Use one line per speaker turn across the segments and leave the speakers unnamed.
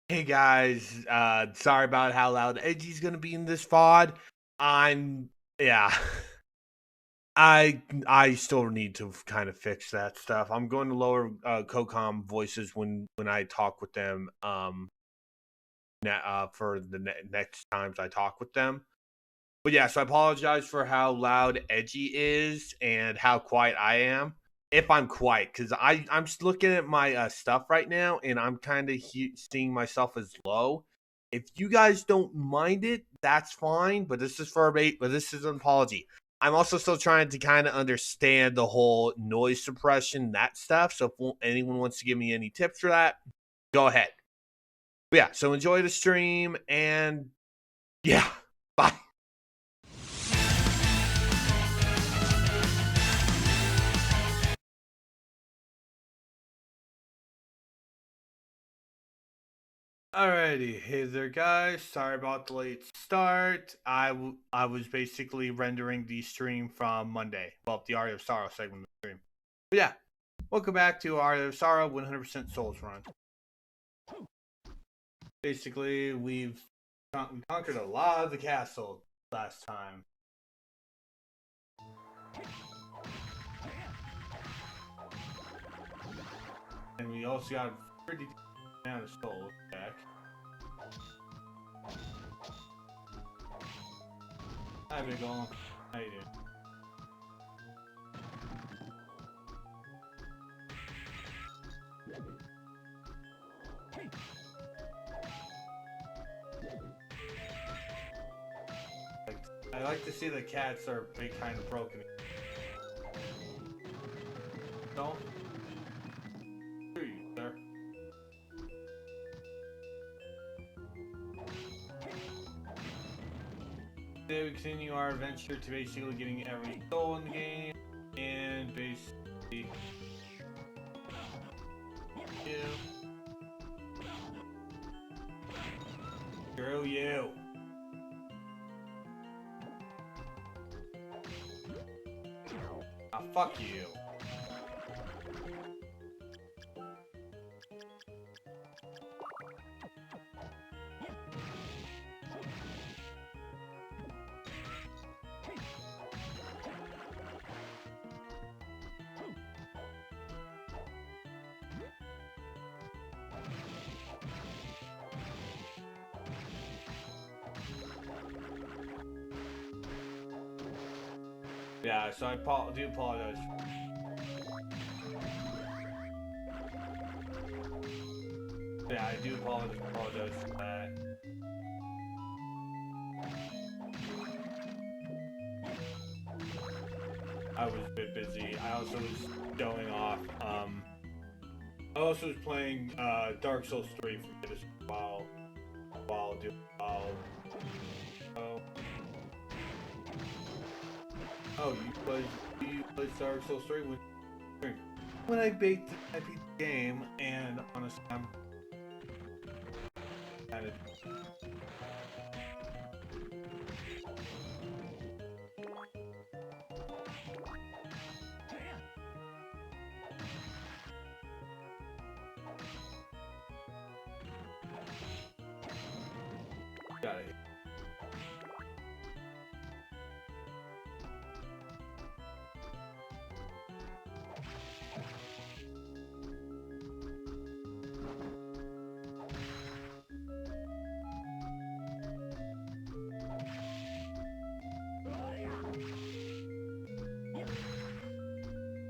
Hey guys, sorry about how loud Edgy's gonna be in this VOD. I'm yeah. I still need to kind of fix that stuff. I'm going to lower COCOM voices when I talk with them for the next times I talk with them. But yeah, so I apologize for how loud Edgy is and how quiet I am. If I'm quiet, because I'm just looking at my stuff right now, and I'm kind of seeing myself as low. If you guys don't mind it, that's fine. But this is for a bait. But this is an apology. I'm also still trying to kind of understand the whole noise suppression, that stuff. So if anyone wants to give me any tips for that, go ahead. But yeah, so enjoy the stream, and yeah, bye. Alrighty, hey there guys, sorry about the late start. I was basically rendering the stream from Monday, well, the Aria of Sorrow segment of the stream. But yeah, welcome back to Aria of Sorrow 100% Souls Run. Basically, we conquered a lot of the castle last time. And we also got a pretty amount of souls back. Hi, Big Ol'. How you doing? I like to see the cats are kind of broken. No? Here you, sir. Today we continue our adventure to basically getting every soul in the game, and basically screw you. Ah, fuck you. Yeah, so I do apologize. Yeah, I do apologize for that. I was a bit busy. I also was going off. I also was playing Dark Souls 3 for this while doing. Oh, you play Dark Souls 3 when I beat the game, and honestly, I'm kind of. Got it.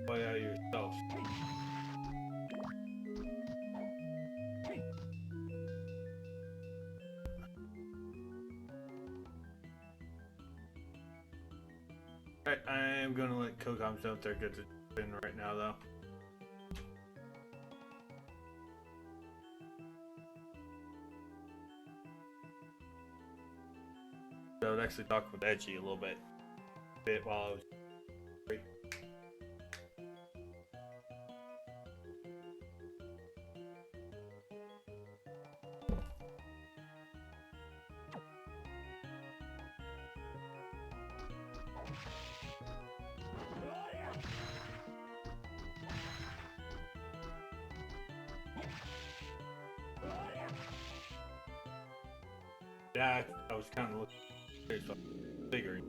Play out yourself. Alright, I am gonna let Kokoms know if they're good to spin right now, though. So I would actually talk with Edgy a little bit while I was. Yeah, I was kind of looking at it, so figuring.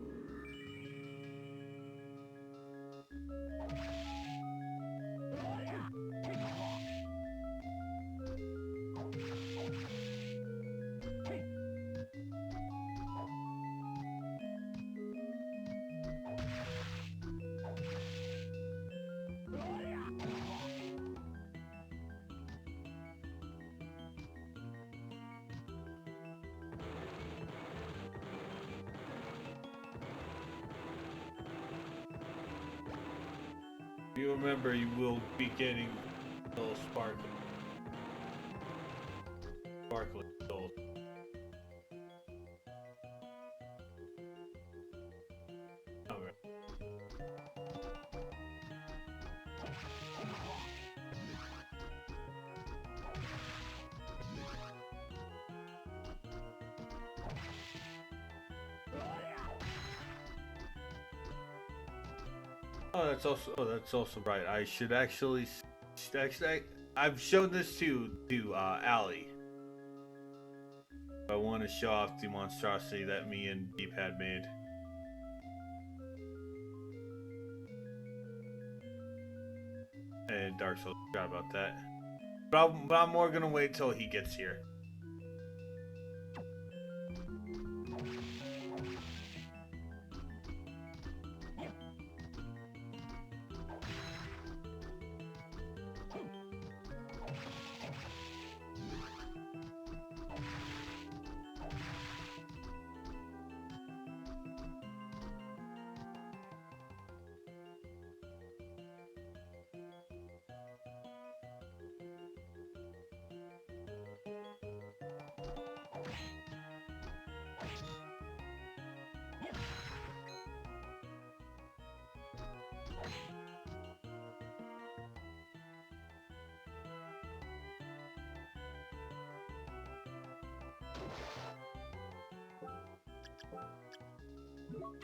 You remember you will be getting a little sparkly gold. Alright. That's also right. I should actually I've shown this to Ali. I want to show off the monstrosity that me and Deep had made. And Dark Souls, forgot about that. But I'm more gonna wait till he gets here.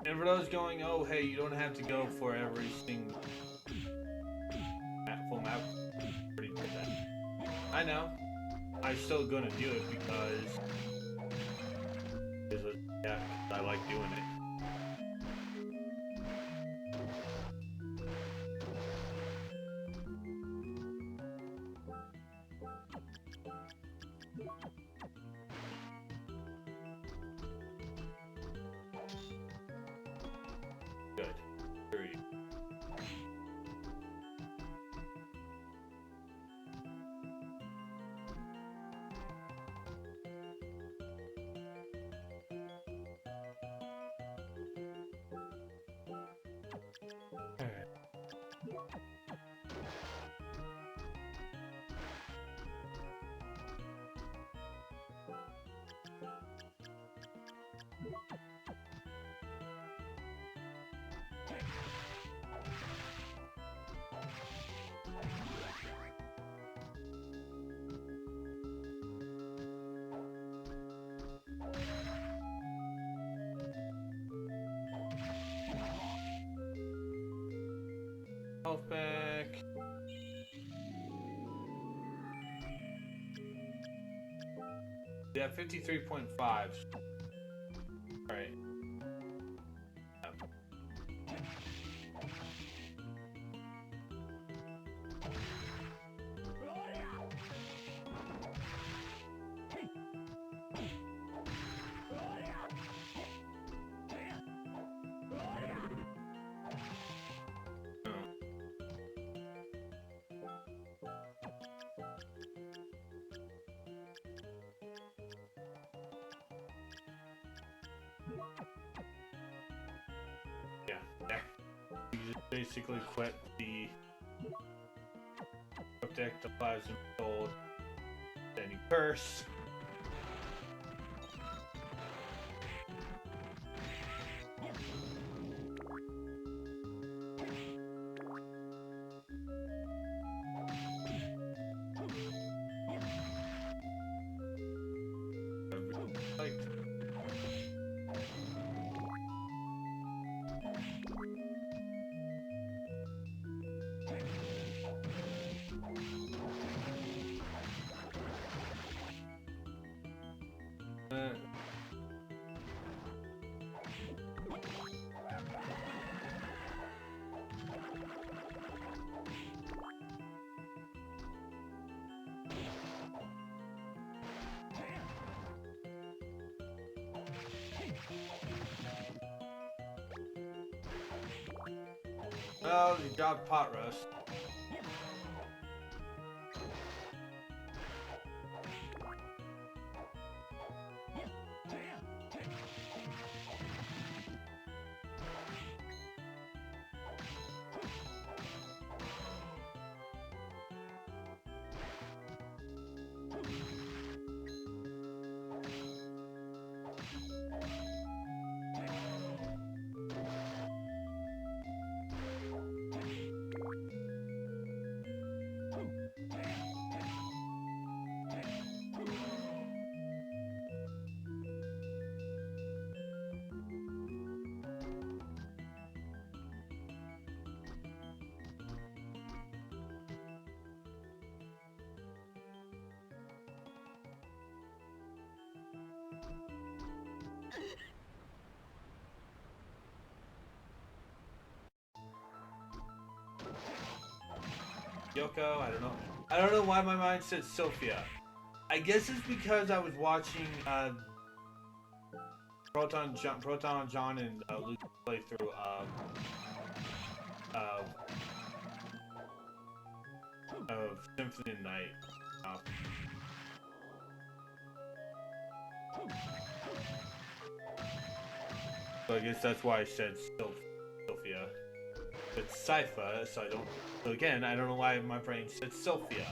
And for those going, oh hey, you don't have to go for every single full map. Already did that. I know. I'm still gonna do it because yeah, I like doing it. Good. 3. Health back. Yeah, 53.5. Alright. Yeah, you just basically quit the protect the plasma gold, then you curse. Like, Oh, you got pot roast. Yoko, I don't know. I don't know why my mind said Sophia. I guess it's because I was watching Proton John and Luke play through of Symphony of Night. So I guess that's why I said Sophia. It's Sypha, so I don't. So again, I don't know why my brain said Sophia.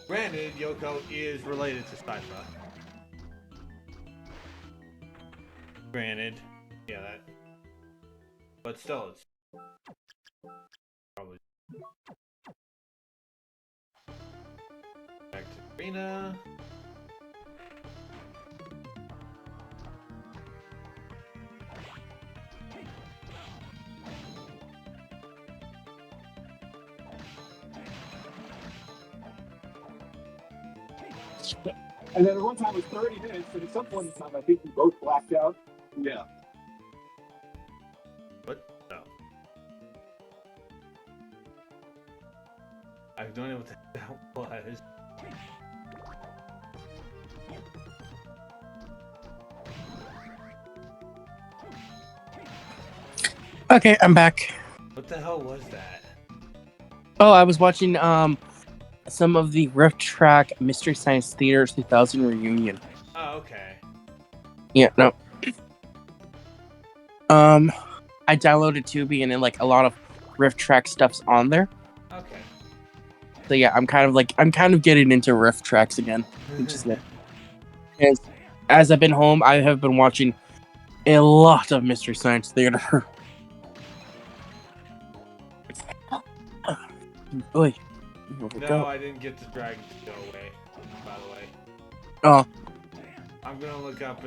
Granted, Yoko is related to Sypha. Granted, yeah, that. But still, it's probably back to Arena.
And then at one time it was 30 minutes, and at some point in time, I think we both blacked out. Yeah.
What? No. I don't know what the hell was.
Okay, I'm back.
What the hell was that?
Oh, I was watching some of the Rift Track Mystery Science Theater 2000 reunion.
Oh, okay.
Yeah, no. I downloaded Tubi and then like a lot of Rift Track stuff's on there.
Okay.
So yeah, I'm kind of getting into Rift Tracks again, which is good. As I've been home, I have been watching a lot of Mystery Science Theater. Oy.
No, I didn't get the dragon to go away, by the way.
Oh.
I'm gonna look up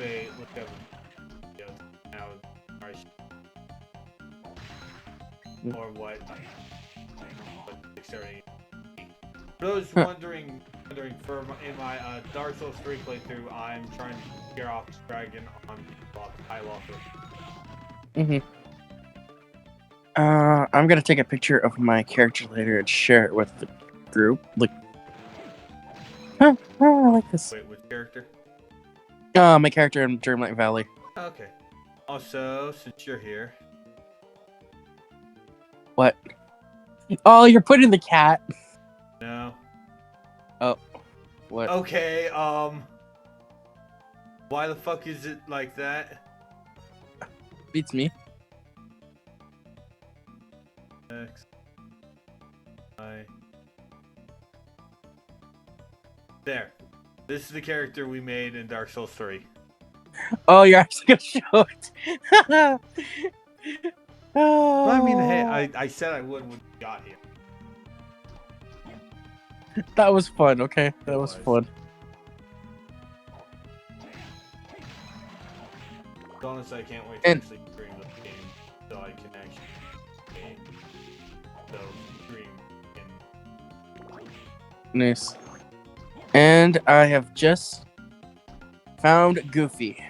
now, or what dexterity. For those wondering in my Dark Souls 3 playthrough, I'm trying to scare off this dragon on High Lawful.
I'm gonna take a picture of my character later and share it with the group. Like, I like this.
Wait, which character?
My character in Dreamlight Valley.
Okay. Also, since you're here,
What? Oh, you're putting the cat.
no.
Oh, what?
Okay. Why the fuck is it like that?
Beats me.
X. I. There. This is the character we made in Dark Souls 3.
Oh, you're actually gonna show it.
Well, I mean, hey, I said I would when we got here.
That was fun. Okay, that was fun.
Honestly, I can't wait to actually stream this game so I can actually game. So stream in.
Nice. And I have just Found Goofy.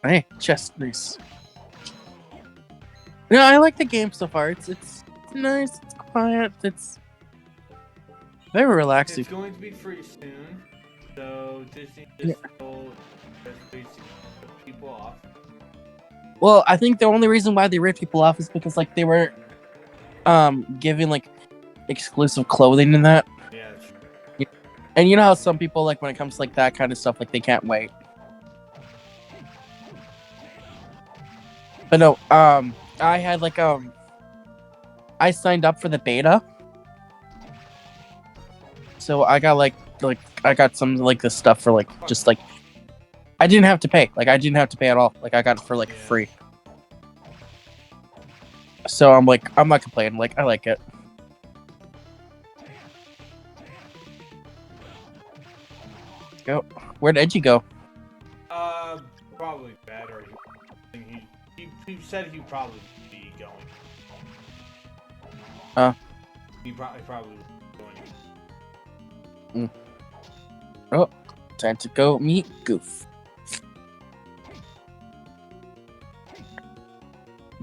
Hey, chest, nice. No, I like the game so far. It's nice. It's quiet. It's very relaxing.
It's going to be free soon, so Disney just told people off.
Well, I think the only reason why they ripped people off is because like they were giving like exclusive clothing and that.
Yeah.
And you know how some people like when it comes to like that kind of stuff, like they can't wait. But no, I had like I signed up for the beta. So I got like I got some like the stuff for like just like I didn't have to pay. Like I didn't have to pay at all. Like I got it for like free. So I'm like I'm not complaining. Like I like it. Go. Where'd Edgy go?
Probably better. He said he'd probably be going. He probably would be going.
Oh, time to go meet Goof.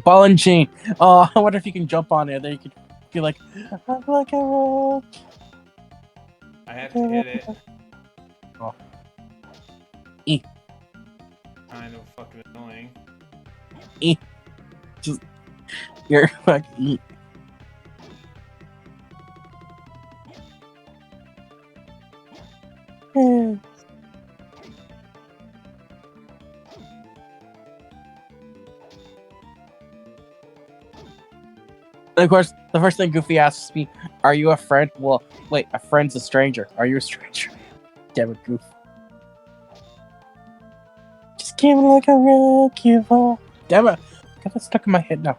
Ball and chain. Oh, I wonder if you can jump on it. Then you could be like, I'm like a rock.
I have to hit it.
Oh. E.
Kind of fucking annoying.
E. Just you're fucking E. Of course, the first thing Goofy asks me, "Are you a friend?" Well, wait, a friend's a stranger. Are you a stranger? Damn it, Goof. Just came like a rock, you fall. Damn it, I got that stuck in my head now.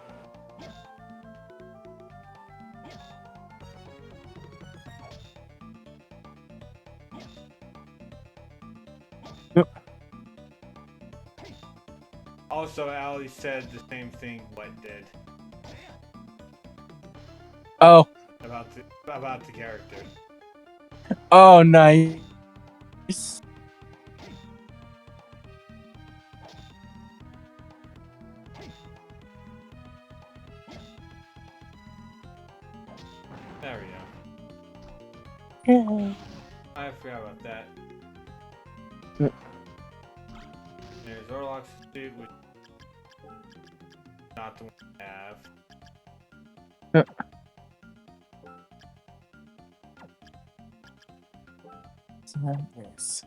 Also, Ali said the same thing Wet did.
Oh.
About the character.
Oh, nice.
There we go.
Yeah.
I forgot about that.
Yep.
There's Orlock's suit, which not the one I have.
Yep. Nice.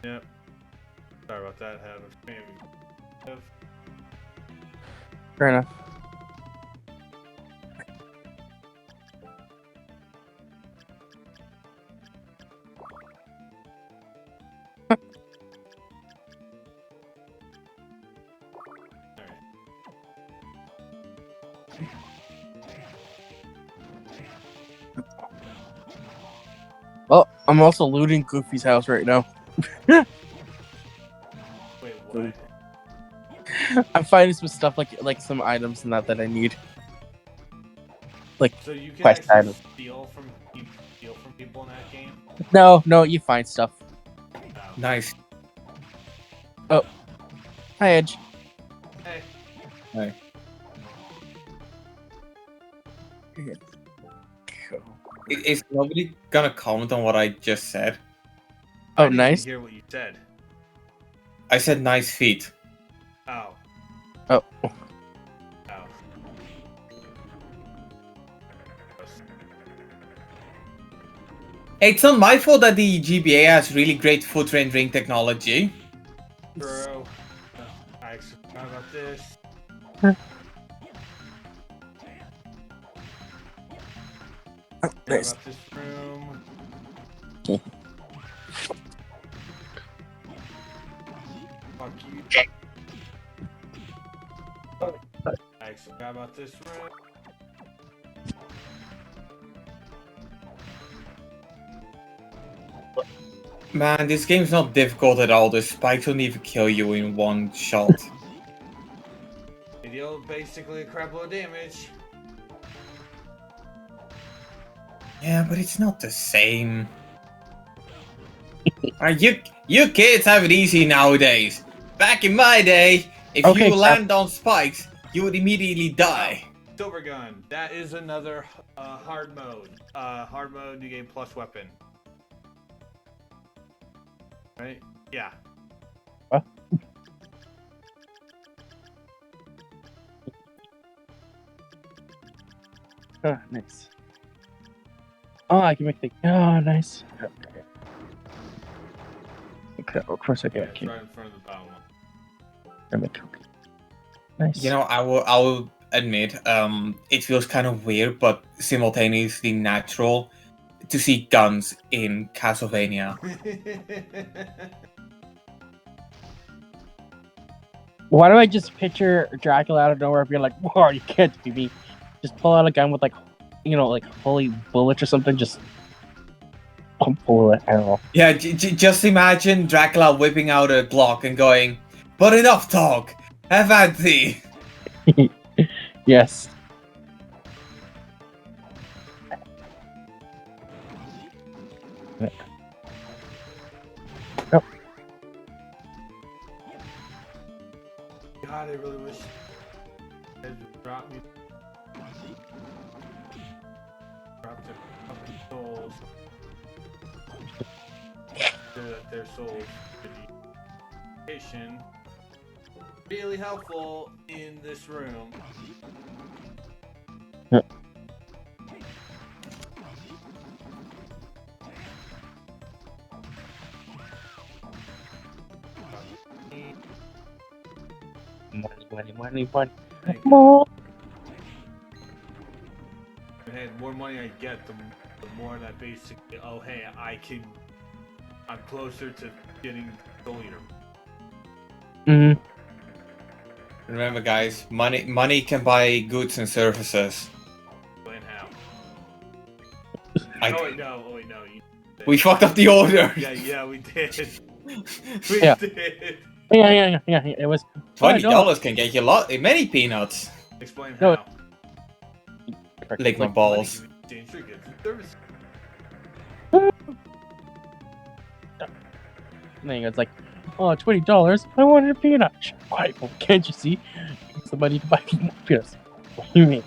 Yep. Sorry about that. Have a family.
Fair enough. Well, I'm also looting Goofy's house right now.
Wait, what?
I'm finding some stuff like some items and that I need. Like
So you can
quest
actually
items.
steal from people in that game?
No, you find stuff.
No.
Nice.
Oh. Hi, Edge.
Hey.
Hey. Is nobody gonna comment on what I just said?
Oh,
I didn't even
nice.
hear what you said.
I said nice feet.
Oh.
Oh.
Oh.
Hey, it's not my fault that the GBA has really great foot rendering technology.
Bro. I actually forgot about this.
Nice.
About this room.
Okay.
Fuck you. I actually forgot about this room.
Man, this game's not difficult at all. The spikes don't even kill you in one shot.
They deal basically a crap load of damage.
Yeah, but it's not the same. You kids have it easy nowadays. Back in my day, if
Okay,
you land on spikes, you would immediately die.
Silver gun. That is another hard mode. Hard mode, new game plus weapon. Right? Yeah.
What? Oh, nice. Oh, I can make the. Oh, nice. Okay, of course I
Yeah,
can.
it's right in front of the power one.
Nice.
You know, I will admit, it feels kind of weird, but simultaneously natural to see guns in Castlevania.
Why do I just picture Dracula out of nowhere being like, "Whoa, you can't be me"? Just pull out a gun with like, like fully bullets or something. Just pull it. I don't know.
Yeah, just imagine Dracula whipping out a Glock and going, "But enough talk, have at thee."
Yes.
God, I really wish they'd drop me. Drop their fucking souls. Their souls to the education. Really helpful in this room.
Yep. Money. More.
Hey, the more money I get, the more that basically, oh hey, I'm closer to getting Soul Eater.
Mm-hmm.
Remember, guys, money can buy goods and services.
Explain how.
I-
Oh wait, no.
We fucked up the order.
Yeah, we did.
Yeah.
Did.
Yeah. It was
$20 can get you many peanuts.
Explain
No,
how.
Lick my balls.
Money can exchange for goods and services.
thing. It's like, oh, $20. I wanted a peanut. Why? Well, can't you see? Somebody to buy more peanuts. What do you mean?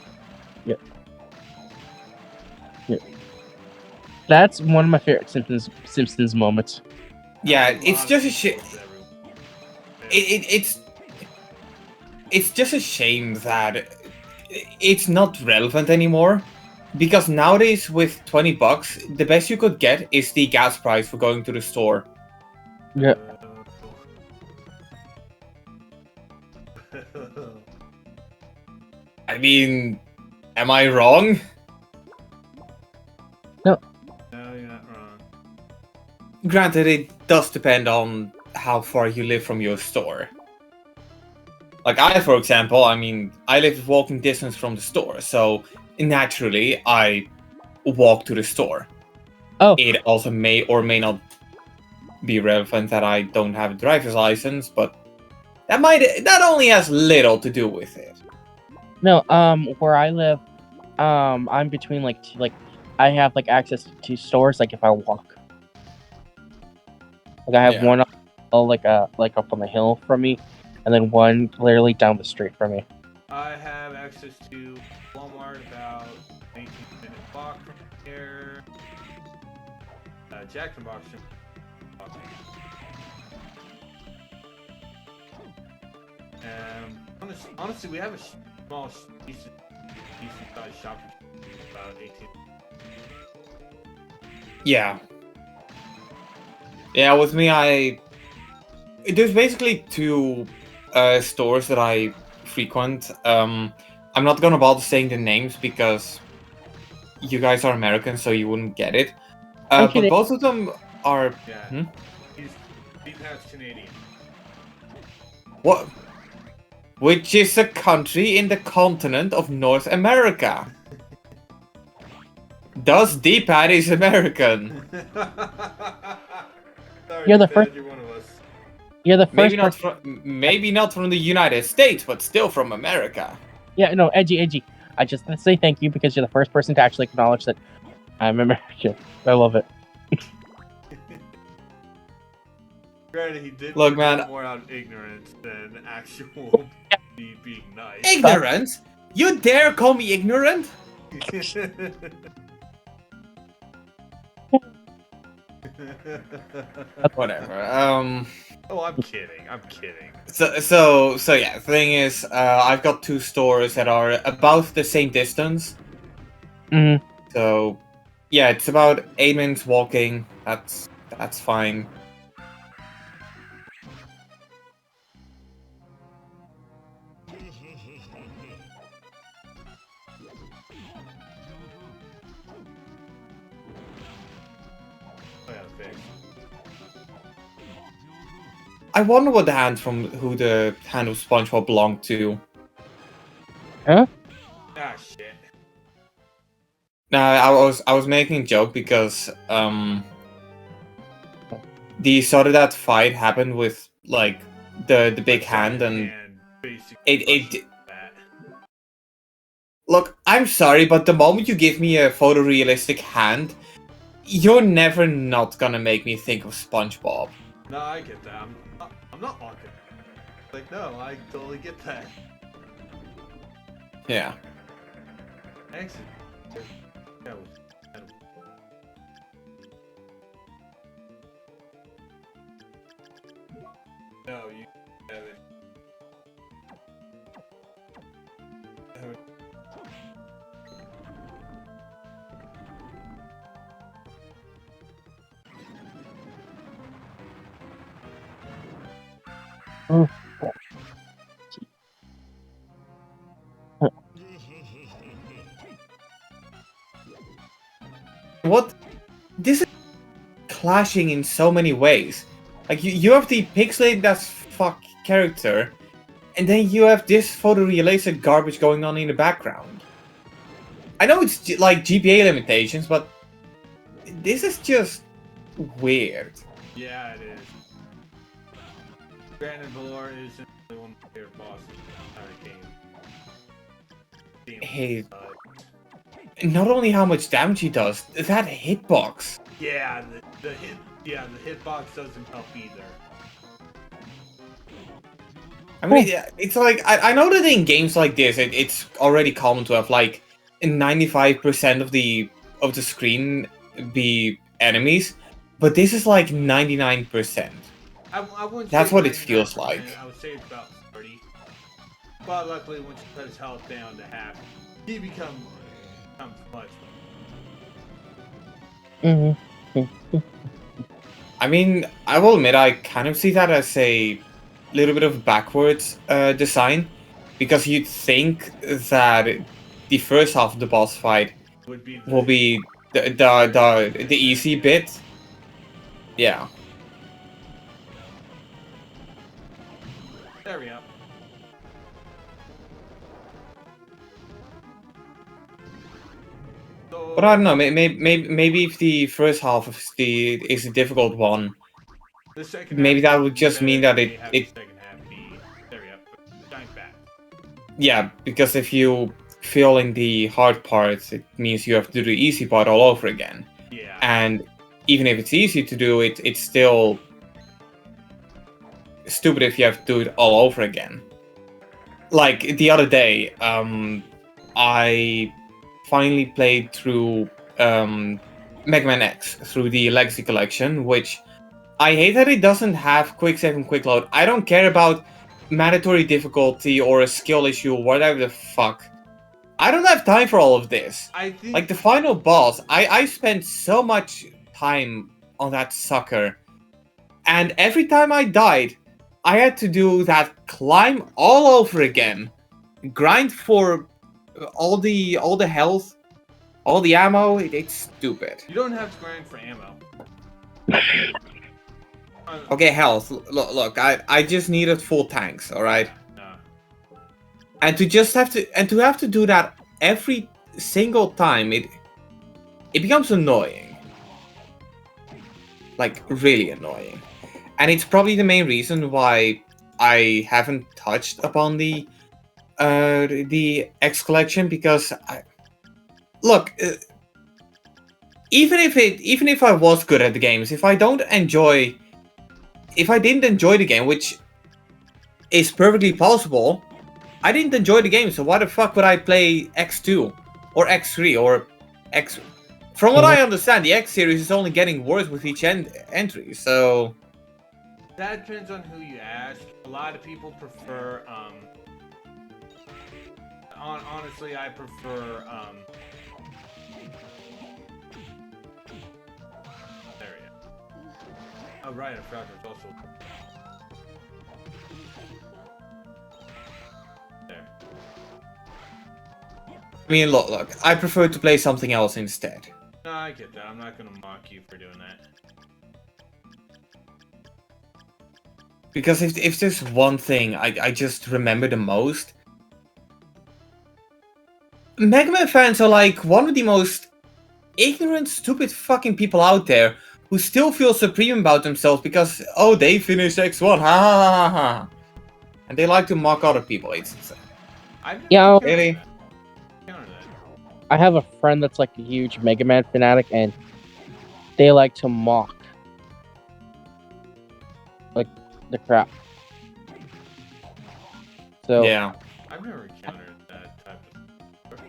Yeah. That's one of my favorite Simpsons moments.
Yeah, it's just a shit. It's just a shame that it's not relevant anymore. Because nowadays, with $20, the best you could get is the gas price for going to the store.
Yeah.
I mean, am I wrong?
No, you're not wrong.
Granted, it does depend on how far you live from your store. Like for example, I live walking distance from the store, so naturally, I walk to the store.
Oh.
It also may or may not be relevant that I don't have a driver's license, but that only has little to do with it.
No, where I live, I'm between I have access to 2 stores if I walk. I have one up on the hill from me, and then one literally down the street from me.
I have access to Walmart about 18-minute walk from here. Jack in the Box. Honestly, we have a small, decent sized shop. About 18.
Yeah. Yeah, with me, there's basically 2 stores that I frequent. I'm not gonna bother saying the names because you guys are American, so you wouldn't get it. But both of them are.
Yeah. He's half Canadian.
What? Which is a country in the continent of North America. Thus, D-pad is American.
Sorry,
You're the first.
You're one of us.
You're the first.
Maybe not from the United States, but still from America.
Yeah, no, edgy. I just want to say thank you because you're the first person to actually acknowledge that I remember. Yeah, I love it.
Granted, he did
Look,
do
man.
that more out of ignorance than actual me being nice.
Ignorance? You dare call me ignorant? Whatever.
Oh, I'm kidding. I'm kidding.
So yeah. The thing is, I've got 2 stores that are about the same distance.
Mm-hmm.
So, yeah, it's about 8 minutes walking. That's fine.
I gotta fix.
I wonder what the hand from who the hand of SpongeBob belonged to.
Huh?
Ah, shit.
Nah, I was making a joke because the sort of that fight happened with like the big hand and it
that.
look, I'm sorry, but the moment you give me a photorealistic hand, you're never not gonna make me think of SpongeBob.
No, I get that. I'm not mocking. Like, no, I totally get that.
Yeah.
Excellent. That was no, you have it.
Oh.
What? This is clashing in so many ways. Like you have the pixelated as fuck character, and then you have this photorealistic garbage going on in the background. I know it's like GPA limitations, but this is just weird.
Yeah, it is. Granted, Valor isn't really one of my favorite bosses in the game.
Hey, not only how much damage he does, that hitbox.
Yeah, the hitbox doesn't help either.
I mean, it's like I know that in games like this, it's already common to have like 95% of the screen be enemies, but this is like 99%.
I wouldn't
That's
say
what it feels
99%,
like.
I would say it's about 30. But luckily, once you cut his health down to half, he becomes much.
Mm-hmm.
I mean, I will admit I kind of see that as a little bit of backwards design, because you'd think that the first half of the boss fight will be the easy bit. Yeah.
There we go. So,
But I don't know. Maybe if the first half is a difficult one,
the second
maybe
half
that would just mean that it
the second half be there we go. Giant bat.
yeah, because if you fail in the hard parts, it means you have to do the easy part all over again.
Yeah.
And even if it's easy to do it, it's still stupid if you have to do it all over again. Like the other day, I finally played through Mega Man X through the Legacy Collection, which I hate that it doesn't have quick save and quick load. I don't care about mandatory difficulty or a skill issue or whatever the fuck. I don't have time for all of this.
I think
Like the final boss, I spent so much time on that sucker, and every time I died, I had to do that climb all over again, grind for all the health, all the ammo. It's stupid.
you don't have to grind for ammo.
Okay, health. Look, I just needed full tanks. All right.
No.
And to have to do that every single time, it becomes annoying. Like really annoying. And it's probably the main reason why I haven't touched upon the X collection, because look, even if I was good at the games, if I didn't enjoy the game, which is perfectly possible, I didn't enjoy the game, so why the fuck would I play X2 or X3 or X? From what I understand, the X series is only getting worse with each entry. So
that depends on who you ask. A lot of people prefer. Honestly, I prefer. Aria. Oh right, I forgot there's also. There.
I mean, look, I prefer to play something else instead.
No, I get that. I'm not gonna mock you for doing that.
Because if there's one thing I just remember the most, Mega Man fans are like one of the most ignorant, stupid fucking people out there who still feel supreme about themselves because, oh, they finished X1, ha ha ha ha. And they like to mock other people, it's insane.
Yeah,
Really?
I have a friend that's like a huge Mega Man fanatic, and they like to mock like the crap. So
Yeah.
I've never encountered that type of.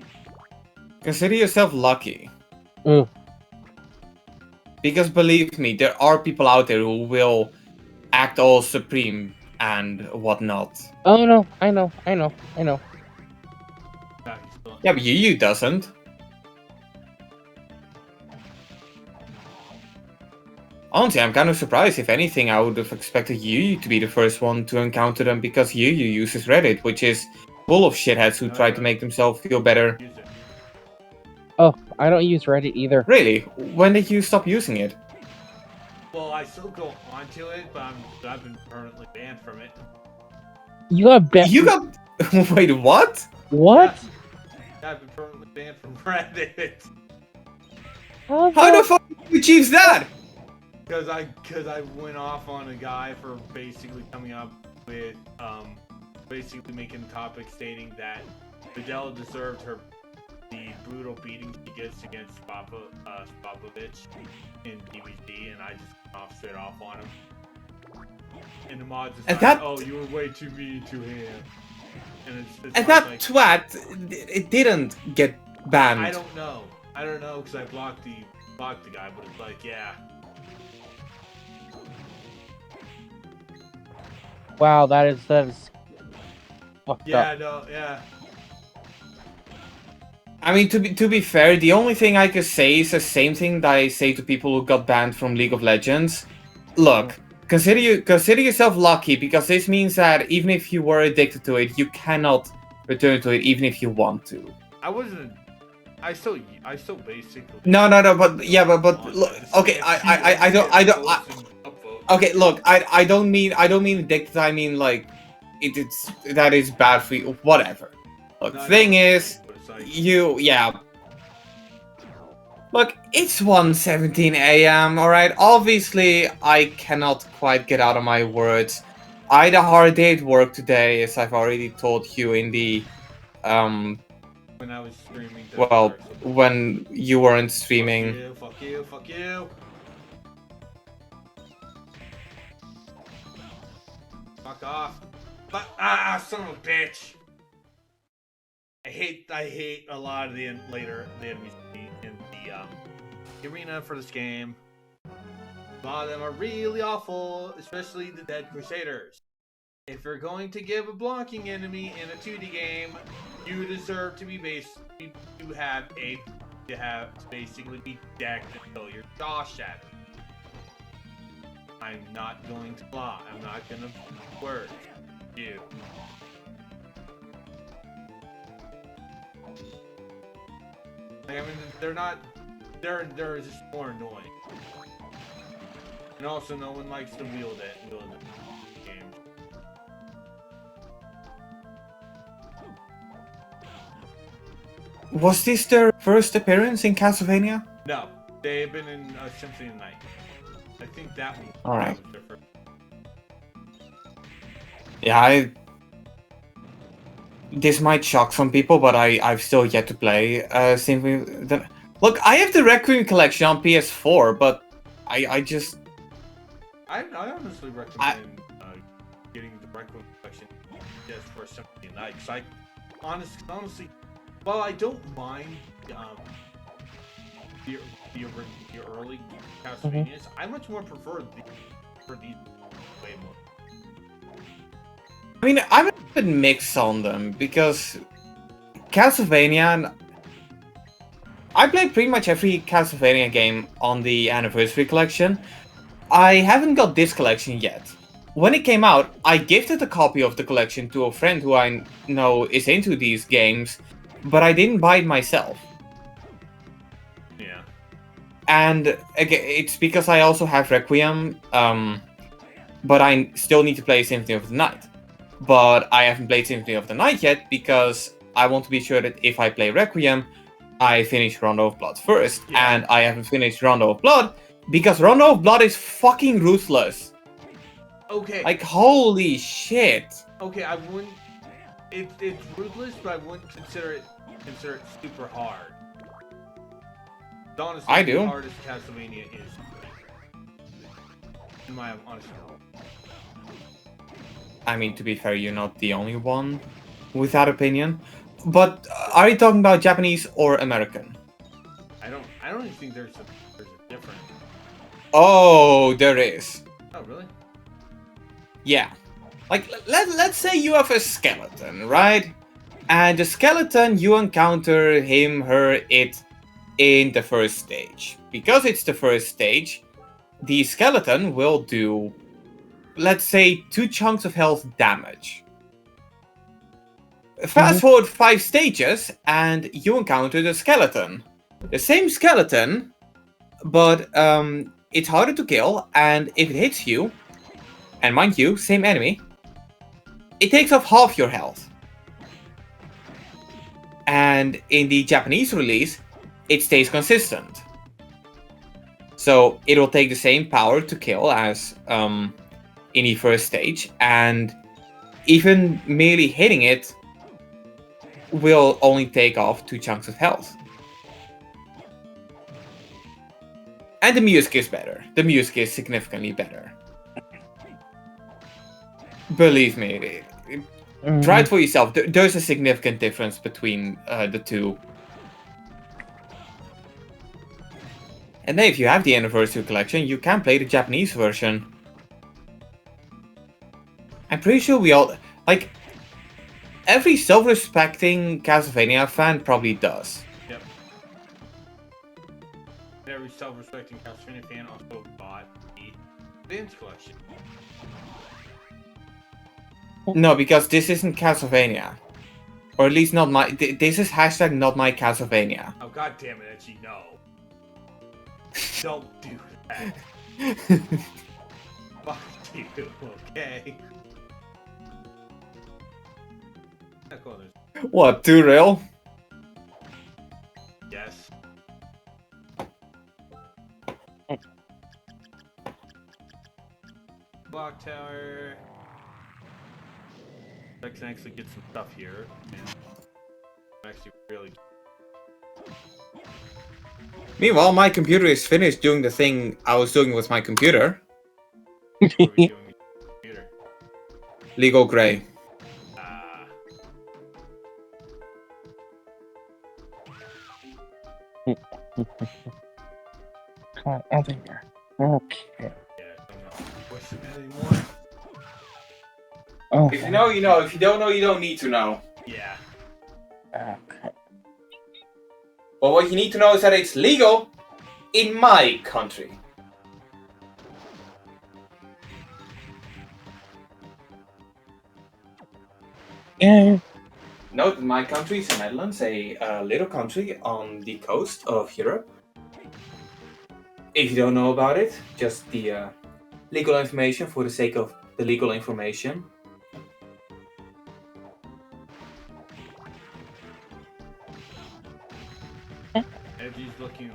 Consider yourself lucky.
Mm.
Because believe me, there are people out there who will act all supreme and whatnot.
Oh no, I know.
Yeah, but Yu doesn't. Honestly, I'm kind of surprised. If anything, I would have expected Yu to be the first one to encounter them because Yu uses Reddit, which is full of shitheads who try to make themselves feel better.
Oh, I don't use Reddit either.
Really? When did you stop using it?
Well, I still go onto it, but I've been permanently banned from it.
You got banned.
You got... Wait, what?
What?
Yeah, I've been permanently banned from Reddit.
How the fuck did you achieve that?
Because I went off on a guy for basically coming up with basically making a topic stating that Videla deserved the brutal beating she gets against Popovich in DBD, and I just went off straight off on him. And the mod just like, oh, you were way too mean to him. And
that
like,
twat, it didn't get banned.
I don't know because I blocked the guy, but it's like, yeah.
Wow, that is fucked
Yeah,
up.
no, yeah.
I mean, to be fair, the only thing I could say is the same thing that I say to people who got banned from League of Legends. Look, consider yourself lucky, because this means that even if you were addicted to it, you cannot return to it even if you want to.
I still basically.
No, but yeah, but look, okay, okay, look, I don't mean addicted. I mean like, that is bad for you. Whatever. Look, the thing is, yeah. Look, it's 1:17 a.m. All right. Obviously, I cannot quite get out of my words. I had a hard day at work today, as I've already told you in the
When I was streaming.
Well, when you weren't streaming.
Fuck you. Fuck off. Son of a bitch. I hate a lot of the enemies in the arena for this game. A lot of them are really awful, especially the Dead Crusaders. If you're going to give a blocking enemy in a 2D game, you deserve to be basically be decked until your jaw shatters. I'm not going to lie. I'm not gonna word you. Like, I mean, they're just more annoying. And also, no one likes to wield it in games.
Was this their first appearance in Castlevania?
No, they've been in Symphony of the Night. I think that one.
All right.
Was their first.
Yeah, this might shock some people, but I've still yet to play Symphony. Look, I have the Requiem collection on PS4, but I just...
I honestly recommend getting the Requiem collection just for Symphony of the Night. 'Cause I honestly, well, I don't mind the early Castlevanias. I much more prefer these way more.
I mean, I'm a bit mixed on them, because Castlevania... I played pretty much every Castlevania game on the Anniversary Collection. I haven't got this collection yet. When it came out, I gifted a copy of the collection to a friend who I know is into these games, but I didn't buy it myself.
Yeah.
And again, it's because I also have Requiem, but I still need to play Symphony of the Night. But I haven't played Symphony of the Night yet because I want to be sure that if I play Requiem, I finish Rondo of Blood first.
Yeah.
And I haven't finished Rondo of Blood because Rondo of Blood is fucking ruthless.
Okay.
Like, holy shit.
Okay, I wouldn't. It's ruthless, but I wouldn't consider it super hard. Honestly,
I do.
The hardest Castlevania is, in my honest opinion.
I mean, to be fair, you're not the only one with that opinion. But are you talking about Japanese or American?
I don't even think there's a difference.
Oh, there is.
Oh, really?
Yeah. Like, let's say you have a skeleton, right? And the skeleton, you encounter him, her, it in the first stage. Because it's the first stage, the skeleton will do, let's say, 2 chunks of health damage. Fast forward 5 stages, and you encounter the skeleton. The same skeleton, but it's harder to kill, and if it hits you, and mind you, same enemy, it takes off half your health. And in the Japanese release, it stays consistent. So it will take the same power to kill as in the first stage, and even merely hitting it will only take off 2 chunks of health. And the music is better. The music is significantly better. Believe me, try it for yourself. There's a significant difference between the two. And then if you have the Anniversary Collection, you can play the Japanese version. I'm pretty sure we all... Like, every self-respecting Castlevania fan probably does.
Yep. Every self-respecting Castlevania fan also bought the Advance Collection.
No, because this isn't Castlevania. Or at least not my... This is hashtag not my Castlevania.
Oh, god damn it, Edgy, no. Don't do that. Fuck you, okay?
What, 2 real?
Yes. Block tower. I can actually get some stuff here. And I'm actually really.
Meanwhile, my computer is finished doing the thing I was doing with my computer.
What are we doing with the computer?
Legal Grey.
God, everywhere. Okay.
Yeah, I'm not pushing it anymore.
Oh.
If you know, you know. If you don't know, you don't need to know.
Yeah.
Okay.
But what you need to know is that it's legal in my country.
Yeah.
Note that my country is the Netherlands, a little country on the coast of Europe. If you don't know about it, just the legal information for the sake of the legal information.
Edgy's looking.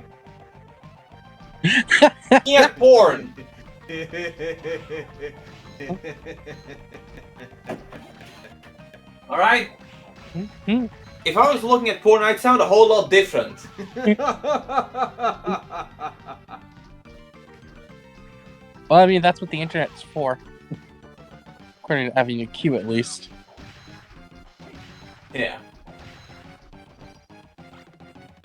Yeah, porn! Alright? If I was looking at porn, I'd sound a whole lot different.
Well, I mean, that's what the internet's for. According to Avenue Q, at least.
Yeah.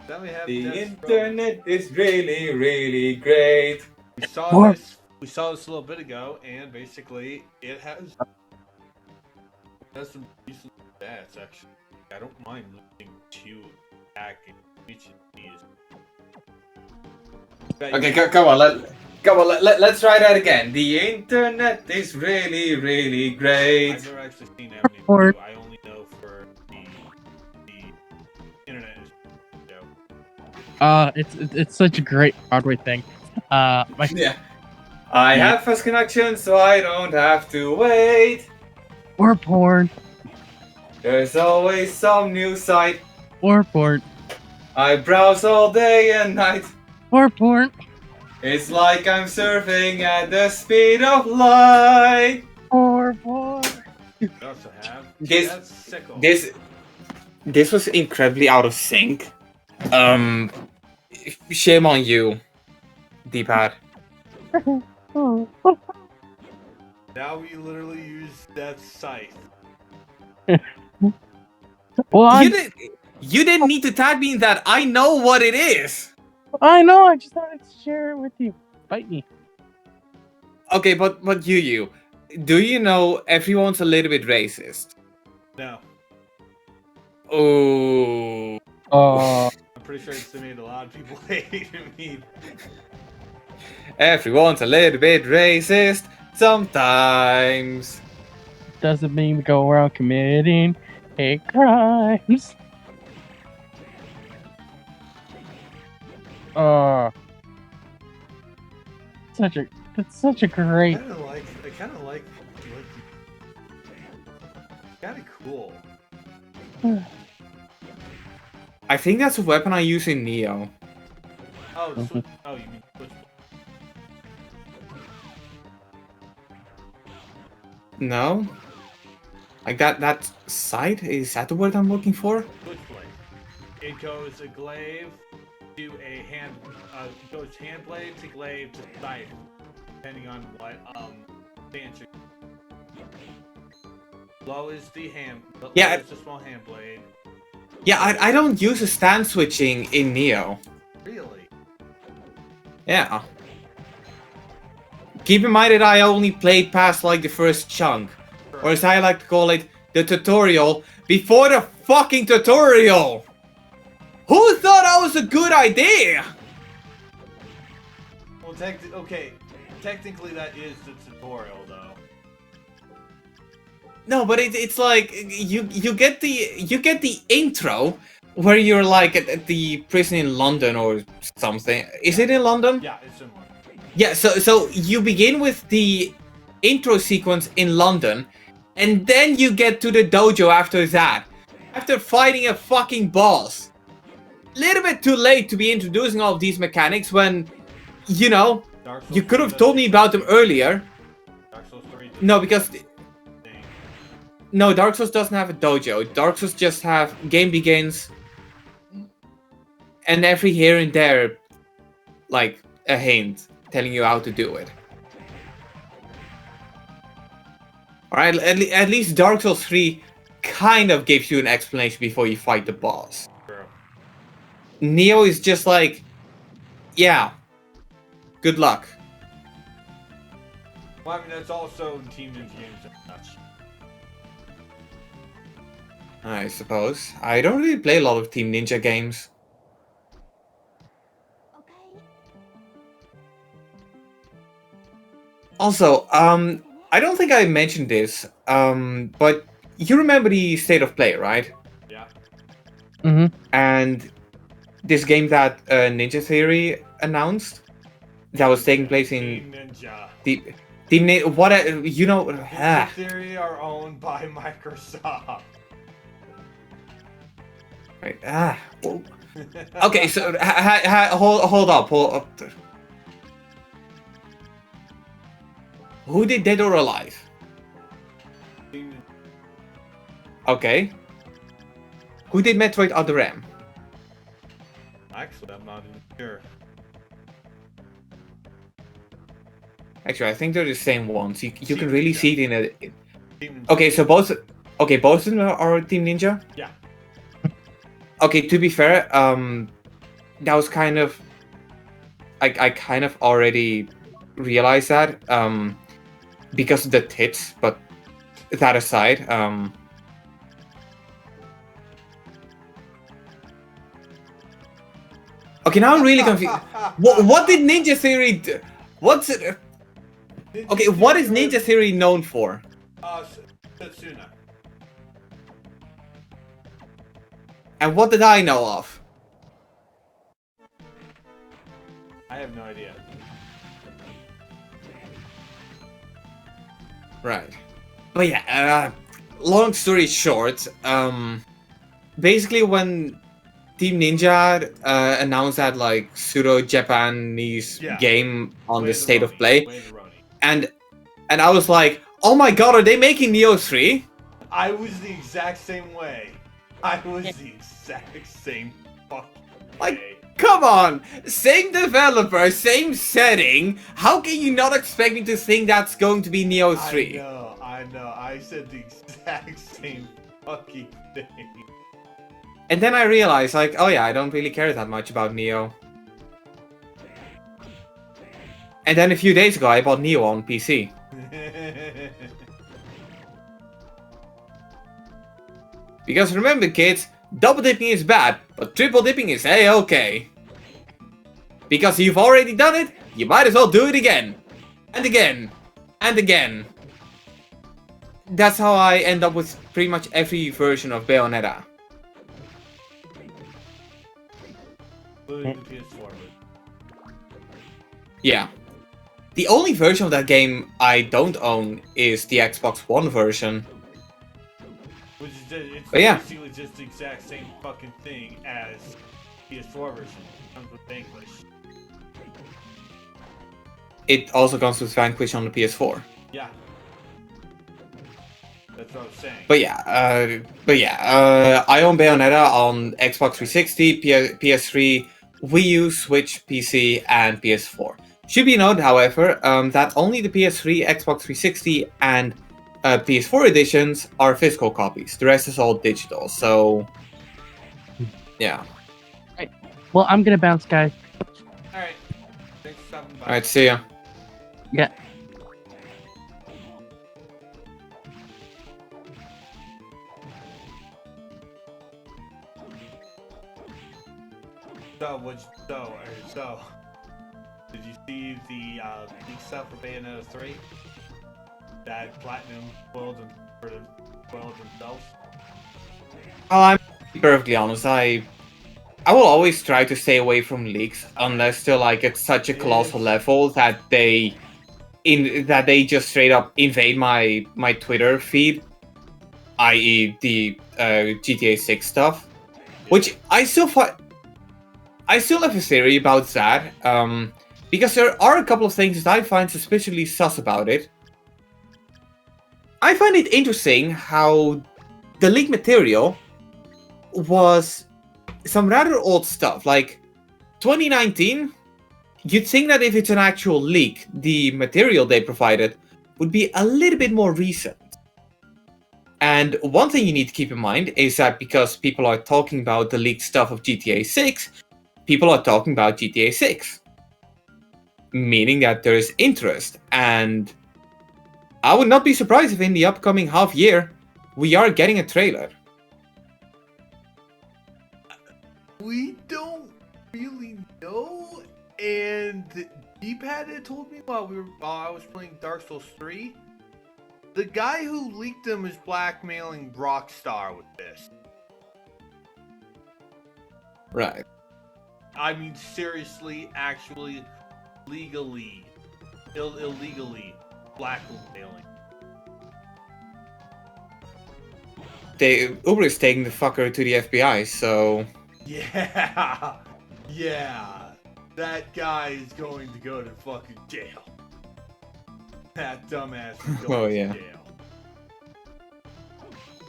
Then we have
The
Death
internet is really, really great.
We saw
More-
this. We saw this a little bit ago, and basically, it has some decent stats. Actually, I don't mind losing 2 attack and each of these.
Okay, come on, let's try that again. The internet is really, really great.
I've never actually seen Avenue
Or-
Q. I only know for the internet is
It's such a great Broadway thing. My
Yeah. I have fast connection, so I don't have to wait.
or porn
There's always some new site.
or porn
I browse all day and night.
or porn
It's like I'm surfing at the speed of light.
or porn.
We also have
This-
That's Sickle.
This was incredibly out of sync. Shame on you, D-pad.
Now we literally use that scythe.
Well,
You didn't need to tag me in that. I know what it is.
I know. I just wanted to share it with you. Bite me.
Okay, but you, do you know everyone's a little bit racist?
No,
Oh.
Oh,
I'm pretty sure it's made a lot of people hate me.
Everyone's a little bit racist sometimes.
doesn't mean we go around committing hate crimes. That's such a great.
I kind of like kind of cool.
I think that's a weapon I use in Neo.
Oh,
Mhm.
switch, oh, you mean switchblade?
No? Like that sight? Is that the word I'm looking for?
Switchblade. It goes a glaive to a hand. It goes hand blade to glaive to scythe, depending on what stance you're. Low is the hand.
Yeah,
Low is the small hand blade.
Yeah, I don't use a stand switching in Neo.
Really?
Yeah. Keep in mind that I only played past like the first chunk. Or as I like to call it, the tutorial before the fucking tutorial! Who thought that was a good idea?
Well, okay. Technically, that is the tutorial, though.
No, but it's like you get the intro where you're like at the prison in London or something. Is it in London?
Yeah, it's similar.
Yeah, so you begin with the intro sequence in London, and then you get to the dojo after that. After fighting a fucking boss. Little bit too late to be introducing all of these mechanics when, you know,
Dark Souls
you could
3
have told me about them earlier.
Dark Souls 3 does
No, because
the same.
no, Dark Souls doesn't have a dojo. Dark Souls just have game begins, and every here and there, like a hint telling you how to do it. Alright, at least Dark Souls 3 kind of gives you an explanation before you fight the boss.
True.
Neo is just like, yeah, good luck.
Well, I mean, that's also in Team Ninja games. That's
I suppose. I don't really play a lot of Team Ninja games. Also, I don't think I mentioned this, but you remember the State of Play, right?
yeah.
Mm-hmm.
And this game that Ninja Theory announced that was taking place in
Team Ninja.
you know,
Ninja Theory are owned by Microsoft.
right, well, okay, so hold up. Who did Dead or Alive?
Team
Okay. Who did Metroid Other M?
Actually, I'm not even sure.
Actually, I think they're the same ones. You
Team
can really
Ninja.
see it in a.
Team-
Okay, so both. Okay, both of them are Team Ninja.
Yeah.
Okay, to be fair, that was kind of. I kind of already realized that because of the tits, but that aside, Okay, now I'm really confused. What did Ninja Theory do? What's it? Okay, what is Ninja Theory known for?
Setsuna.
And what did I know of?
I have no idea.
Right. But yeah, long story short, basically when Team Ninja announced that like pseudo-Japanese game on the State of Play, and I was like, oh my god, are they making Neo 3?
I was the exact same way. I was the exact same fucking
Like,
way.
come on! Same developer, same setting, how can you not expect me to think that's going to be Neo 3?
I know. I said the exact same fucking thing.
And then I realized, like, oh yeah, I don't really care that much about Neo. And then a few days ago, I bought Neo on PC. Because remember, kids, double dipping is bad, but triple dipping is A-okay. Because you've already done it, you might as well do it again. And again. And again. That's how I end up with pretty much every version of Bayonetta.
Including the PS4.
Yeah. The only version of that game I don't own is the Xbox One version.
Which is it's
yeah.
basically just the exact same fucking thing as PS4 version. It comes with Vanquish.
It also comes with Vanquish on the PS4.
Yeah. That's what I was saying.
But yeah, I own Bayonetta on Xbox 360, PS3, Wii U, Switch, PC, and PS4. Should be noted, however, that only the PS3, Xbox 360, and PS4 editions are physical copies. The rest is all digital, so yeah.
Right. Well, I'm gonna bounce, guys.
Alright. Thanks for stopping by.
Alright, see ya.
Yeah.
So, did you see the leak stuff for Bayonetta 3? That Platinum spoiled themselves?
I'm perfectly honest, I will always try to stay away from leaks unless they're like at such a colossal level that they just straight up invade my Twitter feed, i.e. the GTA 6 stuff, which I still have a theory about that, because there are a couple of things that I find suspiciously sus about it. I find it interesting how the leak material was some rather old stuff, like 2019. You'd think that if it's an actual leak, the material they provided would be a little bit more recent. And one thing you need to keep in mind is that because people are talking about the leaked stuff of GTA 6, people are talking about GTA 6. Meaning that there is interest, and I would not be surprised if in the upcoming half year, we are getting a trailer.
We don't really know, and D-Pad had told me while I was playing Dark Souls 3, the guy who leaked them is blackmailing Rockstar with this.
Right.
I mean, seriously, actually, legally, illegally blackmailing.
Uber is taking the fucker to the FBI, so...
Yeah, that guy is going to go to fucking jail. That dumbass is going to jail.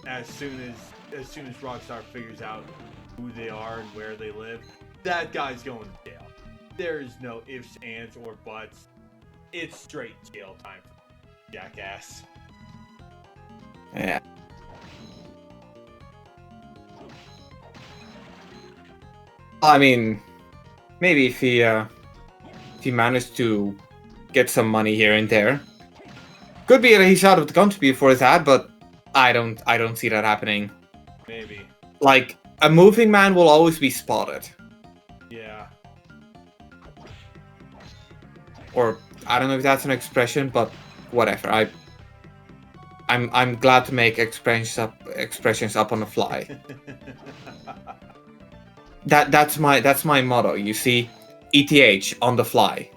As soon as soon as Rockstar figures out who they are and where they live, that guy's going to jail. There's no ifs, ands, or buts. It's straight jail time for jackass.
Yeah. I mean, maybe if he managed to get some money here and there, could be that he's out of the country before that, but I don't see that happening.
Maybe.
Like, a moving man will always be spotted.
Yeah.
Or I don't know if that's an expression, but whatever. I'm glad to make expressions up on the fly. That's my motto. You see, ETH on the fly.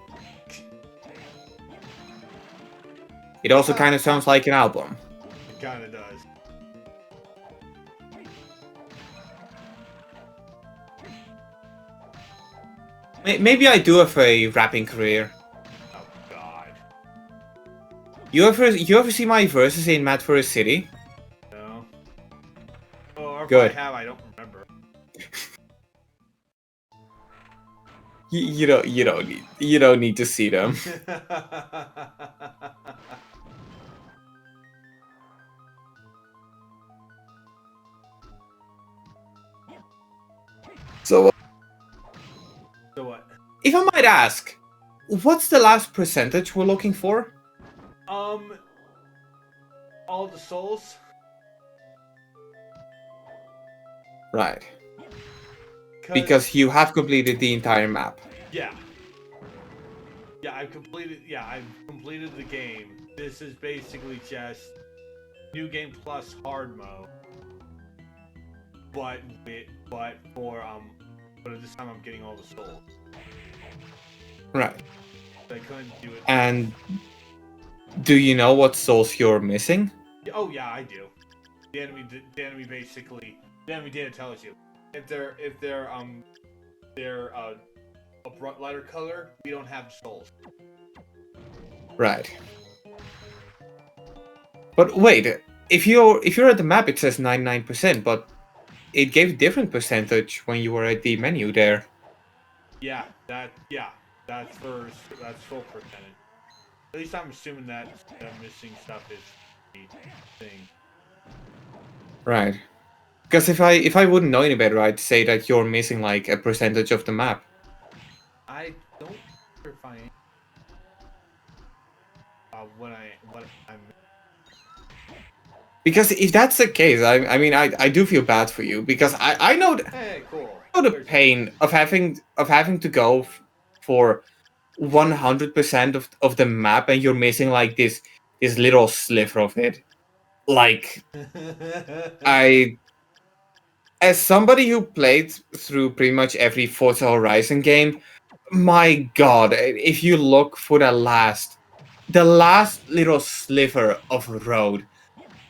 It also kind of sounds like an album.
It kind of does.
Maybe I do have a rapping career.
Oh God.
You ever see my verses in Mad for a City?
No. Or if
Good.
I have, I don't remember.
You don't need to see them. So,
So what?
if I might ask, what's the last percentage we're looking for?
All the souls.
Right. Because you have completed the entire map.
Yeah. Yeah, I've completed the game. This is basically just new game plus hard mode. But this time I'm getting all the souls.
Right.
I couldn't do it.
And do you know what souls you're missing?
Oh yeah, I do. The enemy data tells you. If they're a bright lighter color, we don't have souls.
Right. But wait, if you're at the map, it says 99%, but it gave different percentage when you were at the menu there.
That's full percentage. At least I'm assuming that the missing stuff is the thing.
Right. Because if I wouldn't know any better, I'd say that you're missing like a percentage of the map.
I don't know if I am. What I'm.
Because if that's the case, I do feel bad for you because I know
Hey, cool.
the pain of having to go for 100% of the map and you're missing like this little sliver of it. Like as somebody who played through pretty much every Forza Horizon game, my god, if you look for the last little sliver of road,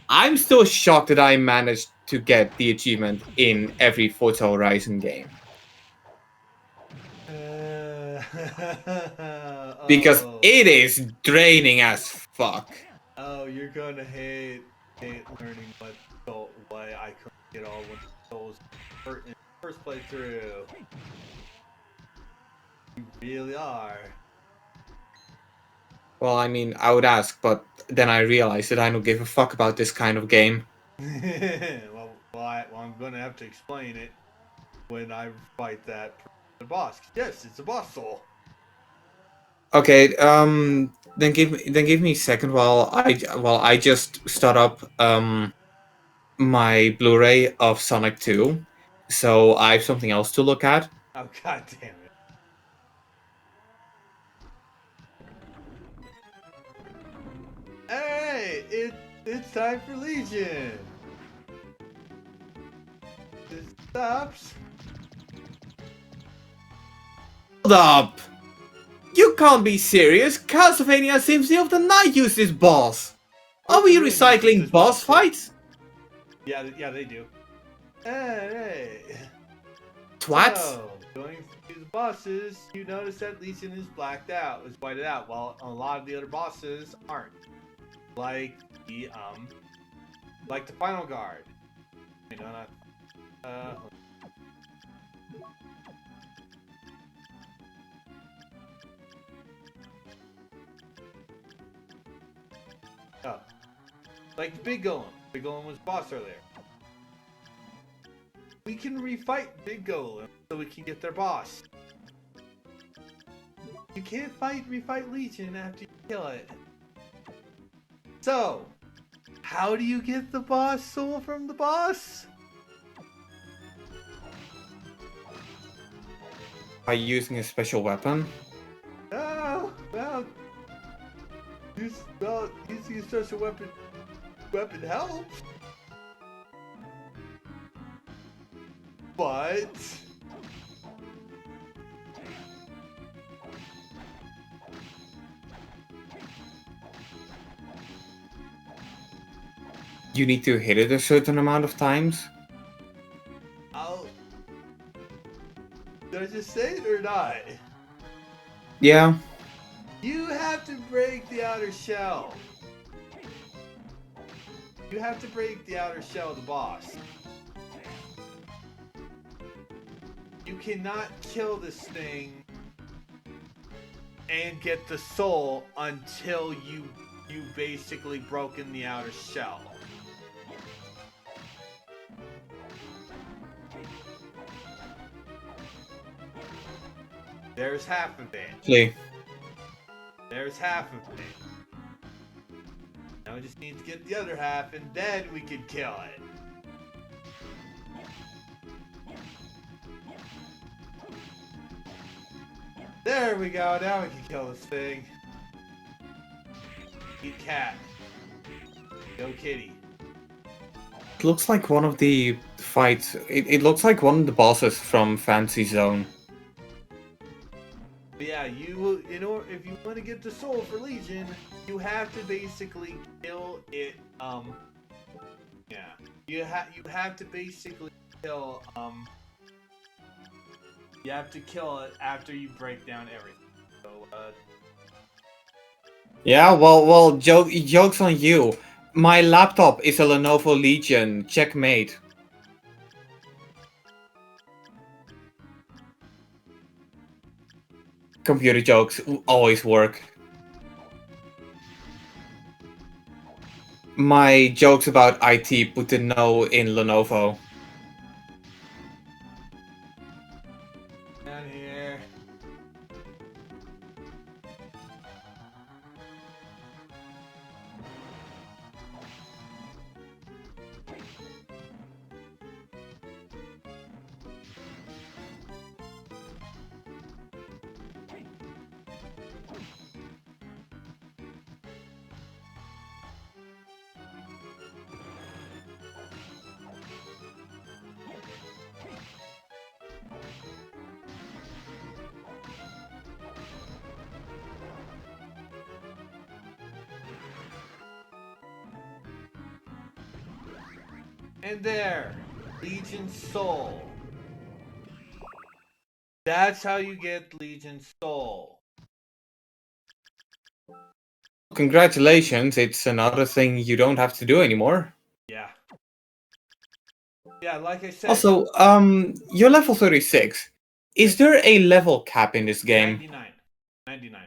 I'm still shocked that I managed to get the achievement in every Forza Horizon game. Because it is draining as fuck.
Oh, you're gonna hate learning why I couldn't get all the souls in the first playthrough. You really are.
Well, I mean, I would ask, but then I realized that I don't give a fuck about this kind of game.
well, I'm gonna have to explain it when I fight the boss. Yes, it's a boss soul.
Okay, then give me a second while I just start up my Blu-ray of Sonic 2, so I have something else to look at.
Oh god damn it. Hey, it's time for Legion. It stops.
Hold up! You can't be serious! Castlevania Symphony of the Night used this boss! Are we recycling boss fights?
Yeah, they do. Hey.
Twats!
So, going through the bosses, you notice that Legion is blacked out, is whited out, while a lot of the other bosses aren't. Like the final guard. Wait, no, not. Uh, oh. Like the Big Golem. Big Golem was boss earlier. We can refight Big Golem so we can get their boss. You can't refight Legion after you kill it. So, how do you get the boss soul from the boss?
By using a special weapon.
Oh, well, using a special weapon helps. But
You need to hit it a certain amount of times.
did I just say it or not?
Yeah.
You have to break the outer shell. You have to break the outer shell of the boss. You cannot kill this thing and get the soul until you basically broken the outer shell. There's half of it.
Play.
There's half of it. Now we just need to get the other half, and then we can kill it. There we go. Now we can kill this thing. Eat cat. Go kitty.
It looks like one of the fights. It looks like one of the bosses from Fantasy Zone.
But yeah, if you want to get the soul for Legion, you have to basically kill it. Yeah, you have to basically kill. You have to kill it after you break down everything. So,
Yeah, well, joke's on you. My laptop is a Lenovo Legion. Checkmate. Computer jokes always work. My jokes about IT put the no in Lenovo.
down here. And there, Legion Soul. That's how you get Legion Soul.
Congratulations, it's another thing you don't have to do anymore.
Yeah. Yeah, like I said.
Also, you're level 36. Is there a level cap in this game?
99.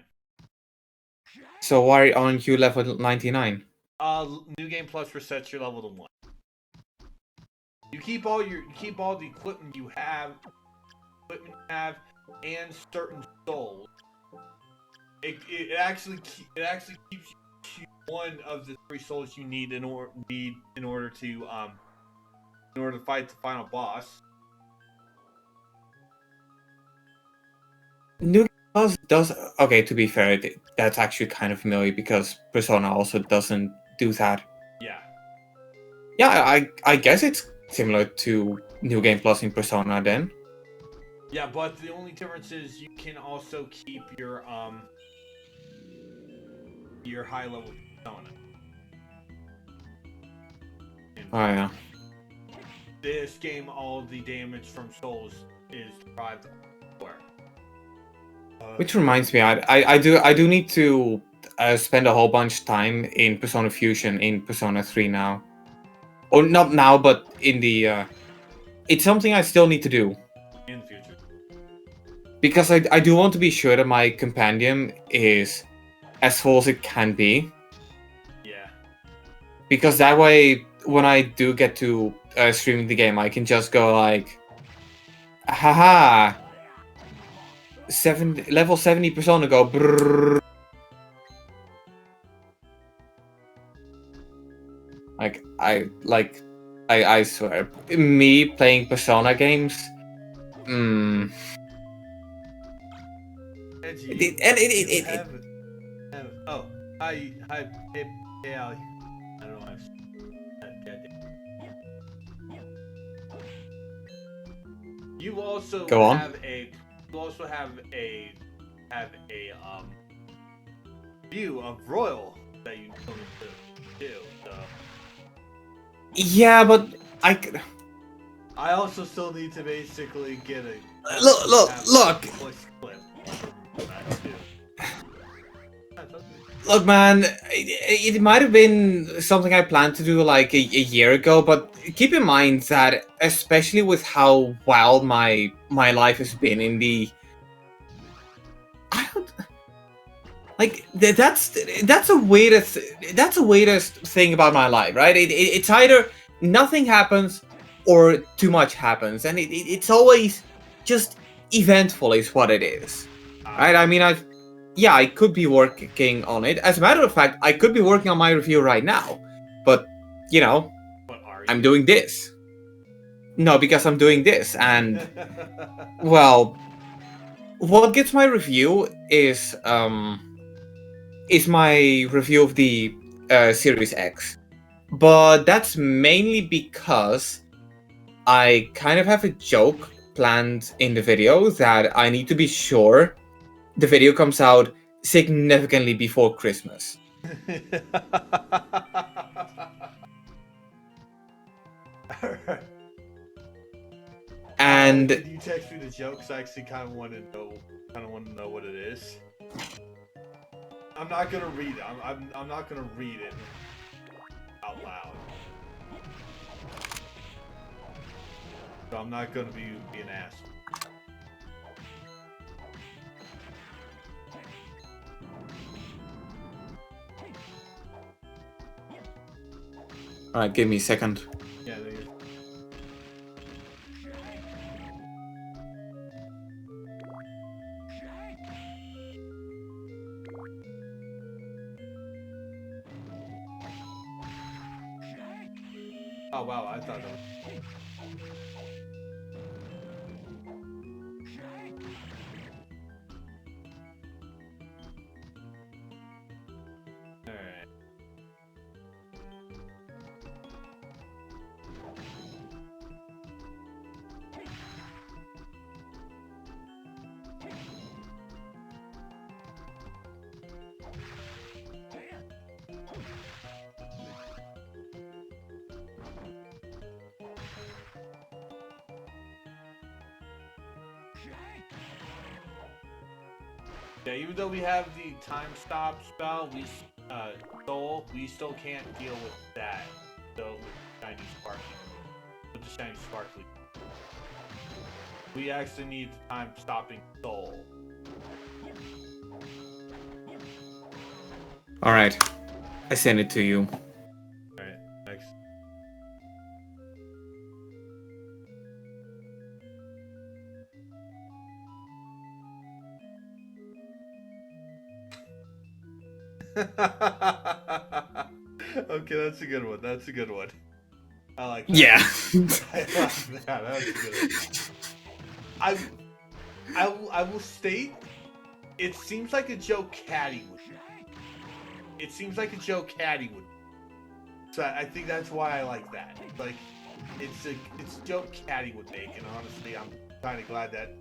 So why aren't you level 99?
New Game Plus resets your level to 1. You keep all the equipment you have, and certain souls. It actually keeps you one of the 3 souls you need in order to fight the final boss.
New Game Plus does... Okay, to be fair, that's actually kind of familiar because Persona also doesn't do that.
Yeah.
Yeah, I guess it's similar to New Game Plus in Persona then.
Yeah, but the only difference is you can also keep your high level Persona.
Oh yeah.
This game, all the damage from souls is derived from.
Which reminds me, I do need to spend a whole bunch of time in Persona Fusion in Persona 3 now. or not now, but in the. It's something I still need to do.
In the future.
Because I do want to be sure that my compendium is as full as it can be.
Yeah.
Because that way, when I do get to streaming the game, I can just go like, haha, level 70 persona go brrrr. I swear, me playing Persona games,
Oh, hi, hey, Ali. I don't know. You also
Go on.
have a view of Royal that you still need to do. So.
Yeah, but
I also still need to basically get a
look.
voice clip from that too.
Look, man, it might have been something I planned to do like a year ago, but keep in mind that, especially with how wild my life has been in the, I don't like that's a weirdest thing about my life, right? It's either nothing happens or too much happens, and it's always just eventful, is what it is, right? I mean, I could be working on it. As a matter of fact, I could be working on my review right now. But, I'm doing this. No, because I'm doing this. And, well, what gets my review is my review of the Series X. But that's mainly because I kind of have a joke planned in the video that I need to be sure the video comes out significantly before Christmas. And
can you text me the jokes? I actually kind of want to know what it is. I'm not gonna read it. I'm not gonna read it out loud. So I'm not gonna be an ass.
Alright, give me a second.
Yeah, there you go. Oh wow, I thought that was... Alright. Yeah, even though we have the time stop spell, we still can't deal with that. So with shiny sparkly, with the shiny sparkly, we actually need the time stopping soul.
All right, I send it to you.
All right, next. Okay, that's a good one. That's a good one. I like that.
Yeah.
I like that. That's a good one. I will state, it seems like a joke Caddy would do. It seems like a joke Caddy would do. So I think that's why I like that. Like, it's a joke Caddy would make, and honestly, I'm kind of glad that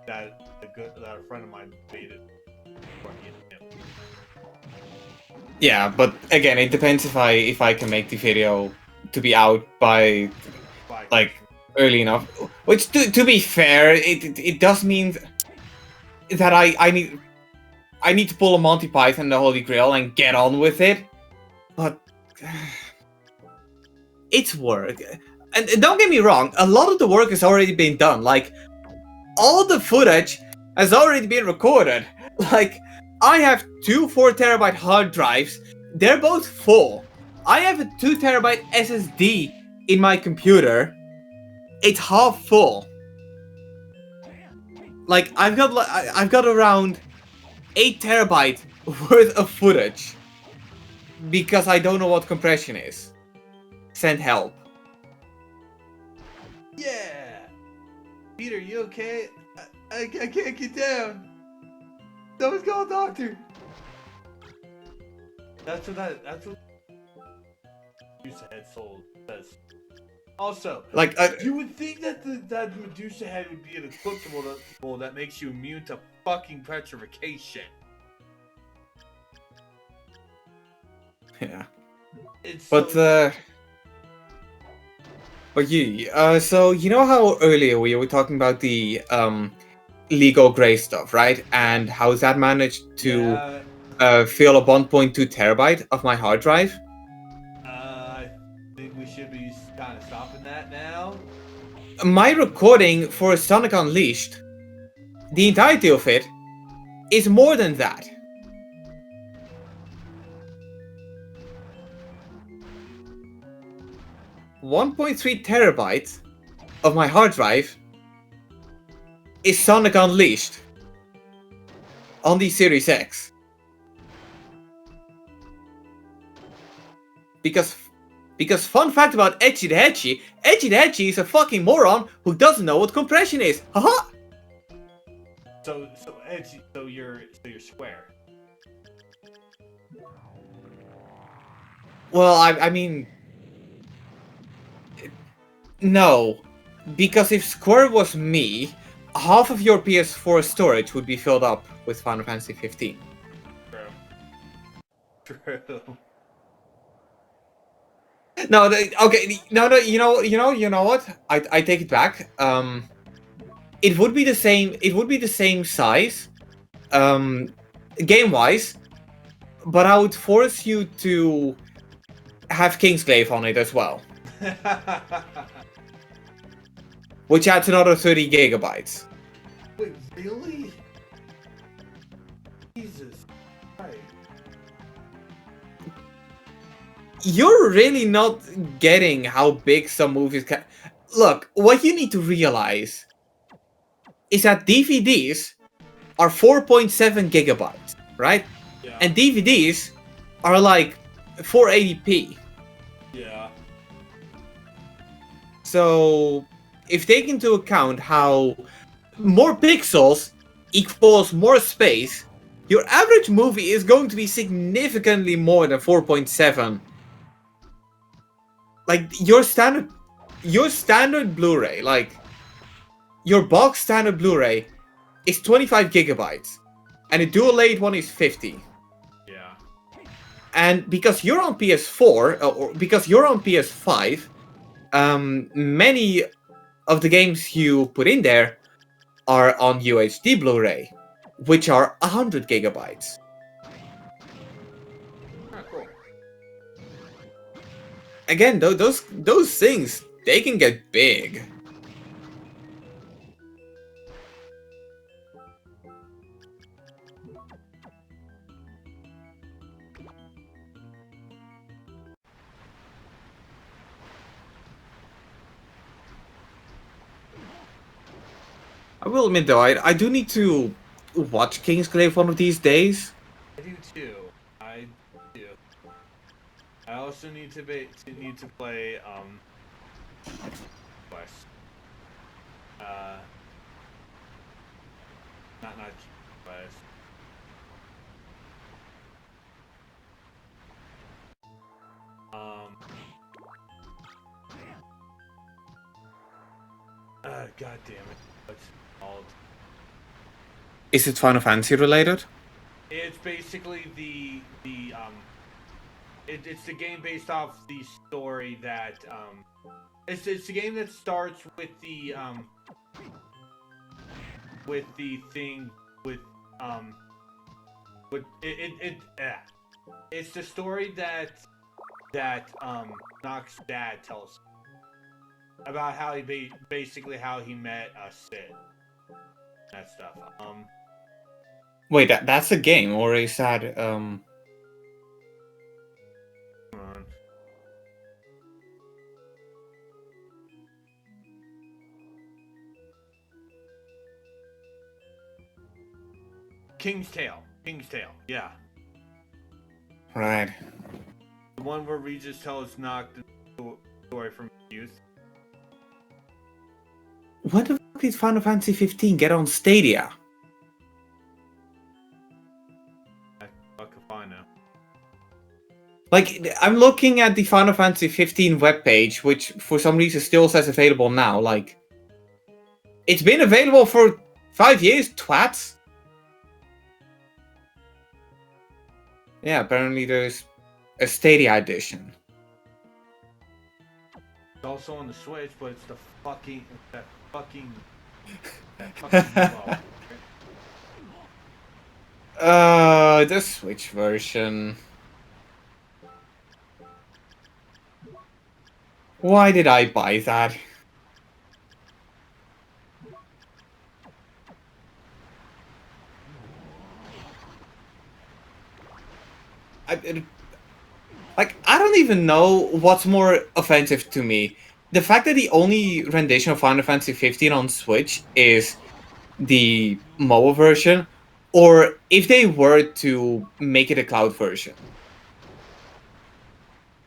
a friend of mine made it for me and him.
Yeah, but again, it depends if I can make the video to be out by like early enough. Which, to be fair, it does mean that I need to pull a Monty Python, the Holy Grail, and get on with it. But it's work. And don't get me wrong, a lot of the work has already been done. Like, all the footage has already been recorded. Like, I have two 4TB hard drives. They're both full. I have a 2TB SSD in my computer. It's half full. Like, I've got around 8TB worth of footage because I don't know what compression is. Send help.
Yeah. Peter, you okay? I can't get down. Someone's call a doctor. That's what Medusa head soul says. Also,
Like,
you would think that that Medusa head would be an equipable that makes you immune to fucking petrification.
yeah.
It's
But
so
so you know how earlier we were talking about the legal gray stuff, right? And how that managed to fill a 1.2TB of my hard drive?
I think we should be kind of stopping that now.
My recording for Sonic Unleashed, the entirety of it, is more than that. $1.3TB of my hard drive is Sonic Unleashed on the Series X. Because fun fact about Edgy the Hedgy is a fucking moron who doesn't know what compression is. Haha!
So Edgy, so you're square.
Well, I mean, no, because if Square was me, half of your PS4 storage would be filled up with Final Fantasy 15.
True.
No, okay, no, you know what? I take it back. It would be the same. It would be the same size, game-wise, but I would force you to have Kingsglaive on it as well, which adds another 30 GB.
Wait, really? Jesus Christ.
You're really not getting how big some movies can. Look, what you need to realize is that DVDs are 4.7 GB, right?
Yeah.
And DVDs are like 480p.
Yeah.
So, if take into account how more pixels equals more space, your average movie is going to be significantly more than 4.7. Like, your standard Blu-ray, like, your box standard Blu-ray is 25 GB, and a dual-late one is 50.
Yeah.
And because you're on PS4, or because you're on PS5, many of the games you put in there are on UHD Blu-ray, which are 100 GB.
Ah, cool.
Again, those things, they can get big. I will admit though, I do need to watch Kingsglaive one of these days.
I do too. I do. I also need to play Quest. Not Quest. God damn it. What's it called?
Is it Final Fantasy related?
It's basically it's the game based off the story that it's the game that starts with the thing with it's the story that that Nox's dad tells about how he basically how he met Sid. That stuff.
Wait, that's a game, or is that
Come on. King's Tale. King's Tale. Yeah.
right?
The one where Regis tells Nox the story from his youth.
When the fuck did Final Fantasy 15 get on Stadia?
I fucking fine now.
Like, I'm looking at the Final Fantasy 15 webpage, which for some reason still says available now. Like, it's been available for 5 years, twats. Yeah, apparently there's a Stadia edition.
It's also on the Switch, but it's the fucking that fucking
The Switch version. Why did I buy that? I don't even know what's more offensive to me. The fact that the only rendition of Final Fantasy 15 on Switch is the mobile version, or if they were to make it a cloud version.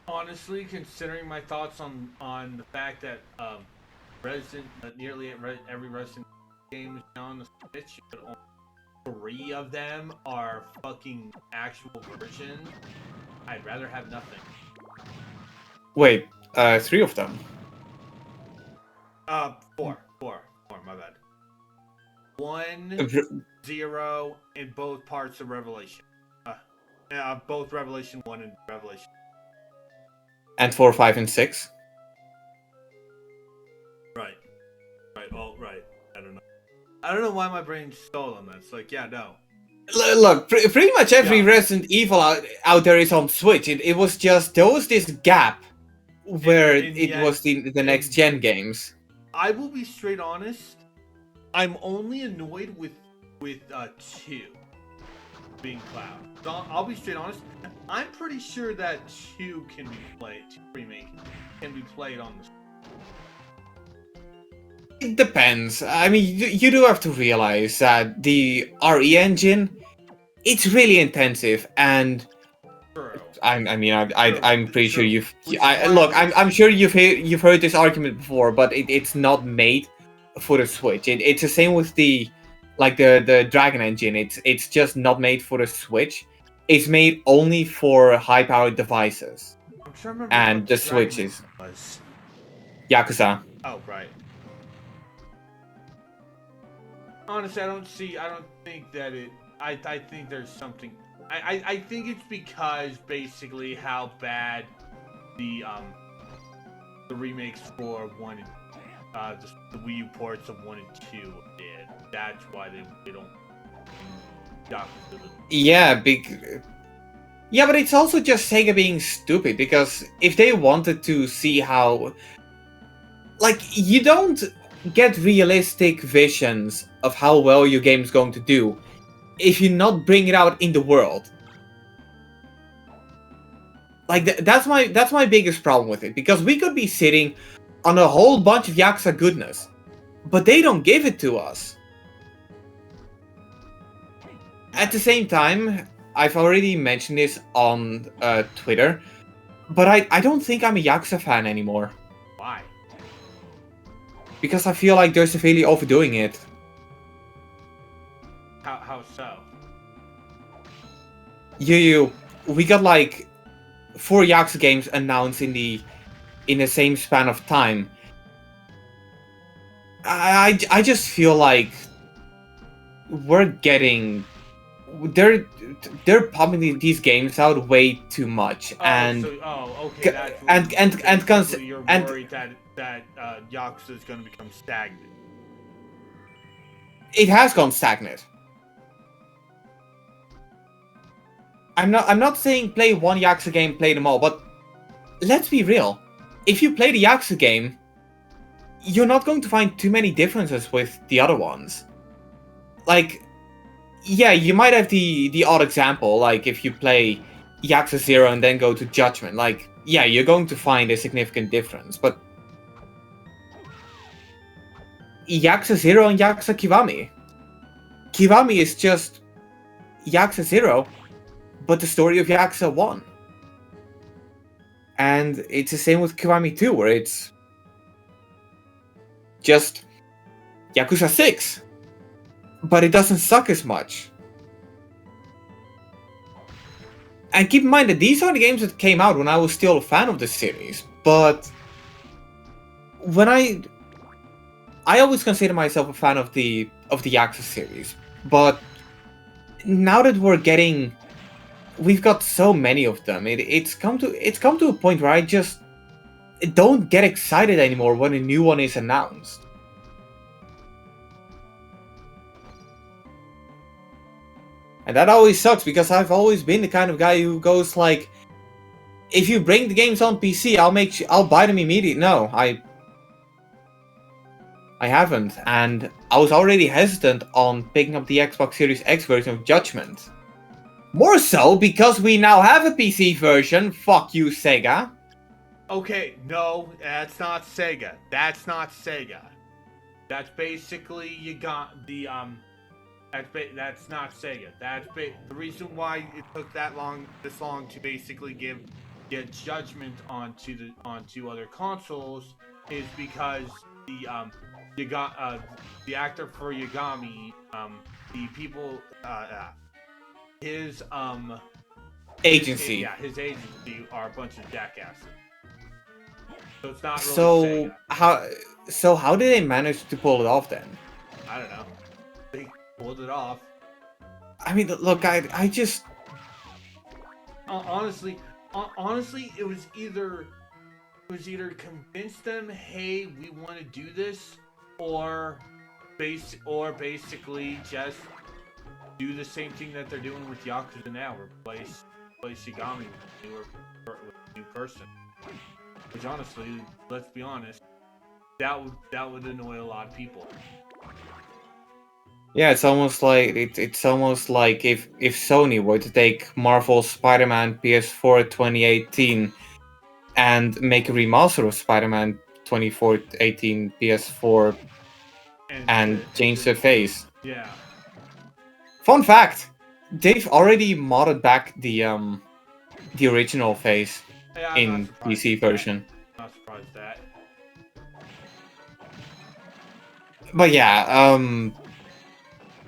Honestly, considering my thoughts on the fact that nearly every Resident game is now on the Switch, but only 3 of them are fucking actual versions, I'd rather have nothing.
Wait, 3 of them?
4, my bad. 1, 0, in both parts of Revelation. Both Revelation 1 and Revelation.
And 4, 5, and 6?
Right. Right. I don't know why my brain's stalled on that. It's like, yeah, no.
Look, pretty much every Resident Evil out there is on Switch. It was just, there was this gap where it was the next gen games.
I will be straight honest. I'm only annoyed with 2 being cloud. So I'll be straight honest. I'm pretty sure that 2 can be played. 2 remake can be played on the.
It depends. I mean, you do have to realize that the RE engine, it's really intensive, and I'm pretty sure I'm sure you've heard this argument before, but it's not made for the Switch. It's the same with the Dragon engine. It's just not made for the Switch. It's made only for high-powered devices.
I'm trying to remember
and
what
the Switch
Dragon
is
was.
Yakuza.
Oh, right. Honestly, I don't think that I think there's something. I think it's because basically how bad the remakes for 1 and the Wii U ports of 1 and 2 did. That's why they don't.
Yeah, yeah, but it's also just Sega being stupid, because if they wanted to see how, like, you don't get realistic visions of how well your game's going to do if you not bring it out in the world. Like, that's my biggest problem with it, because we could be sitting on a whole bunch of Yakuza goodness, but they don't give it to us. At the same time, I've already mentioned this on Twitter, but I don't think I'm a Yakuza fan anymore.
Why?
Because I feel like they're severely overdoing it.
How so?
We got like 4 Yakuza games announced in the same span of time. I just feel like they're pumping these games out way too much, and
you're worried that Yakuza is going to become stagnant.
It has gone stagnant. I'm not saying play one Yakuza game, play them all, but let's be real. If you play the Yakuza game, you're not going to find too many differences with the other ones. Like, yeah, you might have the odd example, like if you play Yakuza 0 and then go to Judgment, like, yeah, you're going to find a significant difference, but Yakuza 0 and Yakuza Kiwami. Kiwami is just Yakuza 0, but the story of Yakuza 1. And it's the same with Kiwami 2, where it's just Yakuza 6, but it doesn't suck as much. And keep in mind that these are the games that came out when I was still a fan of the series, but when I always consider myself a fan of the Yakuza series, but now that we've got so many of them, it's come to a point where I just don't get excited anymore when a new one is announced. And that always sucks, because I've always been the kind of guy who goes like, if you bring the games on PC, I'll buy them immediately. No, I haven't, and I was already hesitant on picking up the Xbox Series X version of Judgment. More so because we now have a PC version. Fuck you, Sega.
Okay, no, that's not Sega. That's not Sega. That's basically you got the That's not Sega. The reason why it took this long to basically get Judgment onto other consoles is because the actor for Yagami, the people, his
agency.
His agency are a bunch of jackasses. So it's not really Sega.
How did they manage to pull it off then?
I don't know. They pulled it off.
I mean, look, I just
honestly, it was either convince them, hey, we want to do this, or basically just do the same thing that they're doing with Yakuza now, replace Shigami with a new person. Which honestly, let's be honest, that would annoy a lot of people.
Yeah, it's almost like if Sony were to take Marvel's Spider-Man PS4 2018 and make a remaster of Spider-Man 2018 PS4 and change the face.
Yeah.
Fun fact: they've already modded back the original face in PC version.
Not surprised that.
But yeah,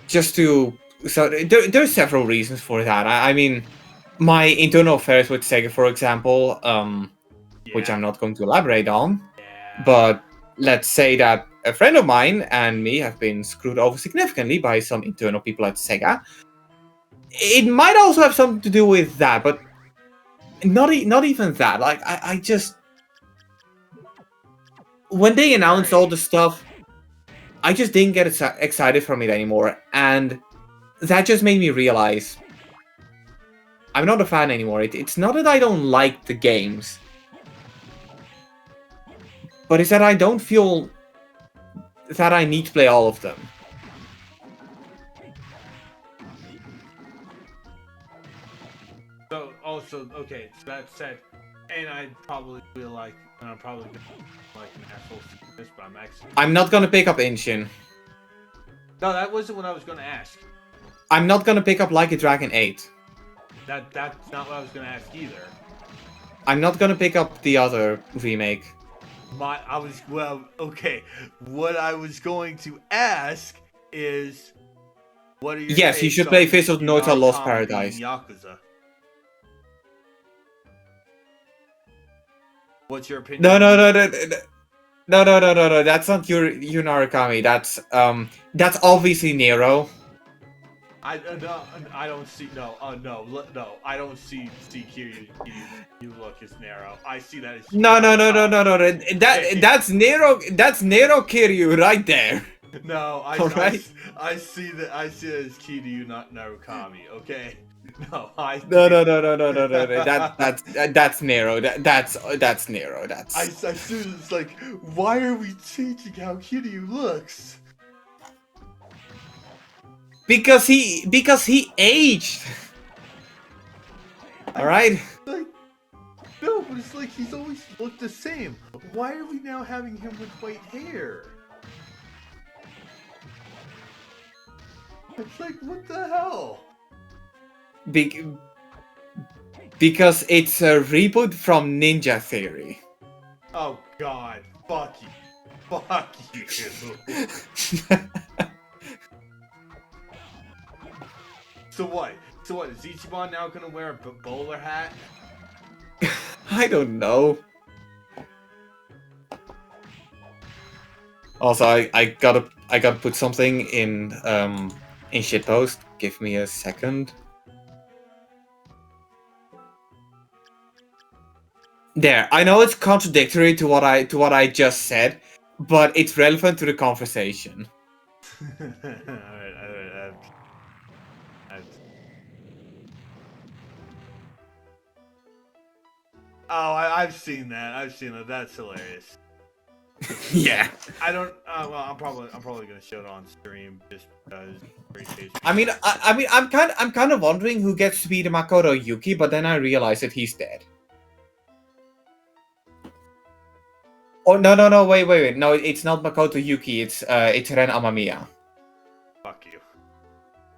there's several reasons for that. I mean, my internal affairs with Sega, for example, which I'm not going to elaborate on, but let's say that a friend of mine and me have been screwed over significantly by some internal people at Sega. It might also have something to do with that, but not even that. Like, I just... When they announced all the stuff, I just didn't get excited from it anymore, and that just made me realize I'm not a fan anymore. It's not that I don't like the games, but it's that I don't feel that I need to play all of them.
So that said, and I probably feel like, and I'm probably gonna like an asshole for this, but I'm
not gonna pick up Inshin.
No, that wasn't what I was gonna ask.
I'm not gonna pick up Like a Dragon 8.
That's not what I was gonna ask either.
I'm not gonna pick up the other remake.
What I was going to ask is, what are your
Yes, you should play Fist of North Lost Paradise.
Yakuza? What's your opinion?
No. That's not your Narakami. That's obviously Nero.
I don't see I don't see Kiryu. You look as Nero. I see that as
No. That's Nero. That's Nero Kiryu right there.
No, I see that as Kiryu, not Narukami. Okay. No, I.
No. That's narrow. That's narrow.
I soon it's like, why are we changing how Kiryu looks?
Because he aged. All right.
Like, no, but it's like he's always looked the same. Why are we now having him with white hair? It's like, what the hell?
Because it's a reboot from Ninja Theory.
Oh God, fuck you, fuck you. So what? Is Ichiban now gonna wear a bowler hat?
I don't know. Also, I gotta put something in shitpost. Give me a second. There. I know it's contradictory to what I just said, but it's relevant to the conversation.
Alright. Oh, I've seen that. That's hilarious.
Yeah.
I don't. Well, I'm probably gonna show it on stream just because.
I mean, I'm kind of wondering who gets to be the Makoto Yuki, but then I realize that he's dead. Oh no! Wait! No, it's not Makoto Yuki. It's Ren Amamiya.
Fuck you.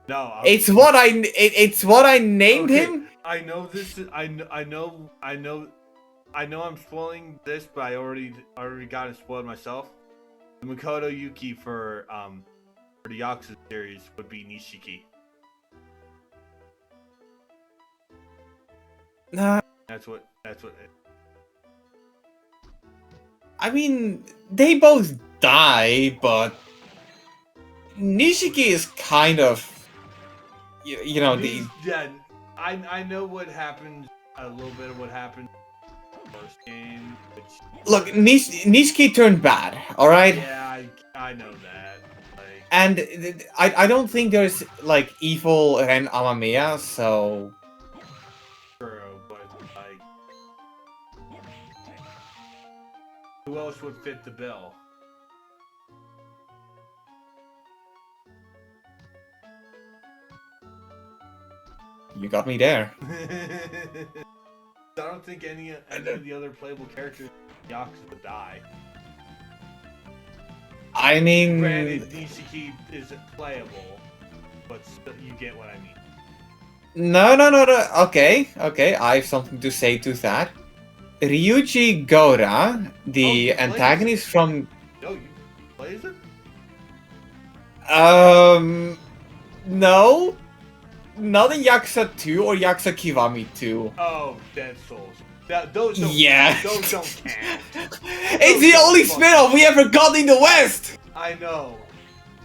No.
It's what I named him.
I know this. I know. I'm spoiling this, but I already got it spoiled myself. The Makoto Yuki for the Yakuza series would be Nishiki.
Nah.
That's what.
I mean, they both die, but Nishiki is kind of, you know, the.
Yeah, I know what happened. A little bit of what happened in the first game.
Look, Nishiki turned bad. All right.
Yeah, I know that. Like...
And I don't think there's like evil Ren Amamiya, so.
True, but like, who else would fit the bill?
You got me there.
I don't think any of the other playable characters in Yakuza would die.
I mean,
granted, Nishiki isn't playable, but still, you get what I mean.
No. Okay. I have something to say to that. Ryuji Gora, the antagonist from.
No, you play as it?
No. Not in Yakuza 2 or Yakuza Kiwami 2.
Oh, Dead Souls. Those don't those don't count.
It's the only spin-off we ever got in the West!
I know.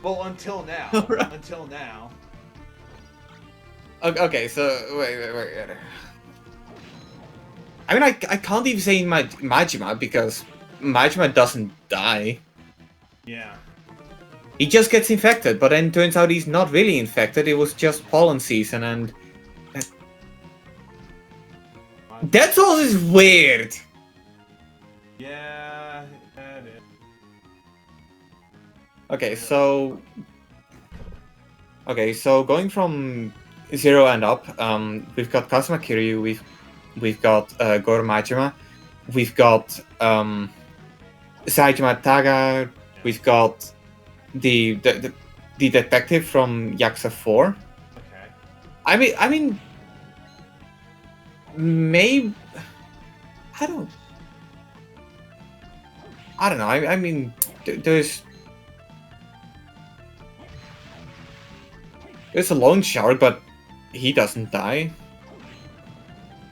Well, until now.
Right.
Until now.
Okay, so wait. I mean, I can't even say Majima because Majima doesn't die.
Yeah.
He just gets infected, but then turns out he's not really infected. It was just pollen season, and Dead Souls is weird.
Yeah, that is.
Okay, so going from 0 and up, we've got Kazuma Kiryu, we've got Goro Majima, we've got Saejima Taga, we've got the detective from Yakuza 4.
Okay.
I mean, maybe I don't know. I mean, there's a loan shark, but he doesn't die.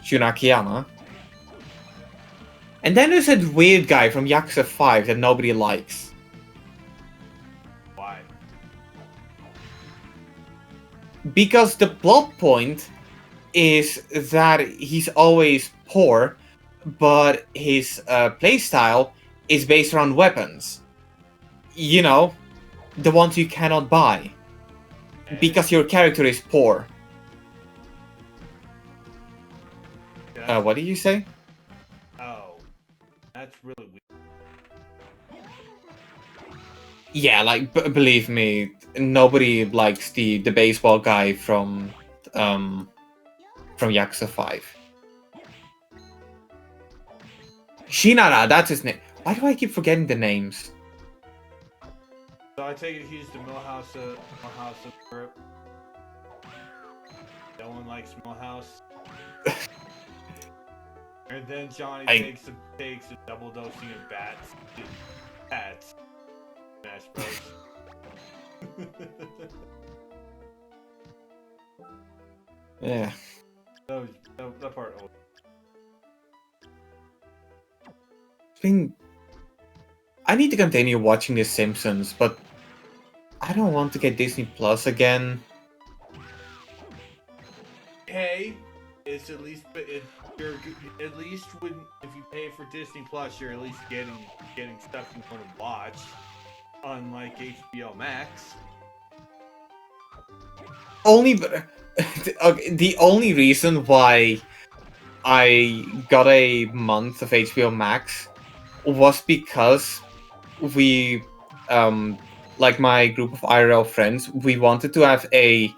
Shunakiyama. And then there's that weird guy from Yakuza 5 that nobody likes.
Why?
Because the plot point is that he's always poor, but his playstyle is based around weapons. You know, the ones you cannot buy. Because your character is poor. What did you say?
Oh, that's really weird.
Yeah, like believe me, nobody likes the baseball guy from Yakuza 5. Shinara, that's his name. Why do I keep forgetting the names?
So I take it he's the Millhouse of Europe. No one likes Millhouse. And then Johnny takes a double dosing of bats. Bats. Smash Bros.
Yeah.
That part.
I need to continue watching The Simpsons, but I don't want to get Disney Plus again.
Hey, it's at least you're at least when if you pay for Disney Plus, you're at least getting stuff you want to watch, unlike HBO Max.
The only reason why I got a month of HBO Max was because we, like my group of IRL friends, we wanted to have a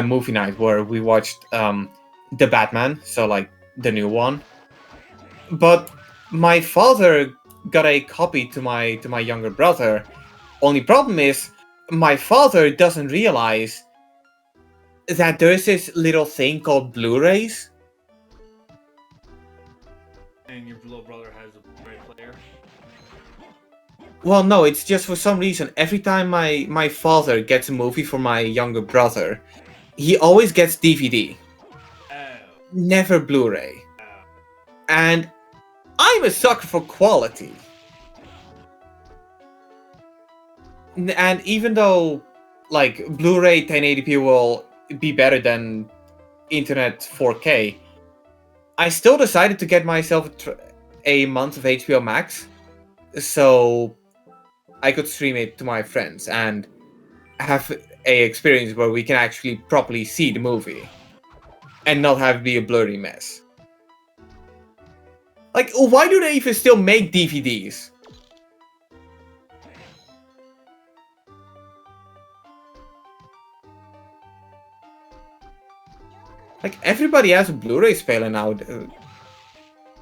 movie night where we watched the Batman, so like the new one. But my father got a copy to my younger brother. Only problem is my father doesn't realize that there's this little thing called Blu-rays.
And your little brother has a Blu-ray player.
Well, no, it's just for some reason every time my father gets a movie for my younger brother, he always gets DVD.
Oh.
Never Blu-ray.
Oh.
And I'm a sucker for quality. And even though, like, Blu-ray 1080p will be better than Internet 4K, I still decided to get myself a month of HBO Max, so I could stream it to my friends and have a experience where we can actually properly see the movie and not have it be a blurry mess. Like, why do they even still make DVDs? Like, everybody has a Blu-ray player now.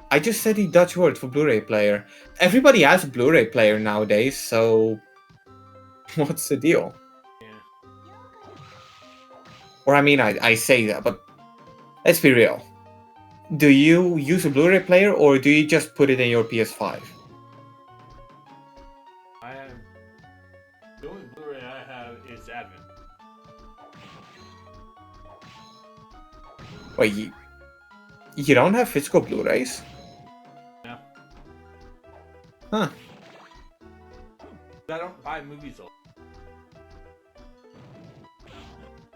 I just said the Dutch word for Blu-ray player. Everybody has a Blu-ray player nowadays, so what's the deal?
Yeah.
Or I mean, I say that, but let's be real. Do you use a Blu-ray player, or do you just put it in your PS5?
I have the only Blu-ray I have is Advent.
Wait, you don't have physical Blu-rays?
No.
Huh.
I don't buy movies all.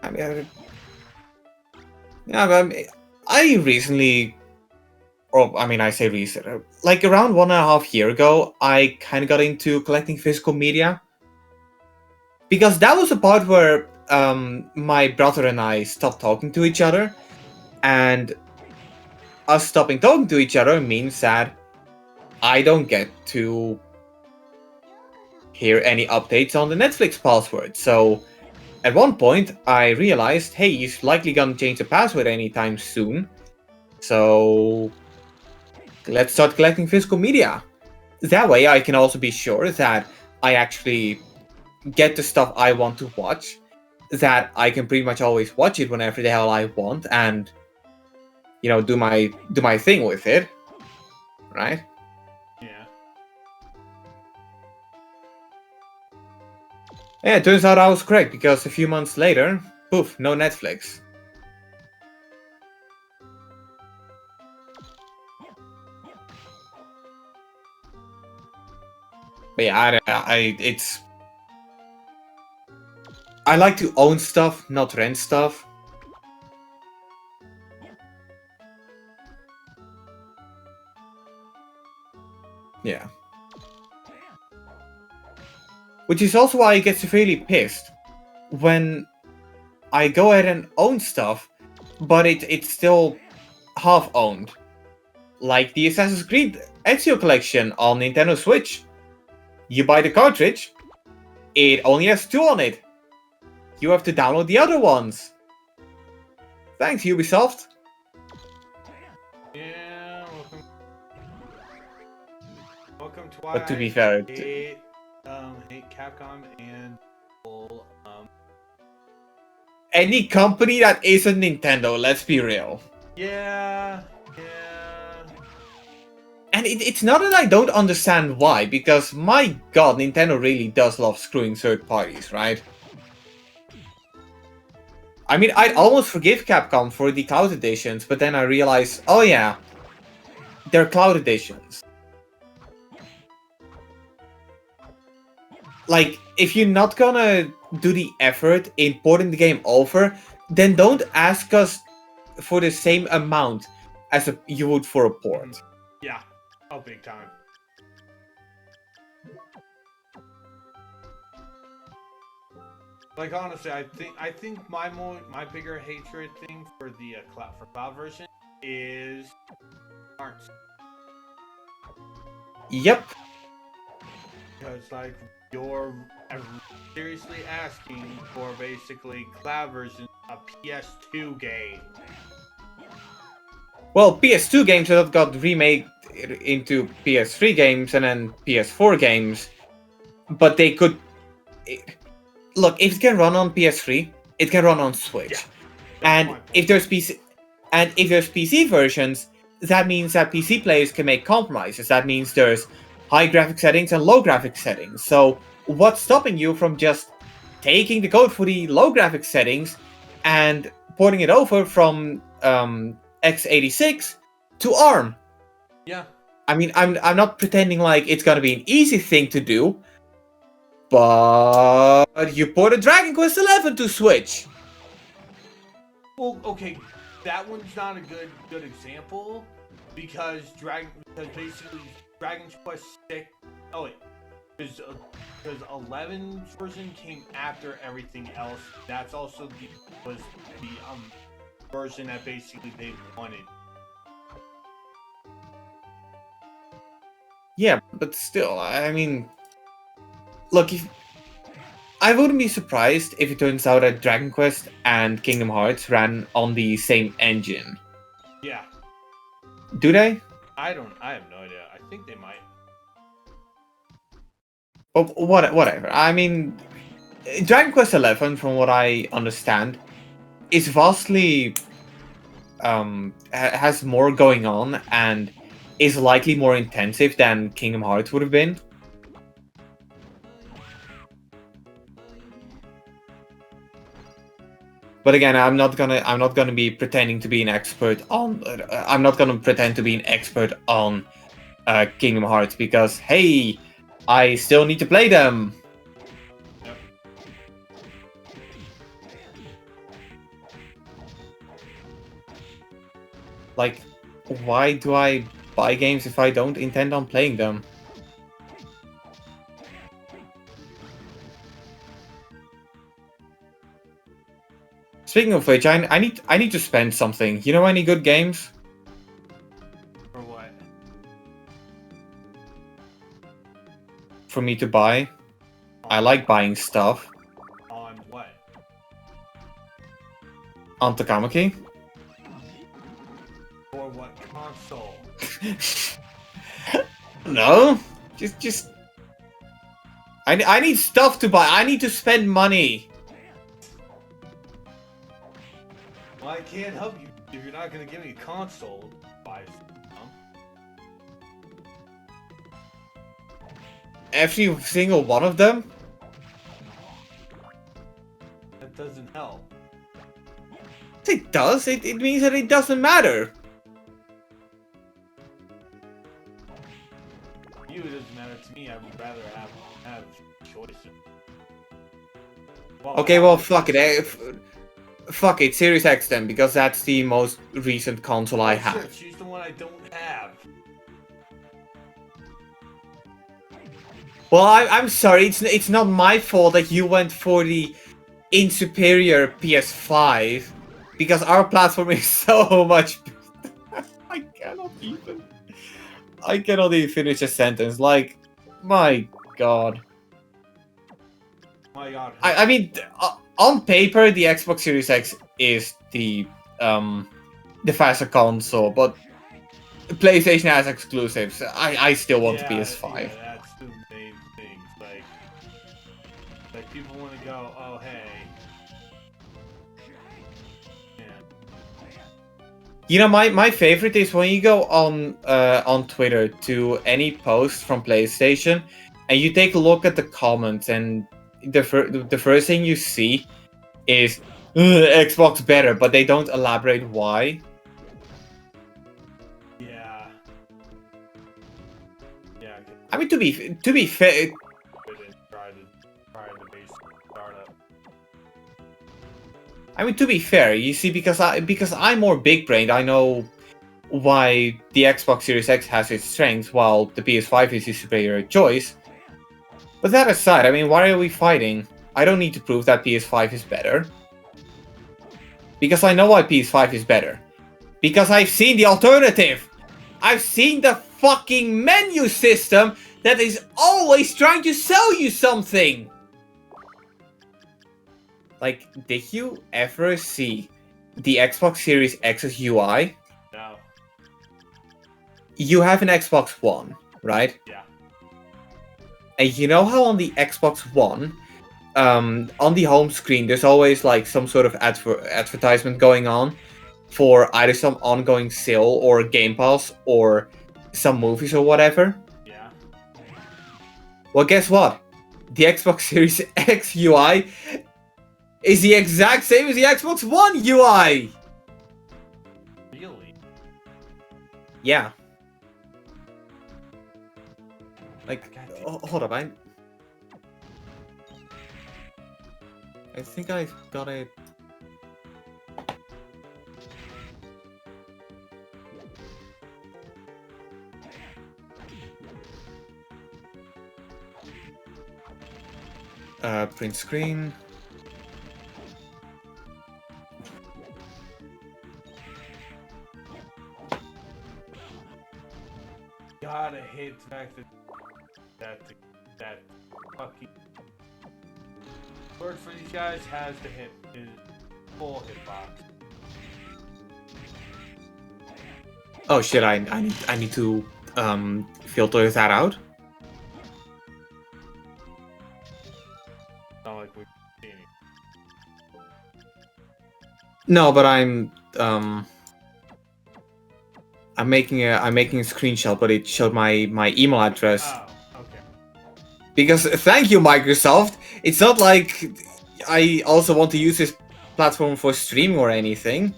I mean, yeah, I recently, or I mean, I say recent, like around 1.5 years ago, I kind of got into collecting physical media. Because that was the part where my brother and I stopped talking to each other. And us stopping talking to each other means that I don't get to hear any updates on the Netflix password. So at one point I realized, hey, he's likely gonna change the password anytime soon. So let's start collecting physical media. That way I can also be sure that I actually get the stuff I want to watch, that I can pretty much always watch it whenever the hell I want, and you know, do my thing with it, right?
Yeah.
Yeah, it turns out I was correct, because a few months later, poof, no Netflix. But yeah, I like to own stuff, not rent stuff. Yeah. Which is also why I get severely pissed when I go ahead and own stuff, but it's still half owned. like the Assassin's Creed Ezio Collection on Nintendo Switch. You buy the cartridge, it only has 2 on it. You have to download the other ones. Thanks, Ubisoft.
Yeah, welcome to
But to be fair,
hate Capcom and
any company that isn't Nintendo, let's be real.
yeah.
And it's not that I don't understand why, because my god, Nintendo really does love screwing third parties, right? I mean, I'd almost forgive Capcom for the cloud editions, but then I realized, oh yeah, they're cloud editions. Like, if you're not gonna do the effort in porting the game over, then don't ask us for the same amount as you would for a port.
Yeah. Oh, big time. Like honestly, I think my bigger hatred thing for the cloud version is arts.
Yep.
Because like you're seriously asking for basically cloud version of PS2 game.
Well, PS2 games that got remade into PS3 games and then PS4 games, but they could look, if it can run on PS3, it can run on Switch.
Yeah,
and if there's PC versions, that means that PC players can make compromises. That means there's high graphic settings and low graphic settings. So what's stopping you from just taking the code for the low graphic settings and porting it over from x86 to ARM?
Yeah.
I mean, I'm not pretending like it's gonna be an easy thing to do, but you ported Dragon Quest XI to Switch.
Well, okay, that one's not a good example because basically Dragon Quest 6. Oh wait, because 11's version came after everything else. That's also was the version that basically they wanted.
Yeah, but still, I mean, look, I wouldn't be surprised if it turns out that Dragon Quest and Kingdom Hearts ran on the same engine.
Yeah.
Do they?
I have no idea. I think they might.
Well, whatever. I mean, Dragon Quest XI, from what I understand, is vastly has more going on and is likely more intensive than Kingdom Hearts would have been. But again, I'm not gonna be pretending to be an expert on. I'm not gonna pretend to be an expert on Kingdom Hearts because hey, I still need to play them.
Yep.
Like, why do I buy games if I don't intend on playing them? Speaking of which, I need to spend something. You know any good games?
For what?
For me to buy? I like buying stuff.
On what?
On Takamaki?
For what console?
No, just. I need stuff to buy. I need to spend money.
Well, I can't help you if you're not gonna give me a console. Buy some.
Every single one of them?
That doesn't help.
It does. It means that it doesn't matter.
You, it doesn't matter to me. I would rather have choices. Well,
Okay, well, fuck it. Fuck it, Series X then, because that's the most recent console I have.
Sure, choose the one I don't have.
Well, I'm sorry, it's not my fault that you went for the inferior PS5, because our platform is so much better. I cannot even. I cannot even finish a sentence. Like, my god.
My God.
I mean, on paper, the Xbox Series X is the faster console, but PlayStation has exclusives. I still want the PS5.
Yeah, that's the main thing. Like people want to go, oh hey. Yeah.
You know, my favorite is when you go on Twitter to any post from PlayStation, and you take a look at the comments, and the first thing you see is Xbox better, but they don't elaborate why.
Yeah. Yeah.
I mean, to be fair,
Try the base startup.
I mean, to be fair, you see, because I'm more big-brained, I know why the Xbox Series X has its strengths, while the PS5 is the superior choice. But that aside, I mean, why are we fighting? I don't need to prove that PS5 is better. Because I know why PS5 is better. Because I've seen the alternative! I've seen the fucking menu system that is always trying to sell you something! Like, did you ever see the Xbox Series X's UI?
No.
You have an Xbox One, right?
Yeah.
And you know how on the Xbox One, on the home screen, there's always like some sort of advertisement going on for either some ongoing sale or Game Pass or some movies or whatever?
Yeah.
Well, guess what? The Xbox Series X UI is the exact same as the Xbox One UI!
Really?
Yeah. Like, hold up, I think I've got it. Print screen.
God, I hate the fact that fucking word for these guys has the hit is full hitbox.
Oh shit! I need to filter that out.
Not like we've seen it.
No, but I'm making a screenshot, but it showed my email address.
Oh, okay.
Because thank you, Microsoft. It's not like I also want to use this platform for streaming or anything.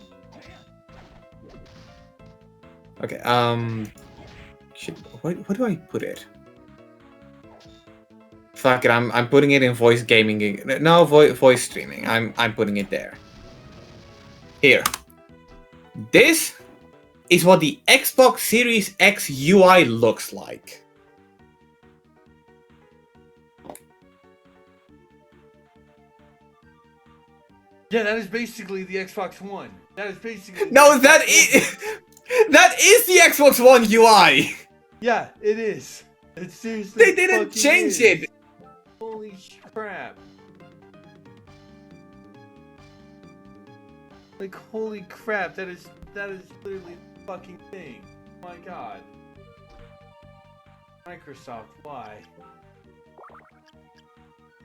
Okay. Shit, where do I put it? Fuck it. I'm putting it in voice gaming. No, voice streaming. I'm putting it there. Here. This is what the Xbox Series X UI looks like.
Yeah, that is basically the Xbox One. That is basically
No, that is that is the Xbox One UI.
Yeah, it is. It seriously.
They didn't
fucking
change
is.
it.
Holy crap! Like holy crap! That is literally the fucking thing. Oh my god. Microsoft, why?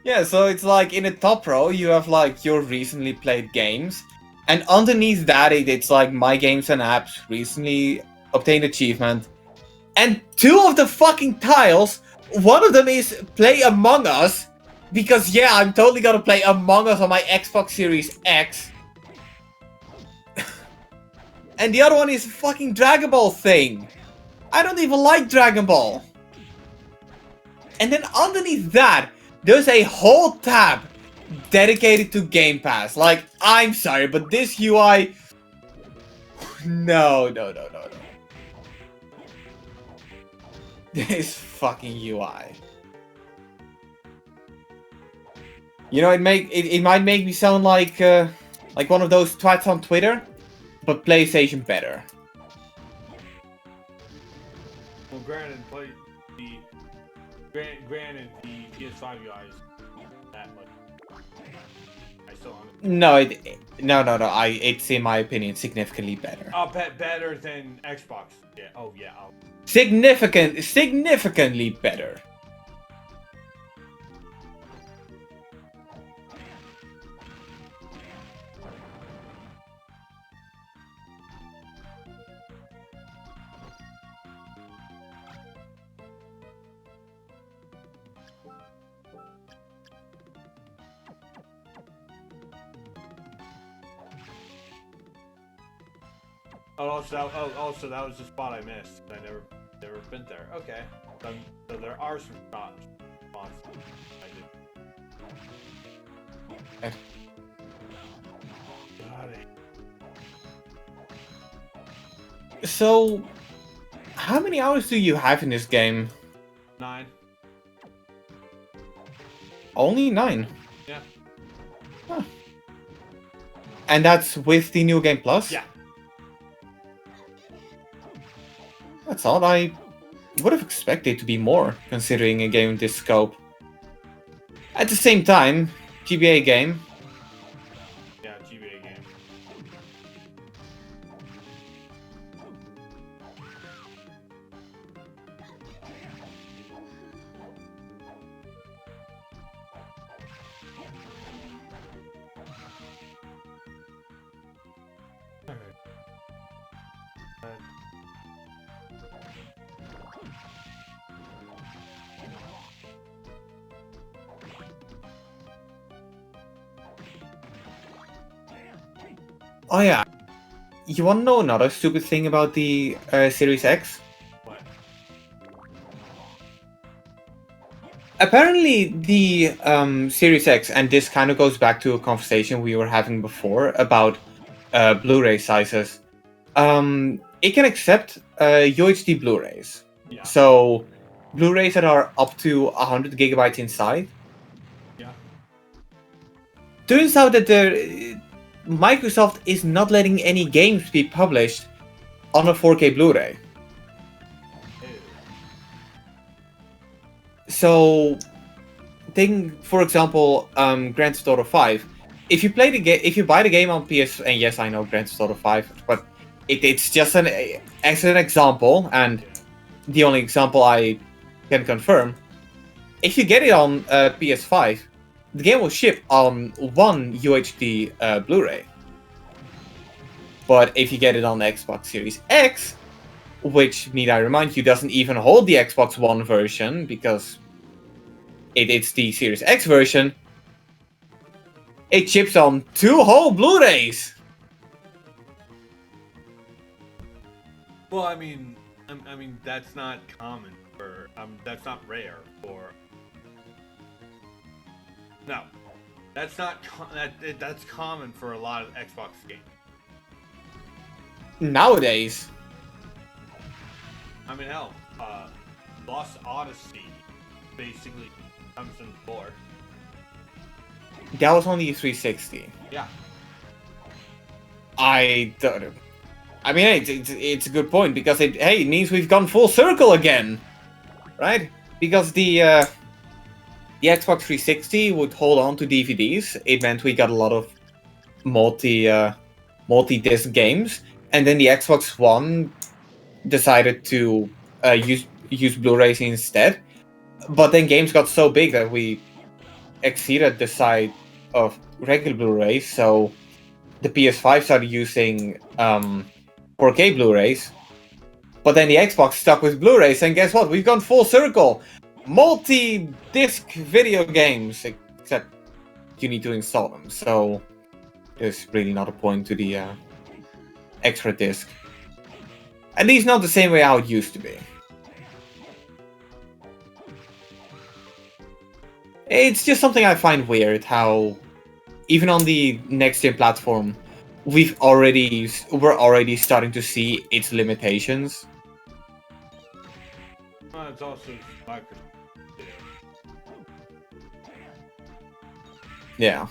Yeah, so it's like in the top row you have like your recently played games, and underneath that it's like my games and apps, recently obtained achievement, and two of the fucking tiles, one of them is play Among Us, because yeah, I'm totally gonna play Among Us on my Xbox Series X. And the other one is a fucking Dragon Ball thing. I don't even like Dragon Ball. And then underneath that, there's a whole tab dedicated to Game Pass. Like, I'm sorry, but this UI... No. This fucking UI. You know, it might make me sound like one of those twats on Twitter, but PlayStation better.
Well, Well, granted, granted, the PS5 guys that much. I still on it.
No, it's in my opinion significantly better.
Better than Xbox. Yeah. Oh yeah.
Significantly better.
Also, that was the spot I missed. I never been there. Okay. So there are some spots. I did. Got it.
So, how many hours do you have in this game?
9.
Only 9.
Yeah.
Huh. And that's with the New Game Plus?
Yeah.
That's odd. I would have expected to be more, considering a game of this scope. At the same time, GBA game.
Yeah, GBA game.
Oh yeah. You wanna know another stupid thing about the Series X?
What?
Apparently the Series X, and this kind of goes back to a conversation we were having before about Blu-ray sizes. It can accept UHD Blu-rays.
Yeah.
So Blu-rays that are up to 100 gigabytes inside.
Yeah.
Turns out that Microsoft is not letting any games be published on a 4K Blu-ray. So, take for example, Grand Theft Auto 5. If you play the game, if you buy the game on PS, and yes, I know Grand Theft Auto 5, but it's just an example, and the only example I can confirm. If you get it on PS5, the game will ship on one UHD Blu-ray. But if you get it on the Xbox Series X, which, need I remind you, doesn't even hold the Xbox One version, because it's the Series X version, it ships on 2 whole Blu-rays!
Well, I mean that's not common for that's not rare for. No, that's not that's common for a lot of Xbox games.
Nowadays.
I mean, hell, Lost Odyssey basically comes in 4.
That was only 360.
Yeah.
I don't. I mean, it's a good point, because it means we've gone full circle again, right? Because the Xbox 360 would hold on to DVDs. It meant we got a lot of multi-disc games, and then the Xbox One decided to use Blu-rays instead. But then games got so big that we exceeded the size of regular Blu-rays, so the PS5 started using 4K Blu-rays. But then the Xbox stuck with Blu-rays, and guess what? We've gone full circle! Multi-disc video games, except you need to install them, so there's really not a point to the extra disc. At least not the same way how it used to be. It's just something I find weird, how even on the next-gen platform, we're already starting to see its limitations.
It's also Microsoft.
Yeah.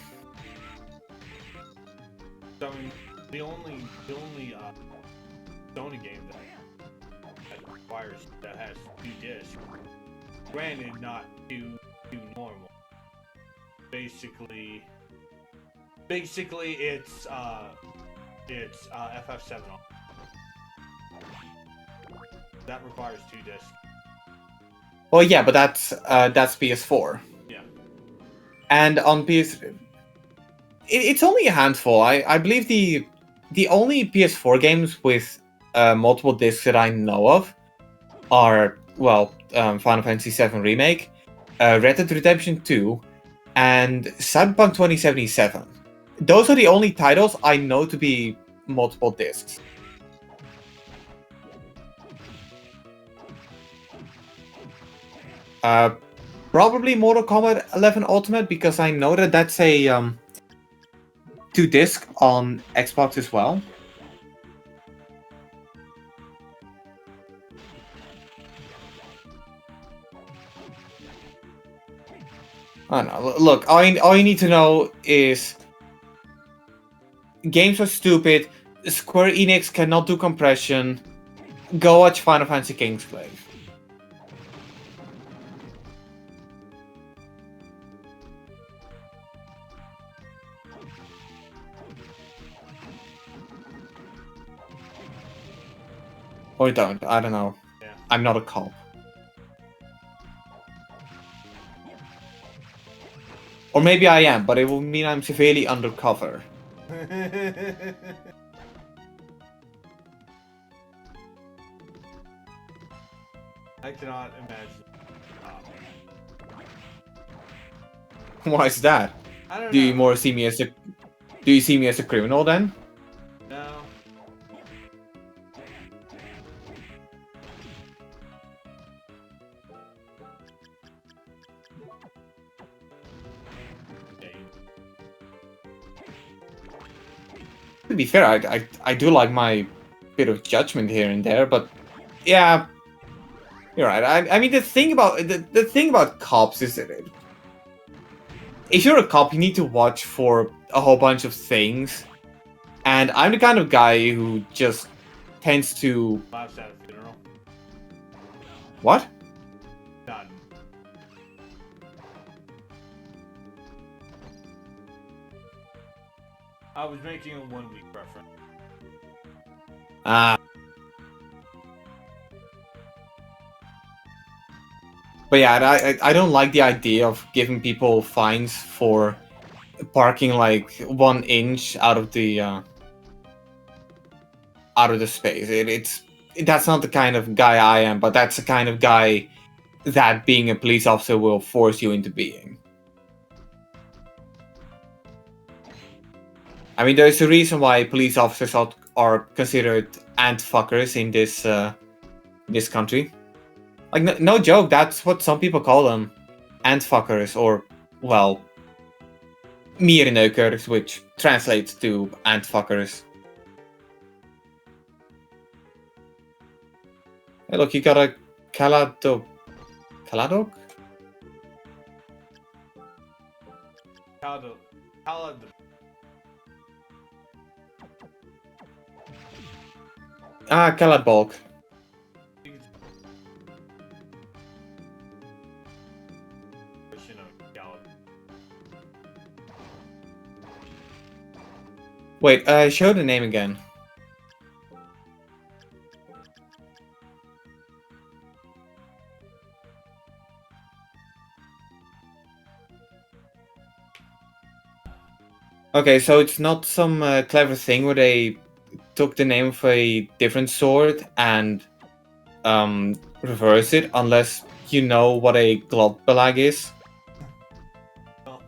So, I mean, the only Sony game that requires that has 2 discs. Granted, not too normal. Basically, it's FF7. That requires 2 discs.
Well, yeah, but that's PS4.
Yeah.
And on PS, it's only a handful. I believe the only PS4 games with multiple discs that I know of are Final Fantasy VII Remake, Red Dead Redemption 2, and Cyberpunk 2077. Those are the only titles I know to be multiple discs. Probably Mortal Kombat 11 Ultimate, because I know that that's a 2-disc on Xbox as well. I don't know. Look, all you need to know is games are stupid. Square Enix cannot do compression. Go watch Final Fantasy Kingsglaive. Or don't. I don't know.
Yeah.
I'm not a cop. Or maybe I am, but it will mean I'm severely undercover.
I cannot imagine.
Why is that?
I don't
Do
know.
you more see me as a Do you see me as a criminal then?
No.
To be fair, I do like my bit of judgment here and there, but yeah, you're right. I mean, the thing about cops is that if you're a cop, you need to watch for a whole bunch of things, and I'm the kind of guy who just tends to.
Last at a funeral.
What?
Done. I was making a 1-week reference.
But yeah, I don't like the idea of giving people fines for parking like 1 inch out of the space. That's not the kind of guy I am, but that's the kind of guy that being a police officer will force you into being. I mean, there's a reason why police officers are considered ant fuckers in this country. Like, no joke, that's what some people call them. Ant fuckers, or, well, mierneukers, which translates to ant fuckers. Hey, look, you got a Caladog?
Caldo.
Ah, Caladbolg. Wait, show the name again. Okay, so it's not some clever thing where they took the name of a different sword and reverse it, unless you know what a glotbelag is.
No.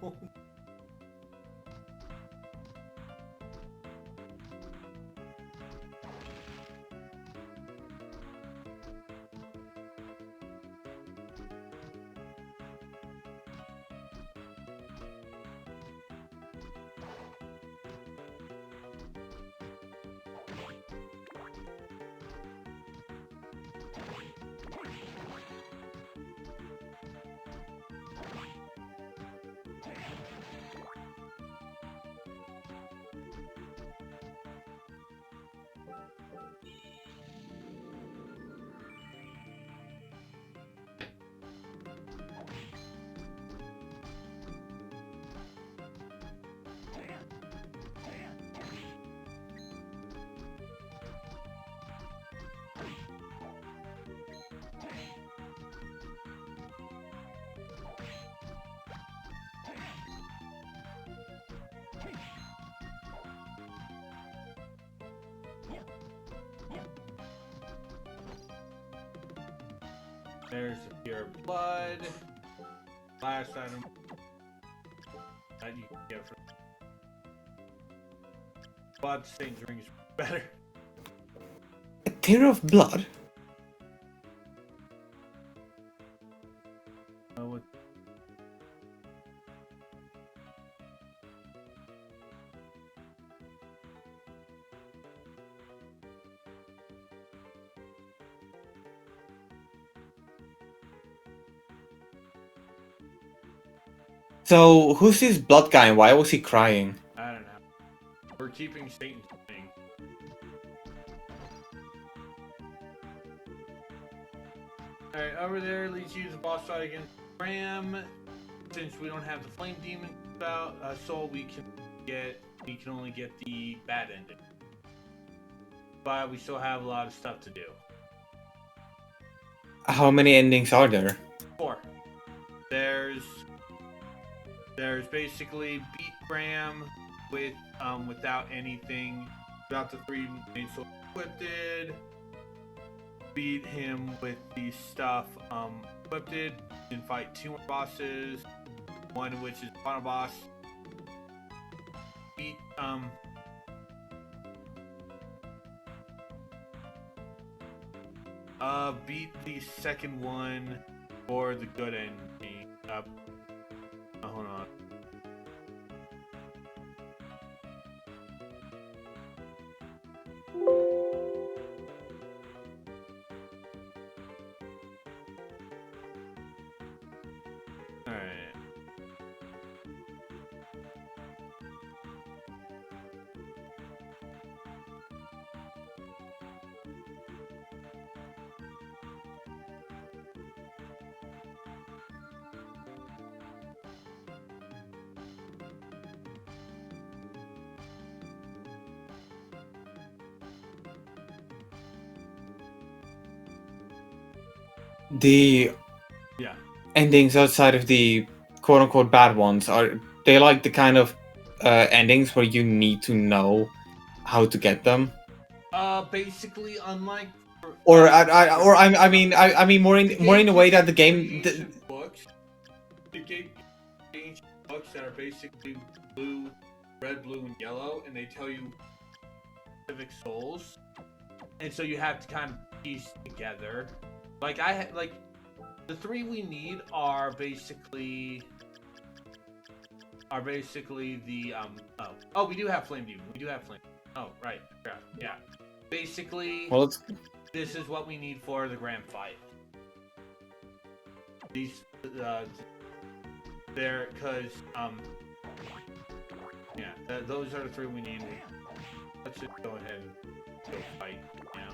There's the pure blood. Last item that you can get from. But Satan's ring is better.
A tear of blood?
What?
So, who's this blood guy and why was he crying?
I don't know. We're keeping Satan's ring. Alright, over there leads you to the boss fight against Graham. Since we don't have the flame demon soul, we can only get the bad ending. But we still have a lot of stuff to do.
How many endings are there?
4. There's basically beat Graham without anything, without the 3 main souls equipped. Beat him with the stuff equipped. And fight 2 more bosses, one of which is the final boss. Beat beat the second one for the good ending. Hold on. Alright.
The
Yeah.
endings outside of the quote-unquote bad ones, are they like the kind of endings where you need to know how to get them?
Basically, unlike
I mean more in a way that the game
books, the game ancient books that are basically blue, red, blue, and yellow, and they tell you specific souls, and so you have to kind of piece together. Like the 3 we need are basically the oh we do have flame demon. We do have flame. Oh right, yeah. Basically,
well,
this is what we need for the grand fight. These there because yeah, those are the 3 we need. Let's just go ahead and go fight. Yeah,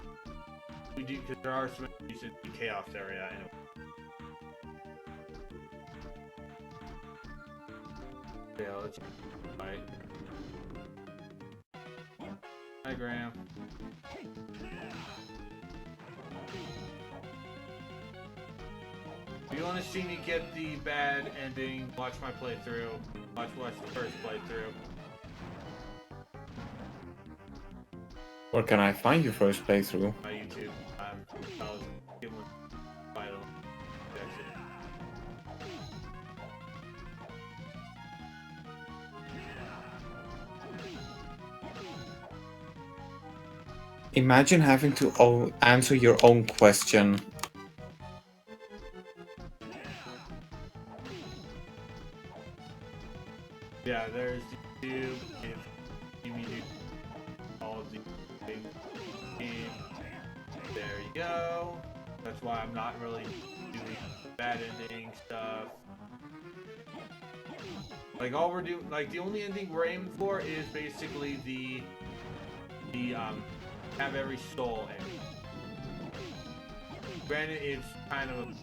we do because there are some enemies in the chaos area. Anyway. Yeah, let's fight. Hi, Graham. If you want to see me get the bad ending, watch my playthrough. Watch the first playthrough.
where can I find your first playthrough?
My YouTube. I'll give one final.
Imagine having to answer your own question.
Yeah, there's the YouTube. If you need all the things. There you go. That's why I'm not really doing bad ending stuff. Like all we're doing, like the only ending we're aiming for is basically the have every soul ending. Granted, it's kind of a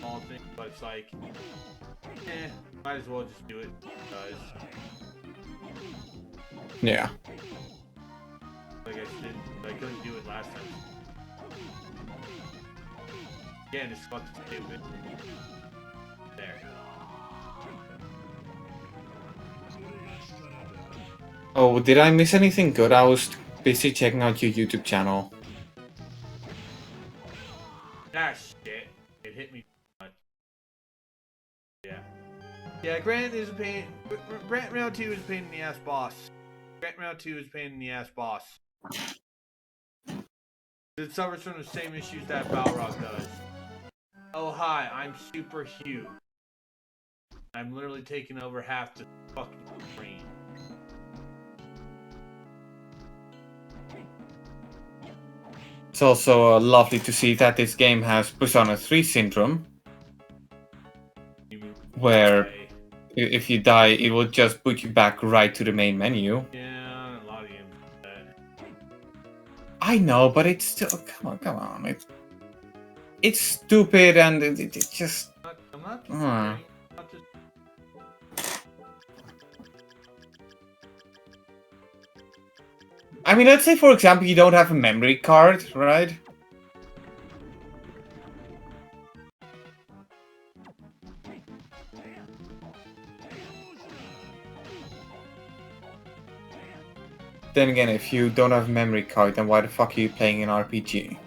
small thing, but it's like, might as well just do it because,
Yeah.
like I couldn't do it last time. Again, it's fucking stupid. There.
Oh, did I miss anything good? I was busy checking out your YouTube channel.
Ah, shit. Yeah, Grant is a pain. Grant Round 2 is a pain in the ass boss. Grant Round 2 is a pain in the ass boss. It suffers from the same issues that Balrog does. Oh hi, I'm super huge. I'm literally taking over half the fucking screen.
It's also lovely to see that this game has Persona 3 syndrome, where if you die, it will just put you back right to the main menu.
Yeah, a lot of games do that.
I know, but it's still come on. It's stupid and it just.
I'm not just
I mean, let's say for example you don't have a memory card, right? Then again, if you don't have a memory card, then why the fuck are you playing an RPG?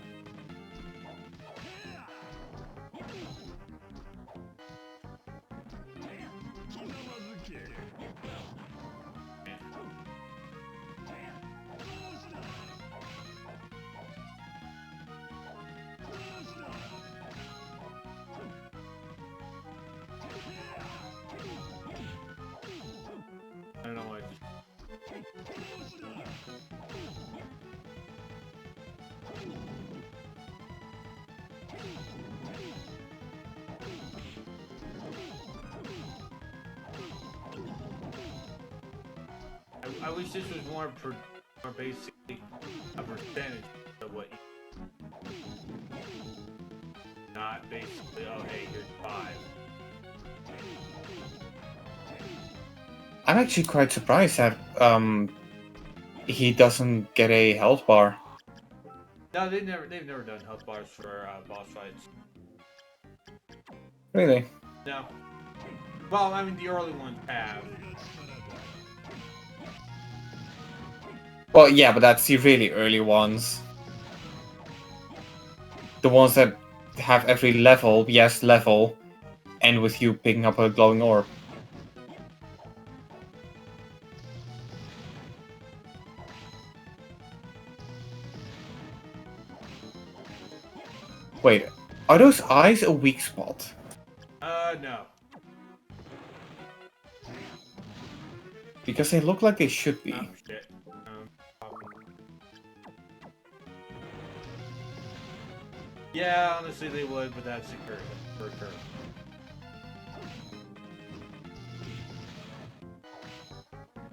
I don't know why. I wish this was more basically a percentage of what you. Not basically, oh hey, here's 5.
I'm actually quite surprised that he doesn't get a health bar.
No, they've never done health bars for boss fights.
Really?
No. Well, I mean the early ones have.
Well, yeah, but that's the really early ones. The ones that have every level, yes, level, end with you picking up a glowing orb. Wait, are those eyes a weak spot?
No.
Because they look like they should be.
Oh, shit. Yeah, honestly they would, but that's a curve.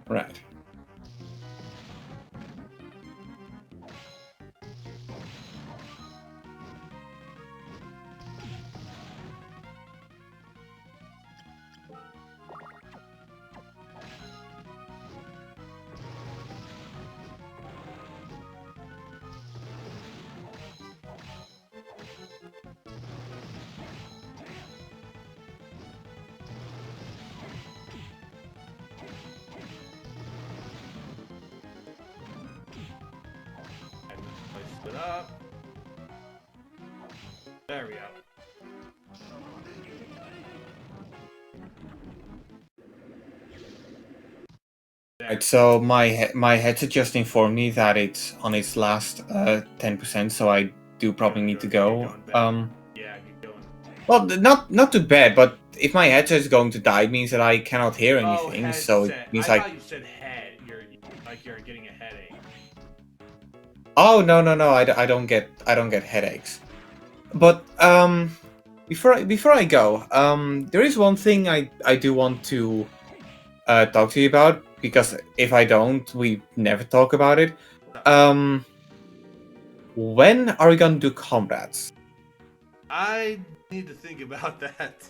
Right.
Place it up. There we go.
Right, so my headset just informed me that it's on its last 10%, so I do probably need to go.
Yeah, keep going.
Well, not too bad, but if my headset is going to die, it means that I cannot hear anything.
Oh,
so it
headset.
means
I thought you said head. You're getting a headache.
Oh no, I don't get headaches. But before I go, there is one thing I do want to talk to you about, because if I don't, we never talk about it. When are we gonna do comrades?
I need to think about that.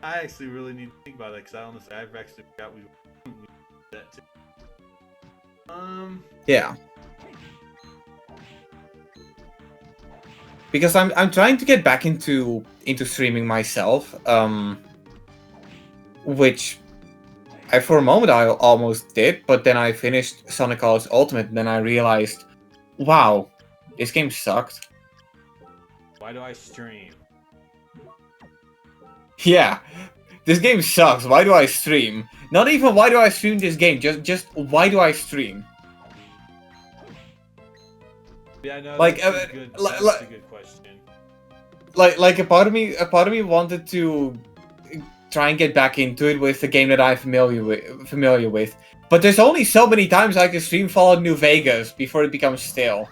I actually really need to think about that because I've actually forgot we did that too.
Yeah. Because I'm trying to get back into streaming myself, which for a moment I almost did, but then I finished Sonic Colors Ultimate, and then I realized, wow, this game sucked.
Why do I stream?
Yeah, This game sucks. Why do I stream? Not even why do I stream this game. Just why do I stream?
Yeah, no,
Like,
that's a good question.
Like a part of me wanted to try and get back into it with the game that I'm familiar with. But there's only so many times I can stream Fallout New Vegas before it becomes stale.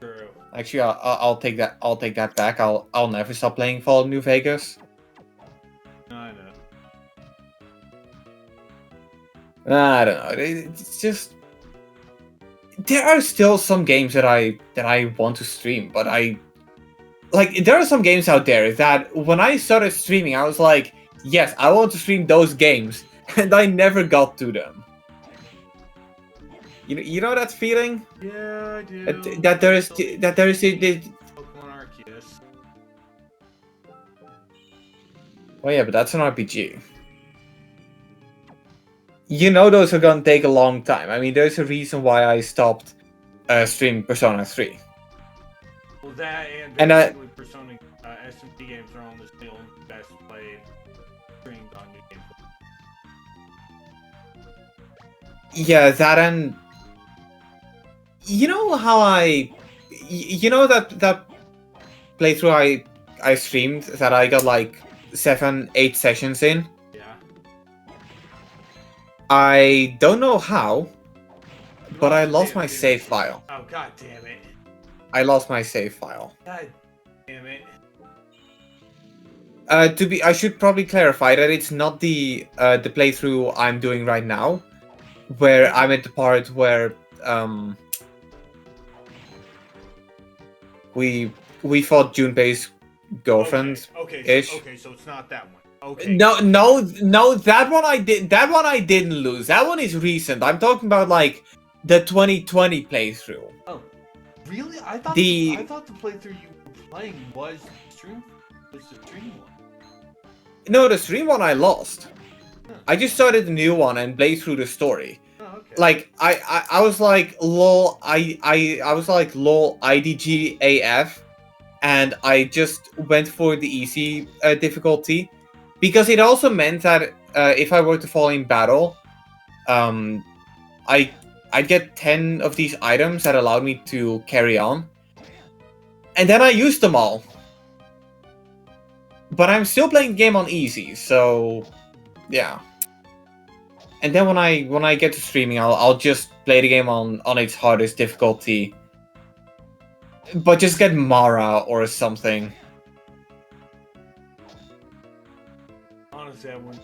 True.
Actually, I'll take that. I'll take that back. I'll never stop playing Fallout New Vegas.
No, I know.
I don't know. It's just there are still some games that I want to stream, but there are some games out there that when I started streaming, I was like, yes, I want to stream those games, and I never got to them. You know that feeling?
Yeah, I do.
That there is the
Pokemon Arceus.
Oh yeah, but that's an RPG. You know those are gonna take a long time. I mean, there's a reason why I stopped streaming Persona 3.
Well, that and basically Persona SMT games are almost the only best played streamed on New Game.
Yeah, that and you know how you know that playthrough I streamed that I got like 7-8 sessions in.
Yeah.
I don't know how, but I lost my save file.
Oh, god damn it.
I lost my save file.
God damn it.
I should probably clarify that it's not the playthrough I'm doing right now, where I'm at the part where we fought Junpei's girlfriend.
Okay, so it's not that one. Okay.
No, that one I did. That one I didn't lose. That one is recent. I'm talking about like the 2020 playthrough.
Oh, really? I thought the playthrough you were playing was the stream one.
No, the stream one I lost.
Huh.
I just started a new one and played through the story.
Oh, okay.
Like I was like lol I was like lol IDG AF, and I just went for the easy difficulty, because it also meant that if I were to fall in battle, I'd get 10 of these items that allowed me to carry on, and then I used them all. But I'm still playing the game on easy, so yeah. And then when I get to streaming, I'll just play the game on its hardest difficulty, but just get Mara or something.
Honestly, I wouldn't.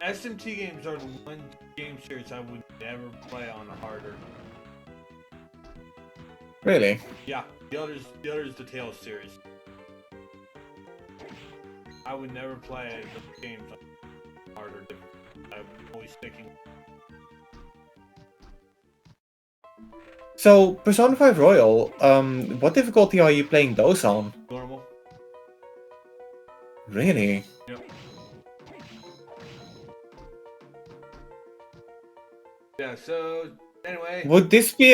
SMT games are the one game series I would never play on a harder.
Really?
Yeah, the other is the Tales series. I would never play the games on harder. I'm always sticking.
So, Persona 5 Royal, what difficulty are you playing those on?
Normal.
Really?
Yep. Yeah, so anyway.
Would this be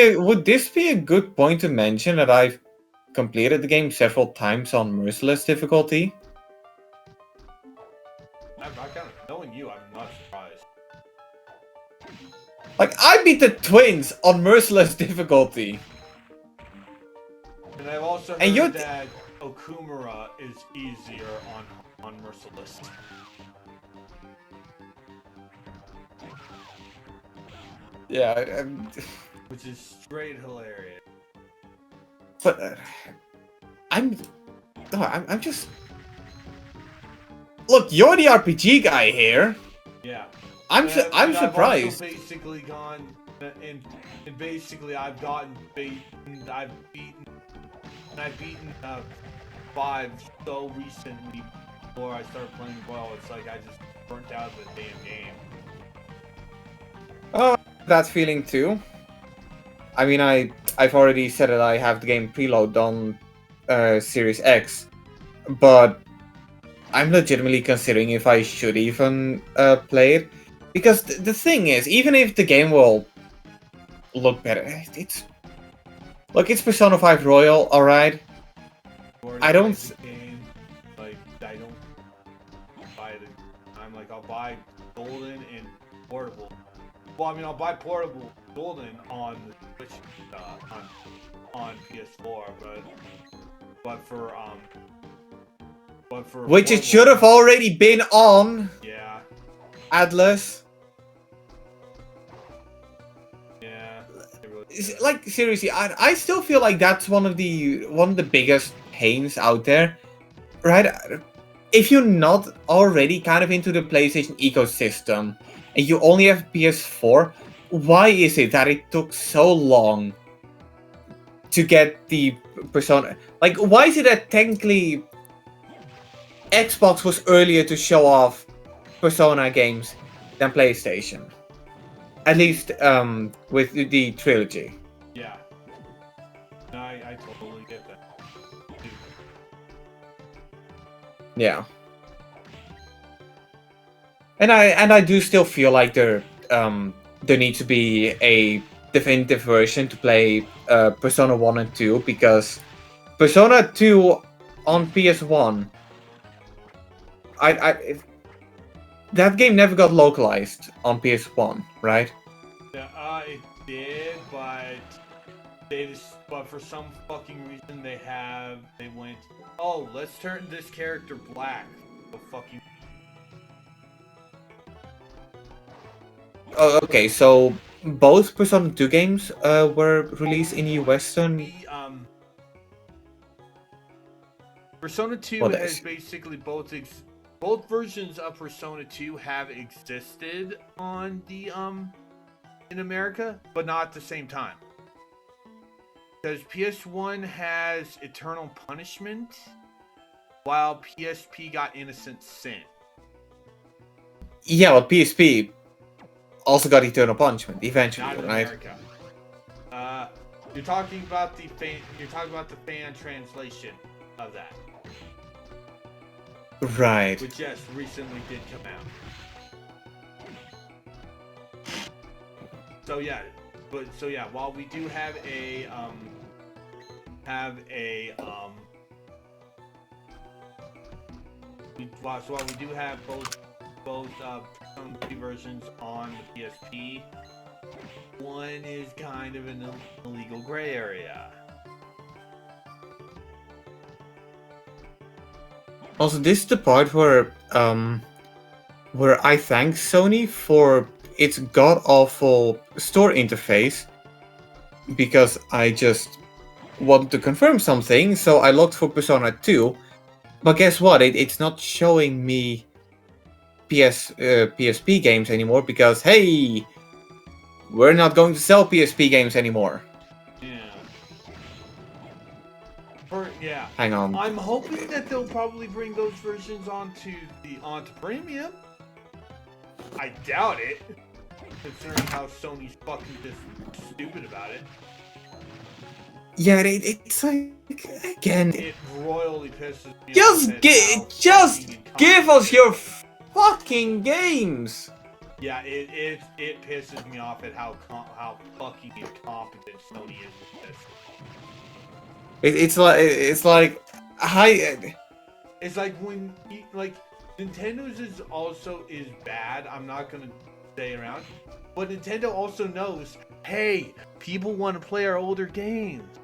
a good point to mention that I've completed the game several times on Merciless difficulty?
Knowing you, I'm not surprised.
Like, I beat the twins on Merciless difficulty.
And I've also
and
heard that Okumura is easier on Merciless.
Yeah,
which is straight hilarious.
But I'm just. Look, you're the RPG guy here.
Yeah.
I'm surprised.
I've also basically gone and basically I've beaten 5 so recently before I started playing well. It's like I just burnt out the damn game.
Oh, that feeling too. I mean, I've already said that I have the game preload on Series X, but I'm legitimately considering if I should even play it, because the thing is, even if the game will look better, it's Persona 5 Royal, all right. I don't.
Game, like I buy Golden and Portable. Well, I mean, I'll buy Portable Golden on the Switch, on PS4, but for
Which it
Portable,
should have already been on.
Yeah.
Atlas.
Yeah.
Like seriously, I still feel like that's one of the biggest pains out there, right? If you're not already kind of into the PlayStation ecosystem and you only have PS4, why is it that it took so long to get the Persona? Like, why is it that technically Xbox was earlier to show off Persona games than PlayStation? At least with the trilogy.
Yeah. No, I totally get that.
Yeah. And I do still feel like there needs to be a definitive version to play Persona 1 and 2, because Persona 2 on PS1, that game never got localized on PS1, right?
Yeah, it did, but for some fucking reason they went, oh, let's turn this character black. So fucking.
Oh, okay, so both Persona 2 games were released in Western.
Persona 2
What
has
is?
basically both versions of Persona 2 have existed on the in America, but not at the same time. Because PS1 has Eternal Punishment, while PSP got Innocent Sin.
Yeah, well, PSP also got Eternal Punishment eventually,
Not in
right?
America. You're talking about the fan translation of that.
Right.
Which, yes, recently did come out. So yeah, while we do have while we do have both some versions on the PSP, one is kind of an illegal gray area.
Also, this is the part where I thank Sony for its god-awful store interface, because I just wanted to confirm something, so I looked for Persona 2, but guess what? It's not showing me PSP games anymore, because, hey, we're not going to sell PSP games anymore.
Yeah.
Hang on.
I'm hoping that they'll probably bring those versions onto premium. I doubt it, considering how Sony's fucking just stupid about it.
Yeah, it's like, again,
it royally pisses me
just
off.
give us your fucking games.
Yeah, it pisses me off at how fucking incompetent Sony is with this.
It's like
It's like when Nintendo's is bad. I'm not gonna stay around, but Nintendo also knows, hey, people want to play our older games.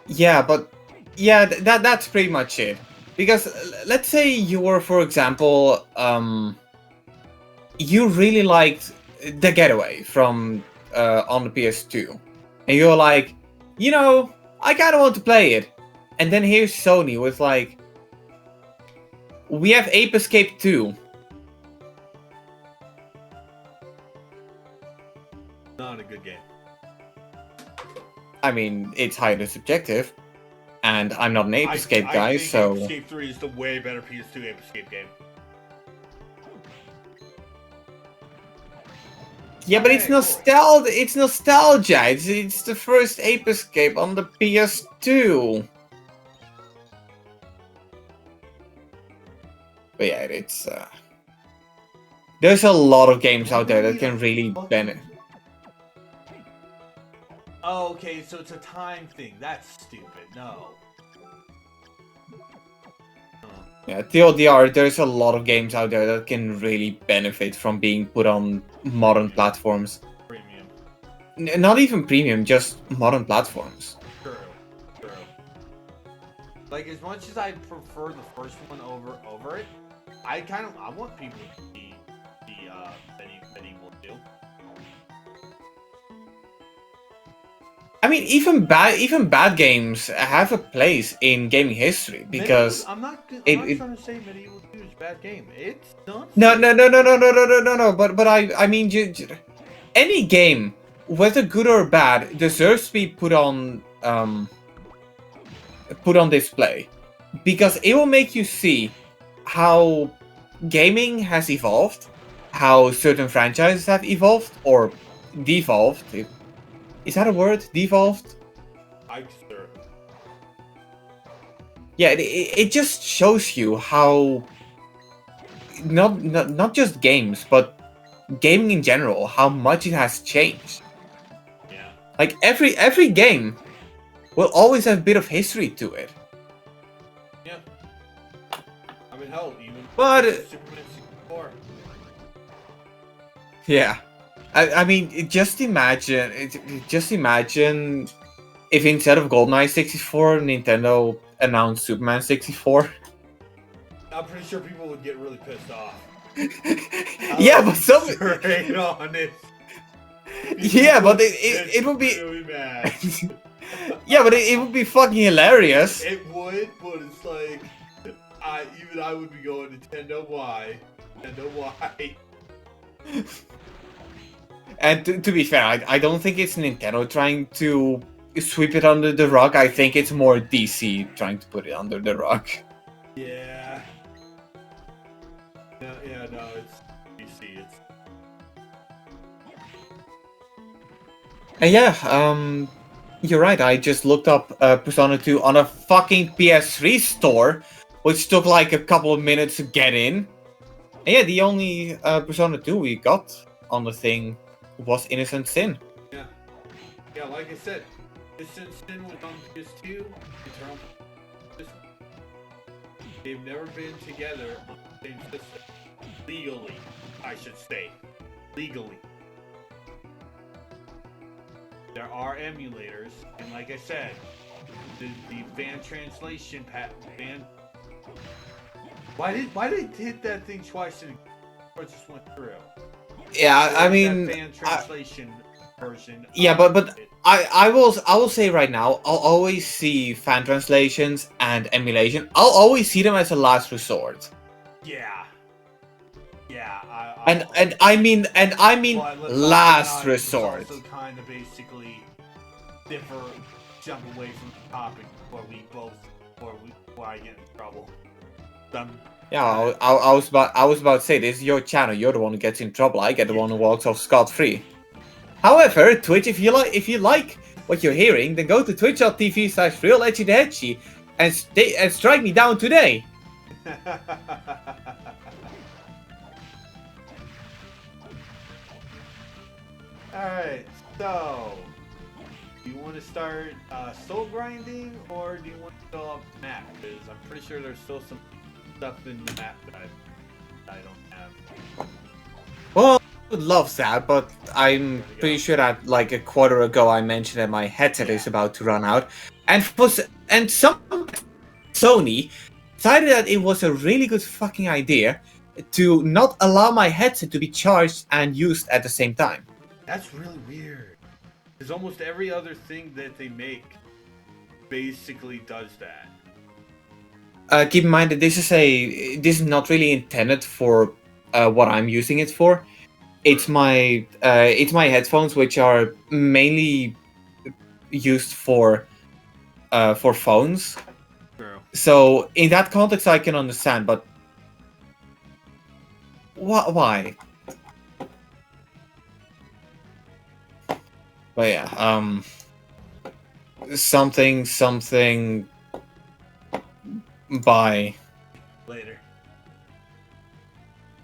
Yeah, but yeah, that's pretty much it. Because let's say you were, for example, you really liked The Getaway from on the PS2, and you're like, you know, I kind of want to play it. And then here's Sony with like, we have Ape Escape 2.
Not a good game.
I mean, it's highly subjective, and I'm not an Ape Escape guy,
I think
so...
Ape Escape 3 is the way better PS2 Ape Escape game.
Yeah, but it's nostalgia. It's nostalgia. It's the first Ape Escape on the PS2. But yeah, it's there's a lot of games out there that can really benefit.
Oh, okay, so it's a time thing. That's stupid. No.
Yeah, TLDR, there's a lot of games out there that can really benefit from being put on modern platforms.
Premium.
Not even premium, just modern platforms.
True. True. Like, as much as I prefer the first one over it, I want people to see the medieval too.
I mean, even bad games have a place in gaming history because
I'm not
it
trying to say Medieval 2 is a bad game. It's not.
no. But I mean, any game, whether good or bad, deserves to be put on display because it will make you see how gaming has evolved, how certain franchises have evolved or devolved. Is that a word? Devolved?
Sure.
Yeah, it just shows you how not just games, but gaming in general, how much it has changed.
Yeah.
Like every game will always have a bit of history to it.
Yeah. I mean, hell, even
But
Superman 64.
yeah, I mean, just imagine if instead of GoldenEye 64, Nintendo announced Superman 64.
I'm pretty sure people would get really pissed off.
Yeah, but some
Straight honest.
yeah, but it would be
really mad.
yeah, but it would be fucking hilarious.
It would, but it's like I would be going Nintendo why? Nintendo why?
And to be fair, I don't think it's Nintendo trying to sweep it under the rug. I think it's more DC trying to put it under the rug.
Yeah. Yeah, no, it's DC. It's
And yeah, you're right. I just looked up Persona 2 on a fucking PS3 store, which took like a couple of minutes to get in. And yeah, the only Persona 2 we got on the thing was Innocent Sin.
yeah, like I said, Innocent Sin was on PS2. Eternal. They've never been together on the same system. Legally, I should say. Legally. There are emulators, and like I said, the fan translation fan. Why did it hit that thing twice and it just went through?
Yeah, I mean,
that fan translation version.
Yeah, but I will say right now, I'll always see fan translations and emulation. I'll always see them as a last resort.
Yeah.
And I mean
but let's
last
also
resort.
Let's also kind of basically jump away from the topic before I get in trouble.
Yeah, I was about to say, this is your channel. You're the one who gets in trouble. I get the one who walks off scot-free. However, Twitch, if you like what you're hearing, then go to twitch.tv/realedgythehetchy and strike me down today.
Alright, so do you want to start soul grinding or do you want to fill up the map? Because I'm pretty sure there's still some stuff in the map that I don't have.
Well, I would love that, but I'm pretty sure that like a quarter ago I mentioned that my headset is about to run out, and some Sony decided that it was a really good fucking idea to not allow my headset to be charged and used at the same time.
That's really weird. Because almost every other thing that they make basically does that.
Keep in mind that this is not really intended for what I'm using it for. It's my headphones, which are mainly used for phones.
True.
So in that context, I can understand, but why? But yeah, something by
Later.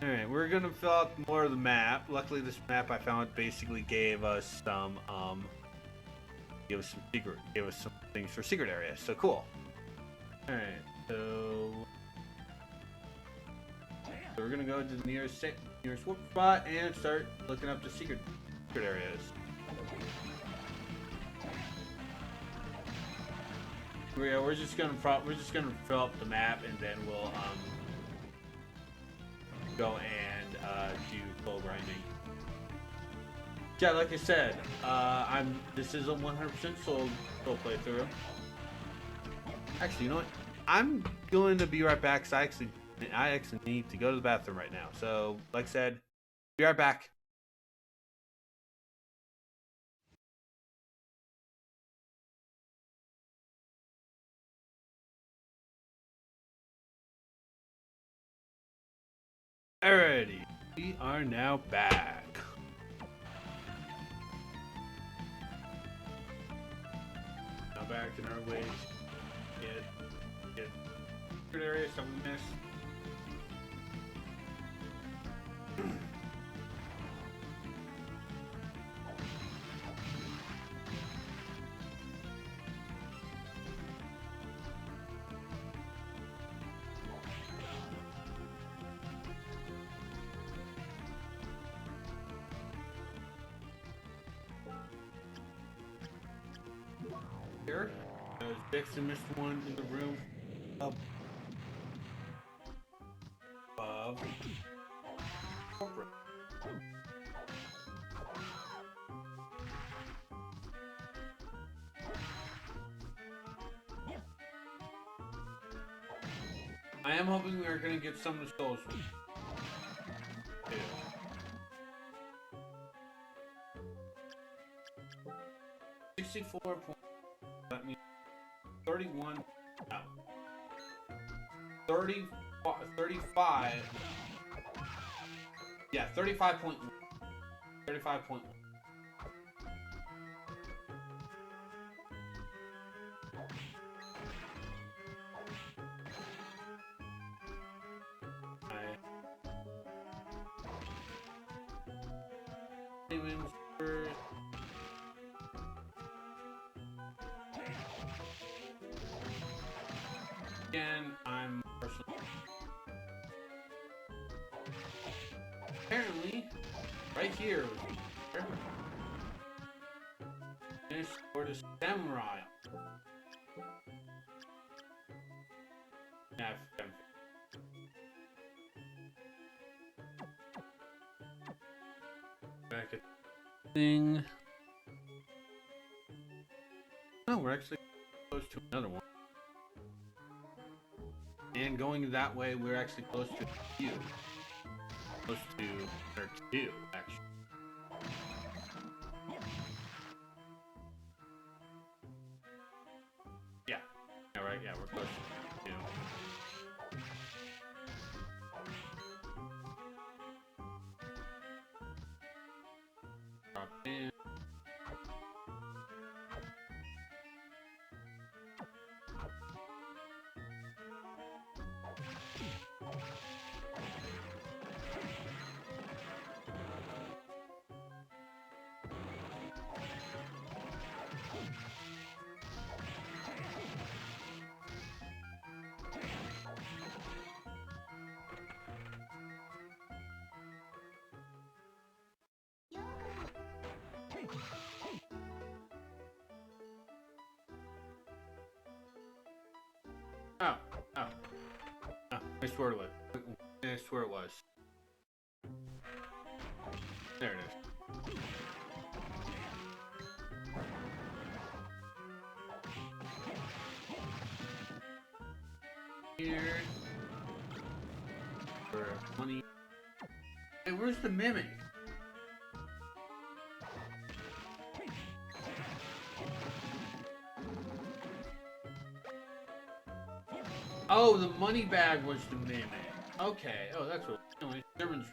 Alright, we're gonna fill out more of the map. Luckily this map I found basically gave us some things for secret areas. So cool. Alright, so we're gonna go to the nearest warp spot and start looking up the secret areas. We're just gonna fill up the map, and then we'll go and do full grinding. Yeah, like I said, this is a 100% solo playthrough. Actually, you know what? I'm going to be right back, because I actually need to go to the bathroom right now. So, like I said, be right back. Alrighty, we are now back. Now back in our ways. Get secret area, something we missed. Here, Dexter missed one in the room above corporate. I am hoping we are going to get some of the souls. 64 points. That means 31. No. 35. Yeah, 35.1. 35.1. Again, I'm personally. Apparently, right here. Finish for the samurai. Yeah, back at thing. No, we're actually close to another one. And going that way, we're actually close to you. Close to or two, actually. Yeah. Yeah, right. Yeah, we're close to two. Drop in. Oh, oh, oh, I swear it was. I swear it was. There it is. Here. For 20. Hey, where's the mimic? Oh, the money bag was the mimic. Okay. Oh, that's what. Anyway, German's.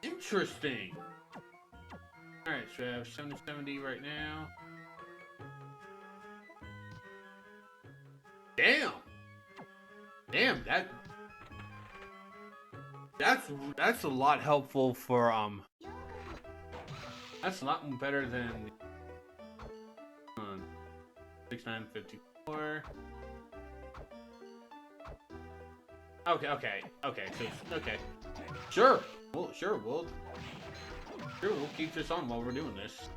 Interesting. Alright, so I have 770 right now. Damn! Damn, that's a lot helpful for that's a lot better than 6954. Okay. So okay. Sure. We'll keep this on while we're doing this.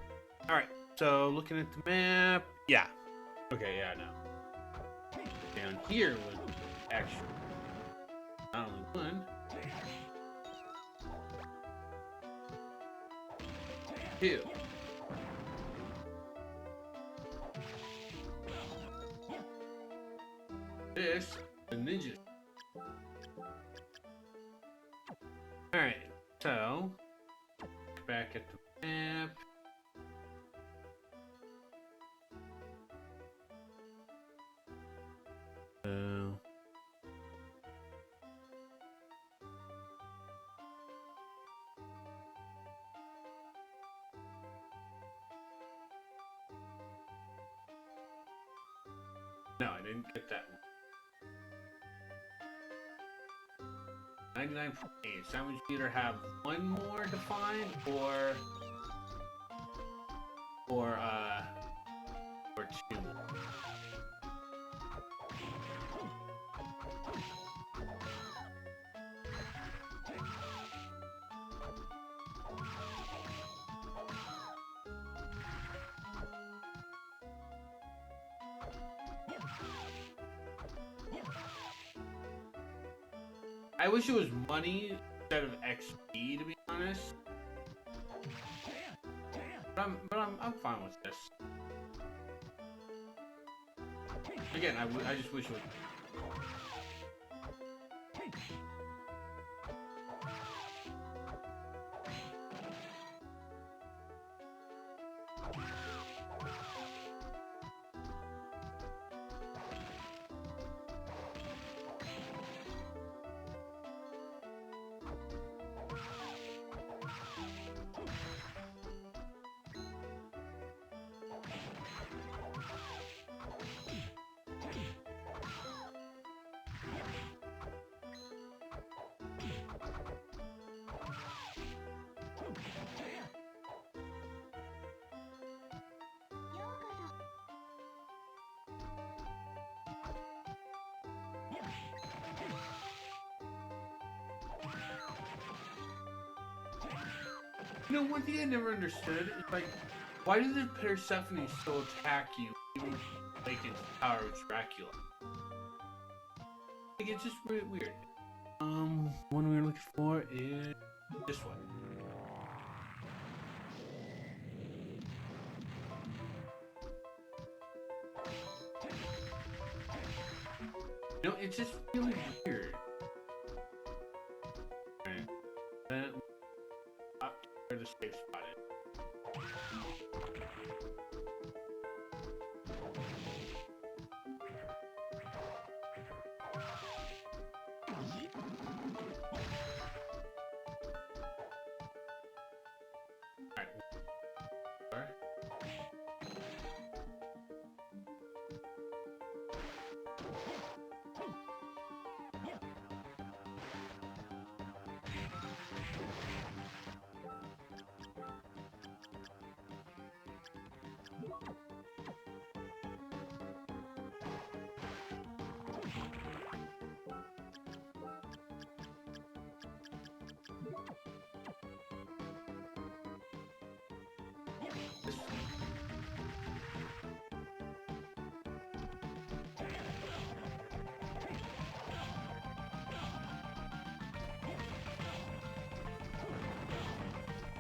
All right. So looking at the map. Yeah. Okay. Yeah. No. Down here was actually not only one, two. This the ninja. All right. So back at the map. No, I didn't get that one. 99.8. So that means we either have one more to find or two more. I wish it was money instead of XP, to be honest. But I'm fine with this. Again, I just wish it was. You know, one thing I never understood is like, why does the Persephone still attack you even like it's the power of Dracula? Like, it's just really weird. One we're looking for is this one. You know, it's just really weird. Alright. Then up where the safe spot is. Alright.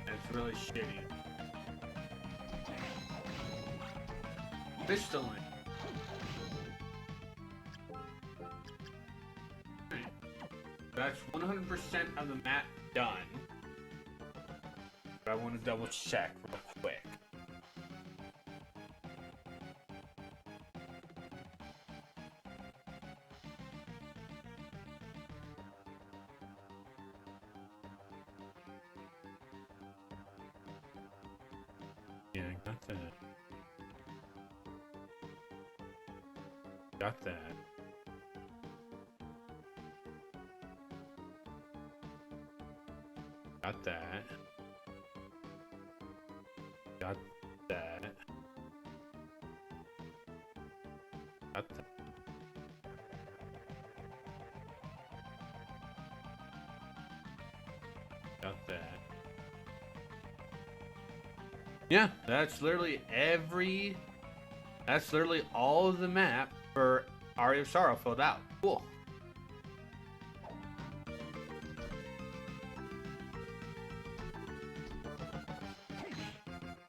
It's really shitty. Crystalline. That's 100% of the map done. But I want to double check real quick. Yeah, I got that. Got that. Got that. Got that. Got that.
Got that. Yeah, that's literally that's literally all of the map for Aria of Sorrow filled out. Cool.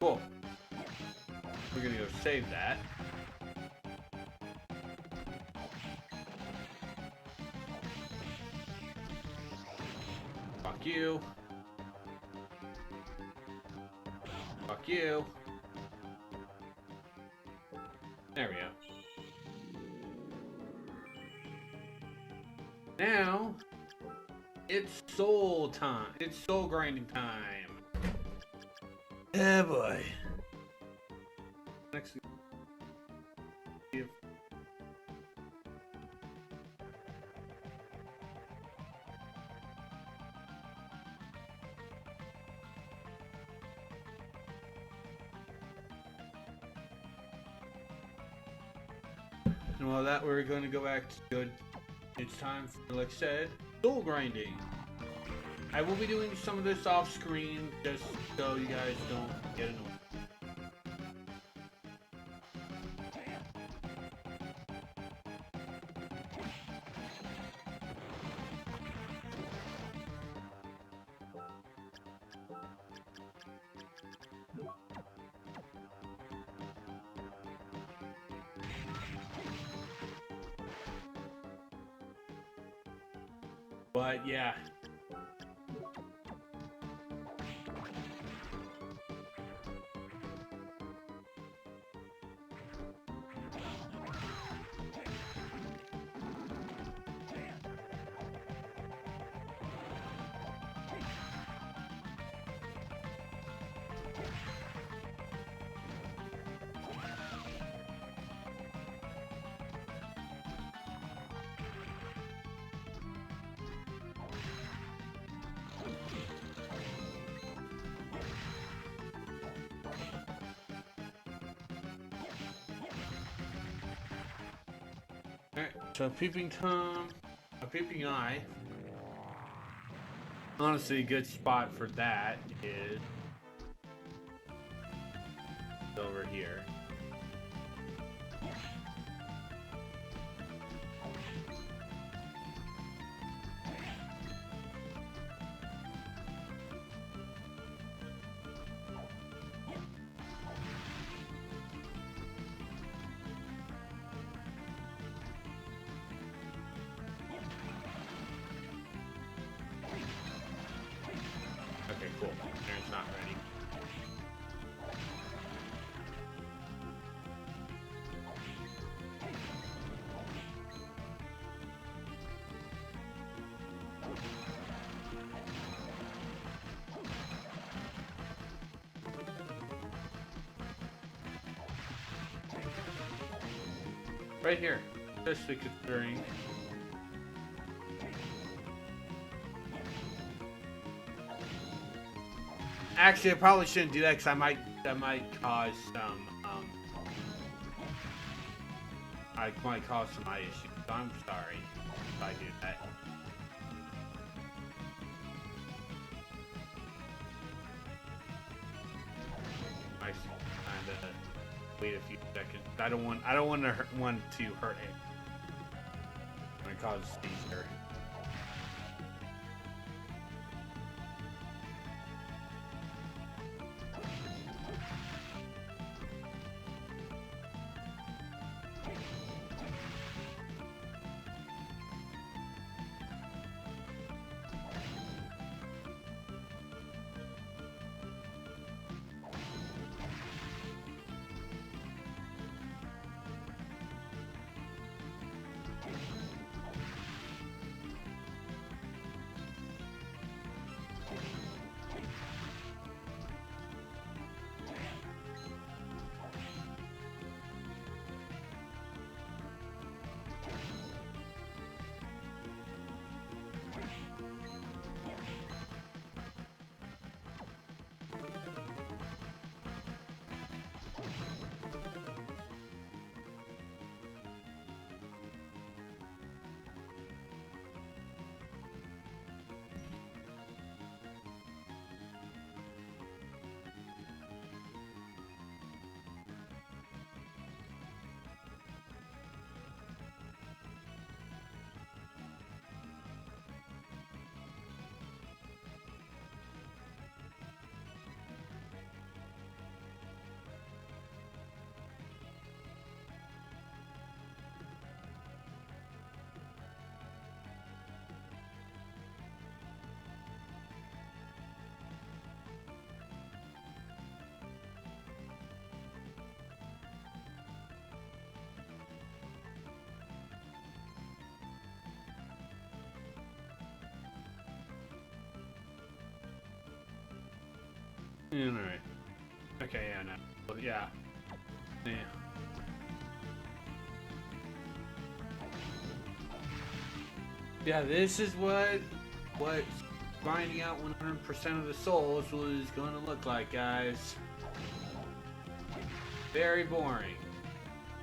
Cool. We're gonna go save that. Fuck you. Fuck you. There we go. Now, it's soul time. It's soul grinding time. Oh boy. Next. And while that, we're going to go back to good. It's time for, like I said, soul grinding. I will be doing some of this off screen just so you guys don't get annoyed. But yeah. Alright, so peeping Tom, a peeping eye. Honestly, a good spot for that is over here. Okay, cool. Aaron's not ready. Right here, especially considering. Actually, I probably shouldn't do that because that might cause some I might cause some eye issues. So I'm sorry if I do that. I kind of wait a few seconds. I don't want to hurt it. I'm gonna cause a seizure. Alright. Okay, yeah, no. Well, yeah. Yeah. Yeah, this is what grinding out 100% of the souls was going to look like, guys. Very boring.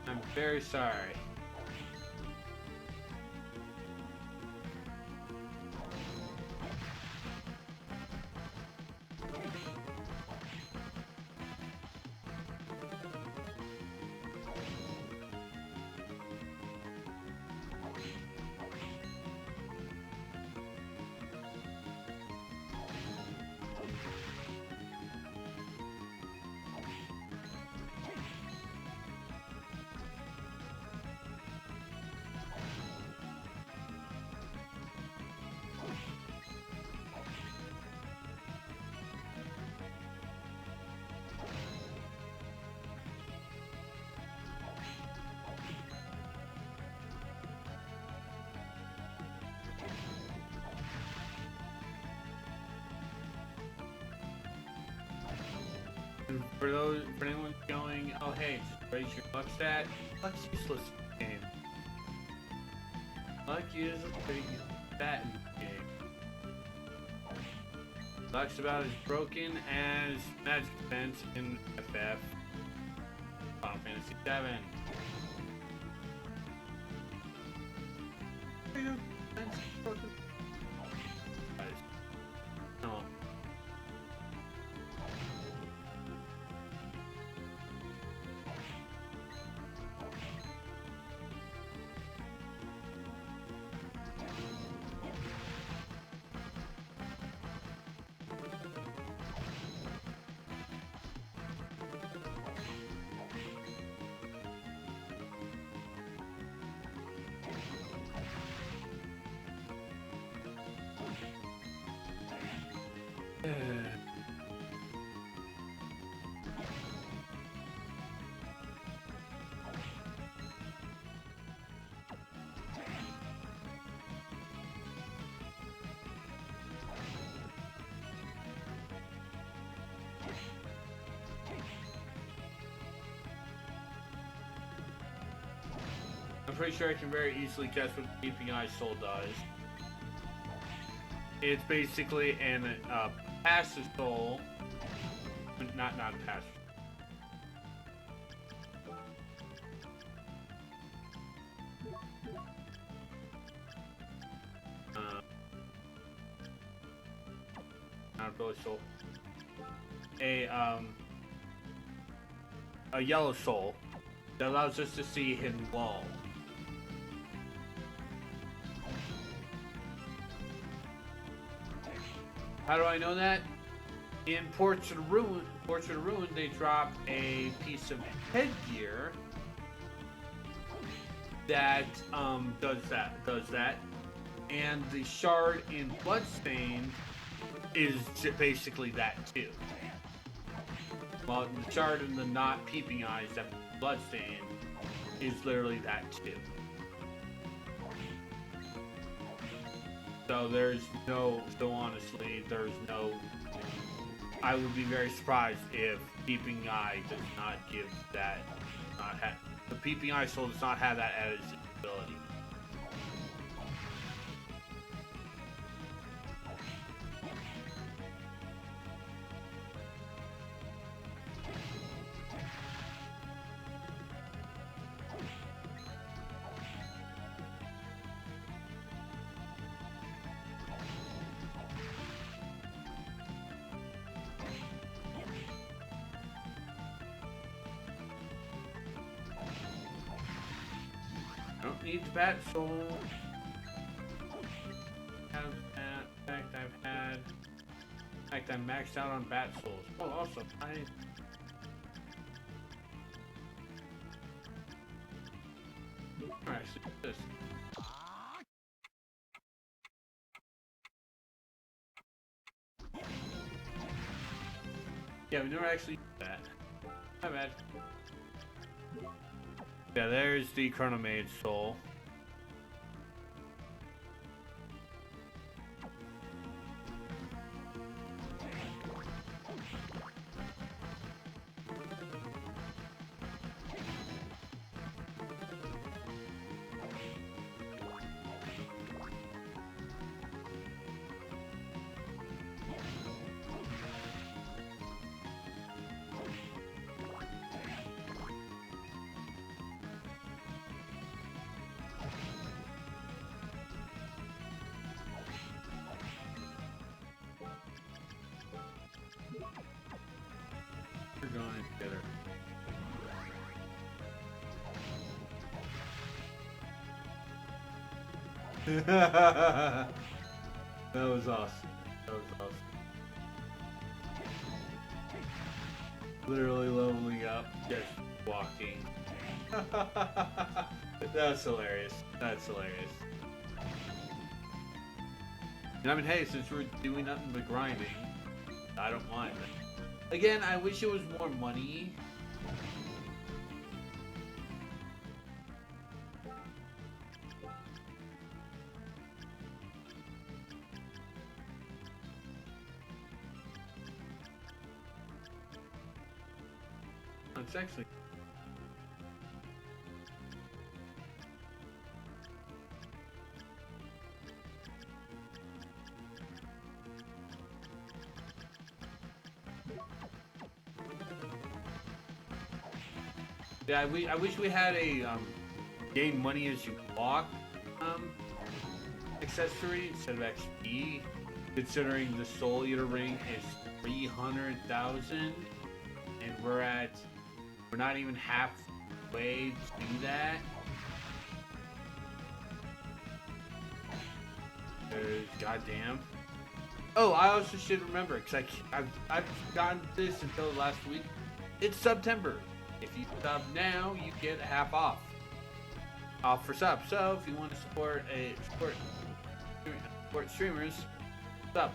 I'm very sorry. And for anyone going, oh hey, just raise your luck stat. Luck's useless in the game. Luck is pretty stat in the game. Luck's about as broken as magic defense in FF. Final Fantasy VII. No. I'm pretty sure I can very easily guess what the Peeping Eye Soul does. It's basically an passive soul, not a passive. Not a ability soul. A yellow soul that allows us to see hidden wall. How do I know that? In Portrait of Ruin, they drop a piece of headgear that does that, and the shard in Bloodstained is basically that too. Well, the shard in the not Peeping Eyes that Bloodstained is literally that too. So honestly, there's no, I would be very surprised if Peeping Eye does not give that, the Peeping Eye Soul does not have that as its ability. Don't need the Bat Soul. In fact, I'm maxed out on Bat Souls. Oh, awesome. Alright, so this. Yeah, we never actually did that. My bad. Yeah, there's the Chronomade Soul. going in together. That was awesome. That was awesome. Literally leveling up, just walking. That's hilarious. That's hilarious. And I mean, hey, since we're doing nothing but grinding, I don't mind that. Again, I wish it was more money. It's actually yeah. I wish we had a gain money as you walk accessory instead of XP. Considering the Soul Eater ring is 300,000, and we're not even halfway to that. Goddamn. Oh, I also should remember, because I've gotten this until last week. It's September. If you sub now, you get half off. Off for sub. So if you want to support streamers, sub.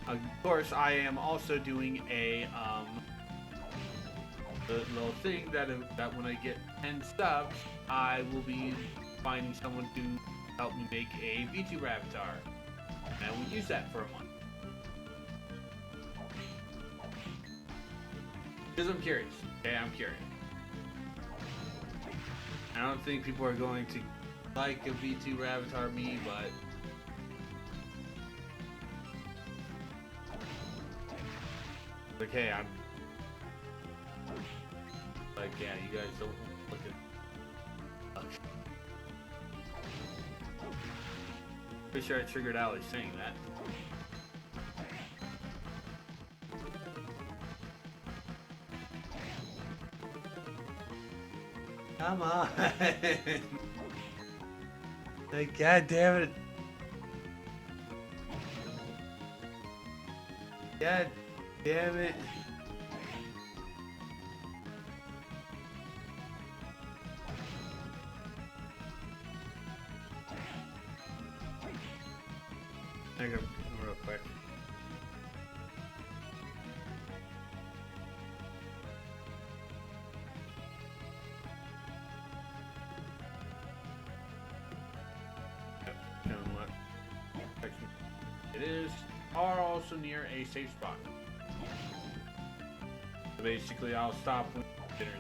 Of course, I am also doing a little thing that when I get 10 subs, I will be finding someone to help me make a VTuber avatar. And I will use that for a month. Because I'm curious. Okay, I'm curious. I don't think people are going to like a VTuber avatar me, but okay, I'm like, yeah, you guys don't look at. Okay. Pretty sure I triggered Ali saying that. Come on. Like, god damn it. God damn it. I gotta real quick. Yep, what? It is are also near a safe spot. So basically, I'll stop when dinner.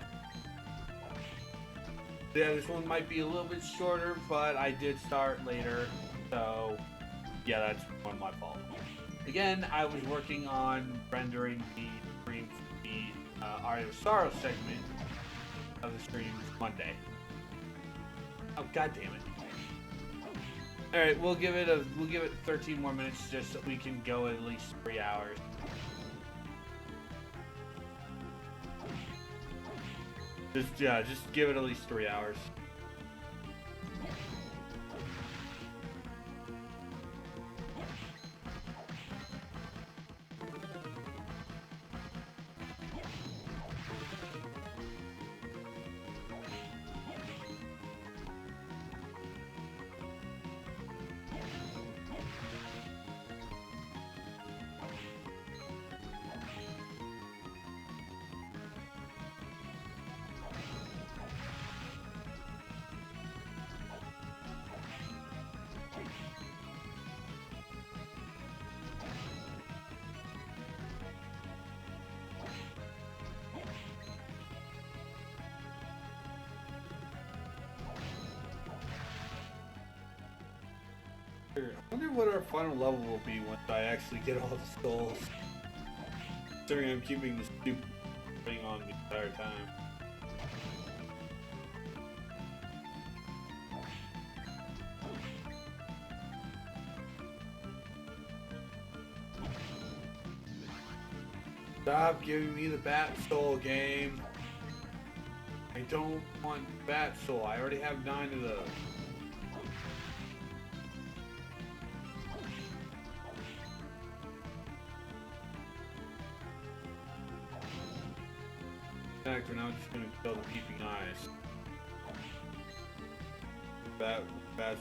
Yeah, this one might be a little bit shorter, but I did start later, so yeah, that's one of my fault. Again, I was working on rendering the stream for the Aria Sorrow segment of the stream Monday. Oh, god damn it! All right, we'll give it 13 more minutes just so we can go at least 3 hours. Just give it at least 3 hours. I wonder what our final level will be once I actually get all the skulls. Considering I'm keeping this stupid thing on the entire time. Stop giving me the Bat Soul game. I don't want Bat Soul. I already have 9 of those. In fact, we're now just gonna kill the peeping eyes. Bat Soul.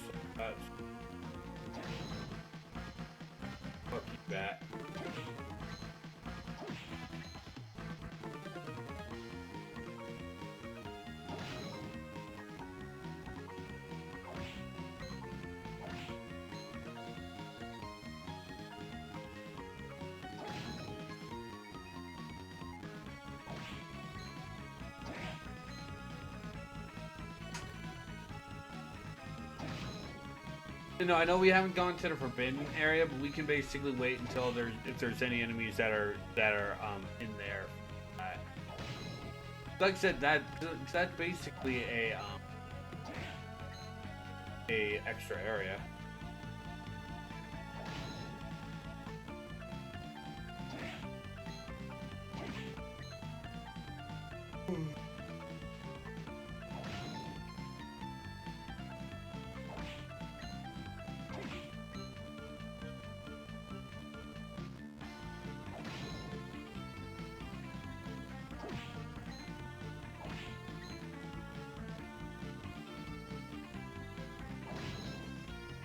Fuck you, Bat. No, I know we haven't gone to the forbidden area, but we can basically wait until if there's any enemies that are in there. Like I said, that's basically a extra area.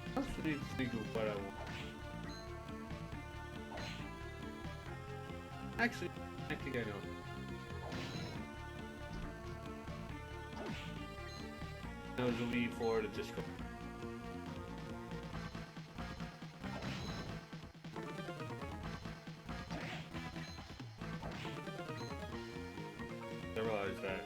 I also need to think of what I want. Actually, I think I know. Those will be for the disco. I realized that.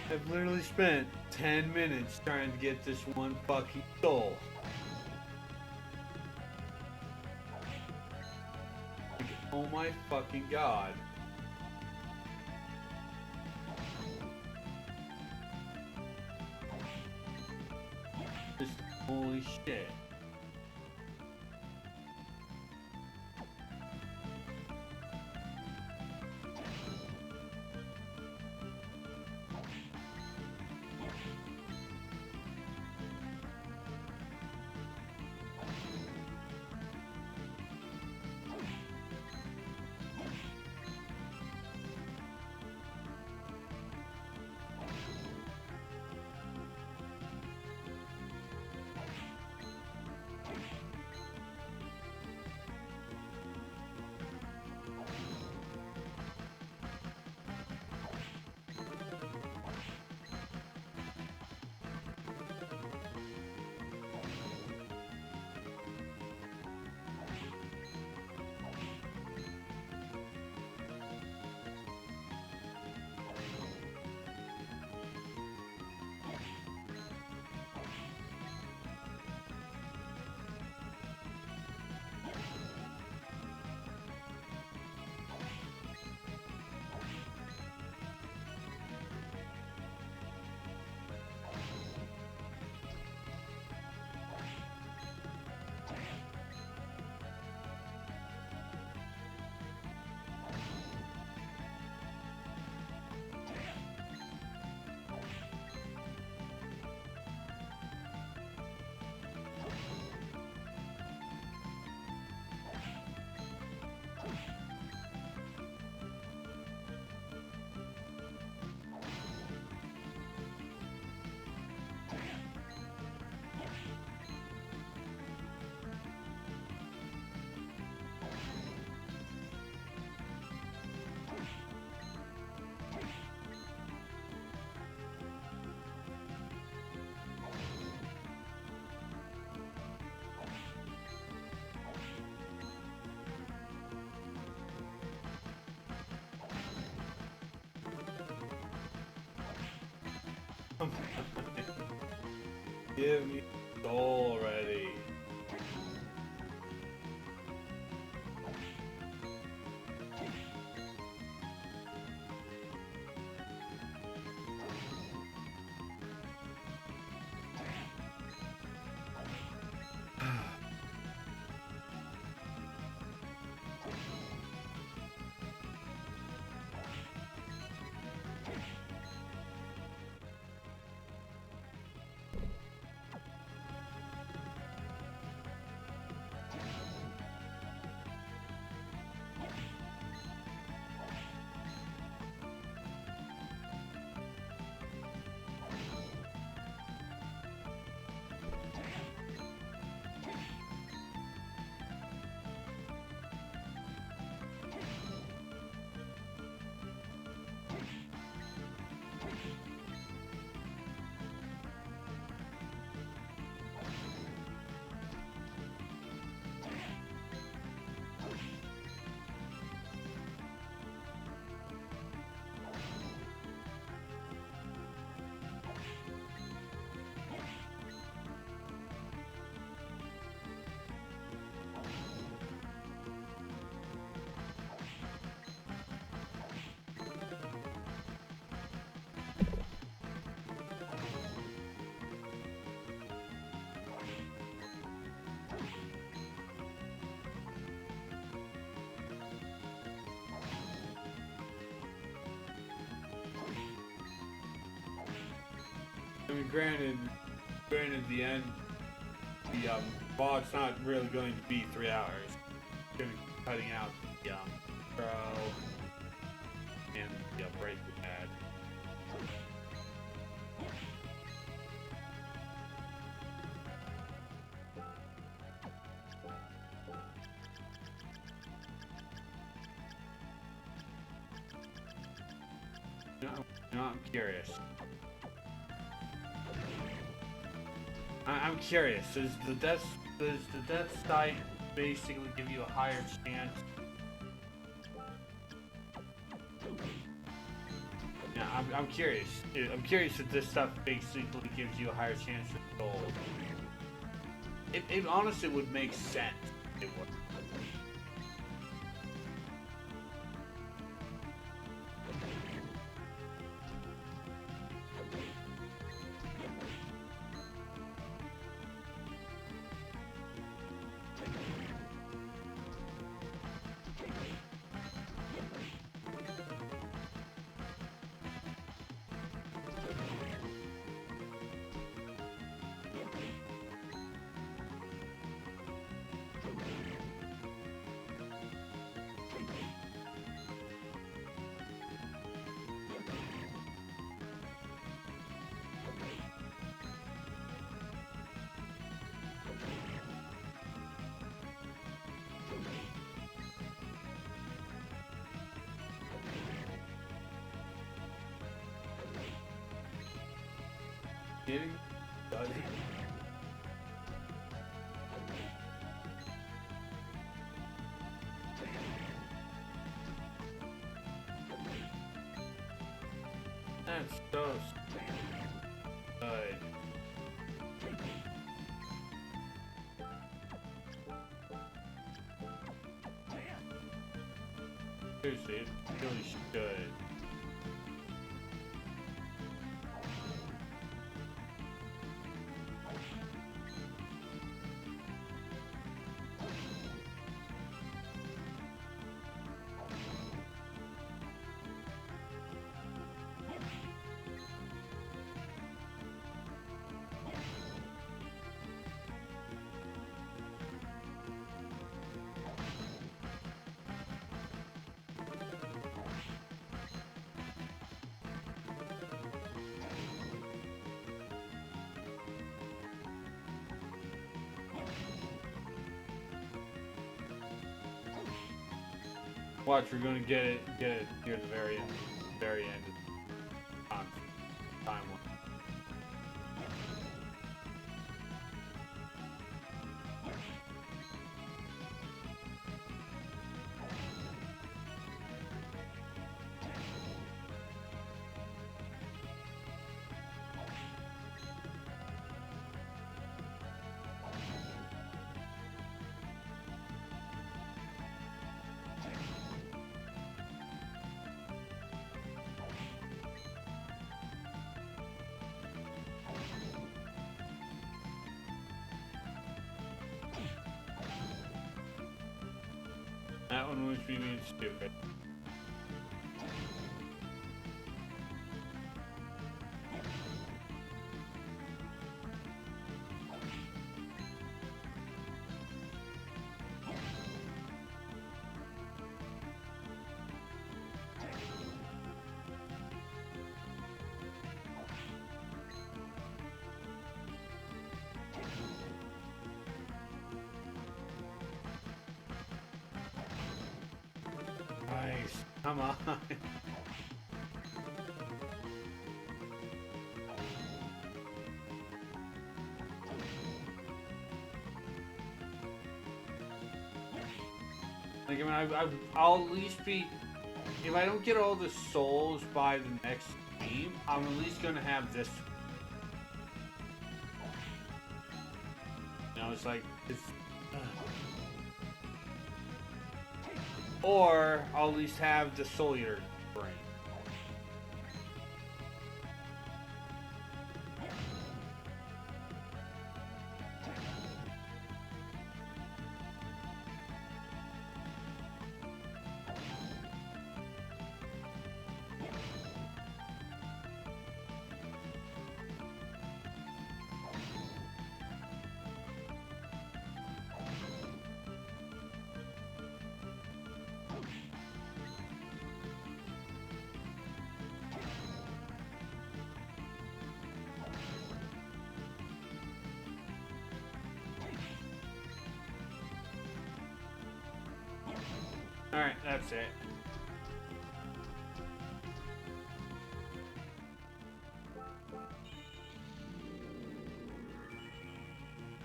I've literally spent 10 minutes trying to get this one fucking soul. Like, oh my fucking god. Just holy shit. Give me soul already. I mean, granted, the end, the vlog's not really going to be 3 hours. It's going to be cutting out the intro and the break we had. I'm curious. I'm curious. Does the death site basically give you a higher chance? Yeah, I'm curious. I'm curious if this stuff basically gives you a higher chance for gold. It honestly would make sense. It would. Kidding? Does he? That's so good. Seriously, it really should. Watch, we're gonna get it near the very end of the timeline. just be being stupid. Nice. Come on. Like, I mean, I'll at least be... If I don't get all the souls by the next game, I'm at least going to have this. You know, it's like... Or I'll at least have the Soul Eater brain. Alright, that's it.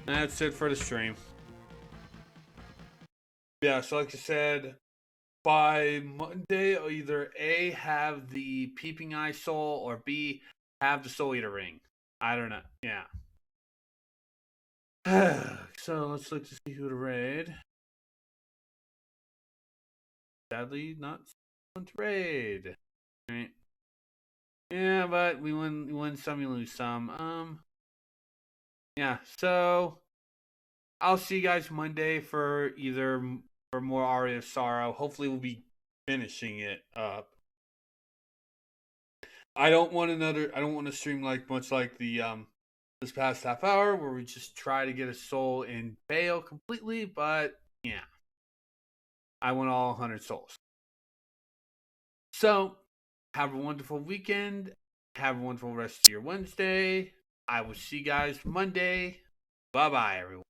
That's it for the stream. Yeah, so like I said, by Monday, I'll either A, have the Peeping Eye Soul, or B, have the Soul Eater Ring. I don't know. Yeah. So let's look to see who to raid. Sadly, not someone to raid. Right. Yeah, but we win some, you lose some. Yeah, so I'll see you guys Monday for more Aria of Sorrow. Hopefully we'll be finishing it up. I don't want to stream like much like the this past half hour where we just try to get a soul in bail completely, but yeah. I want all 100 souls. So, have a wonderful weekend. Have a wonderful rest of your Wednesday. I will see you guys Monday. Bye-bye, everyone.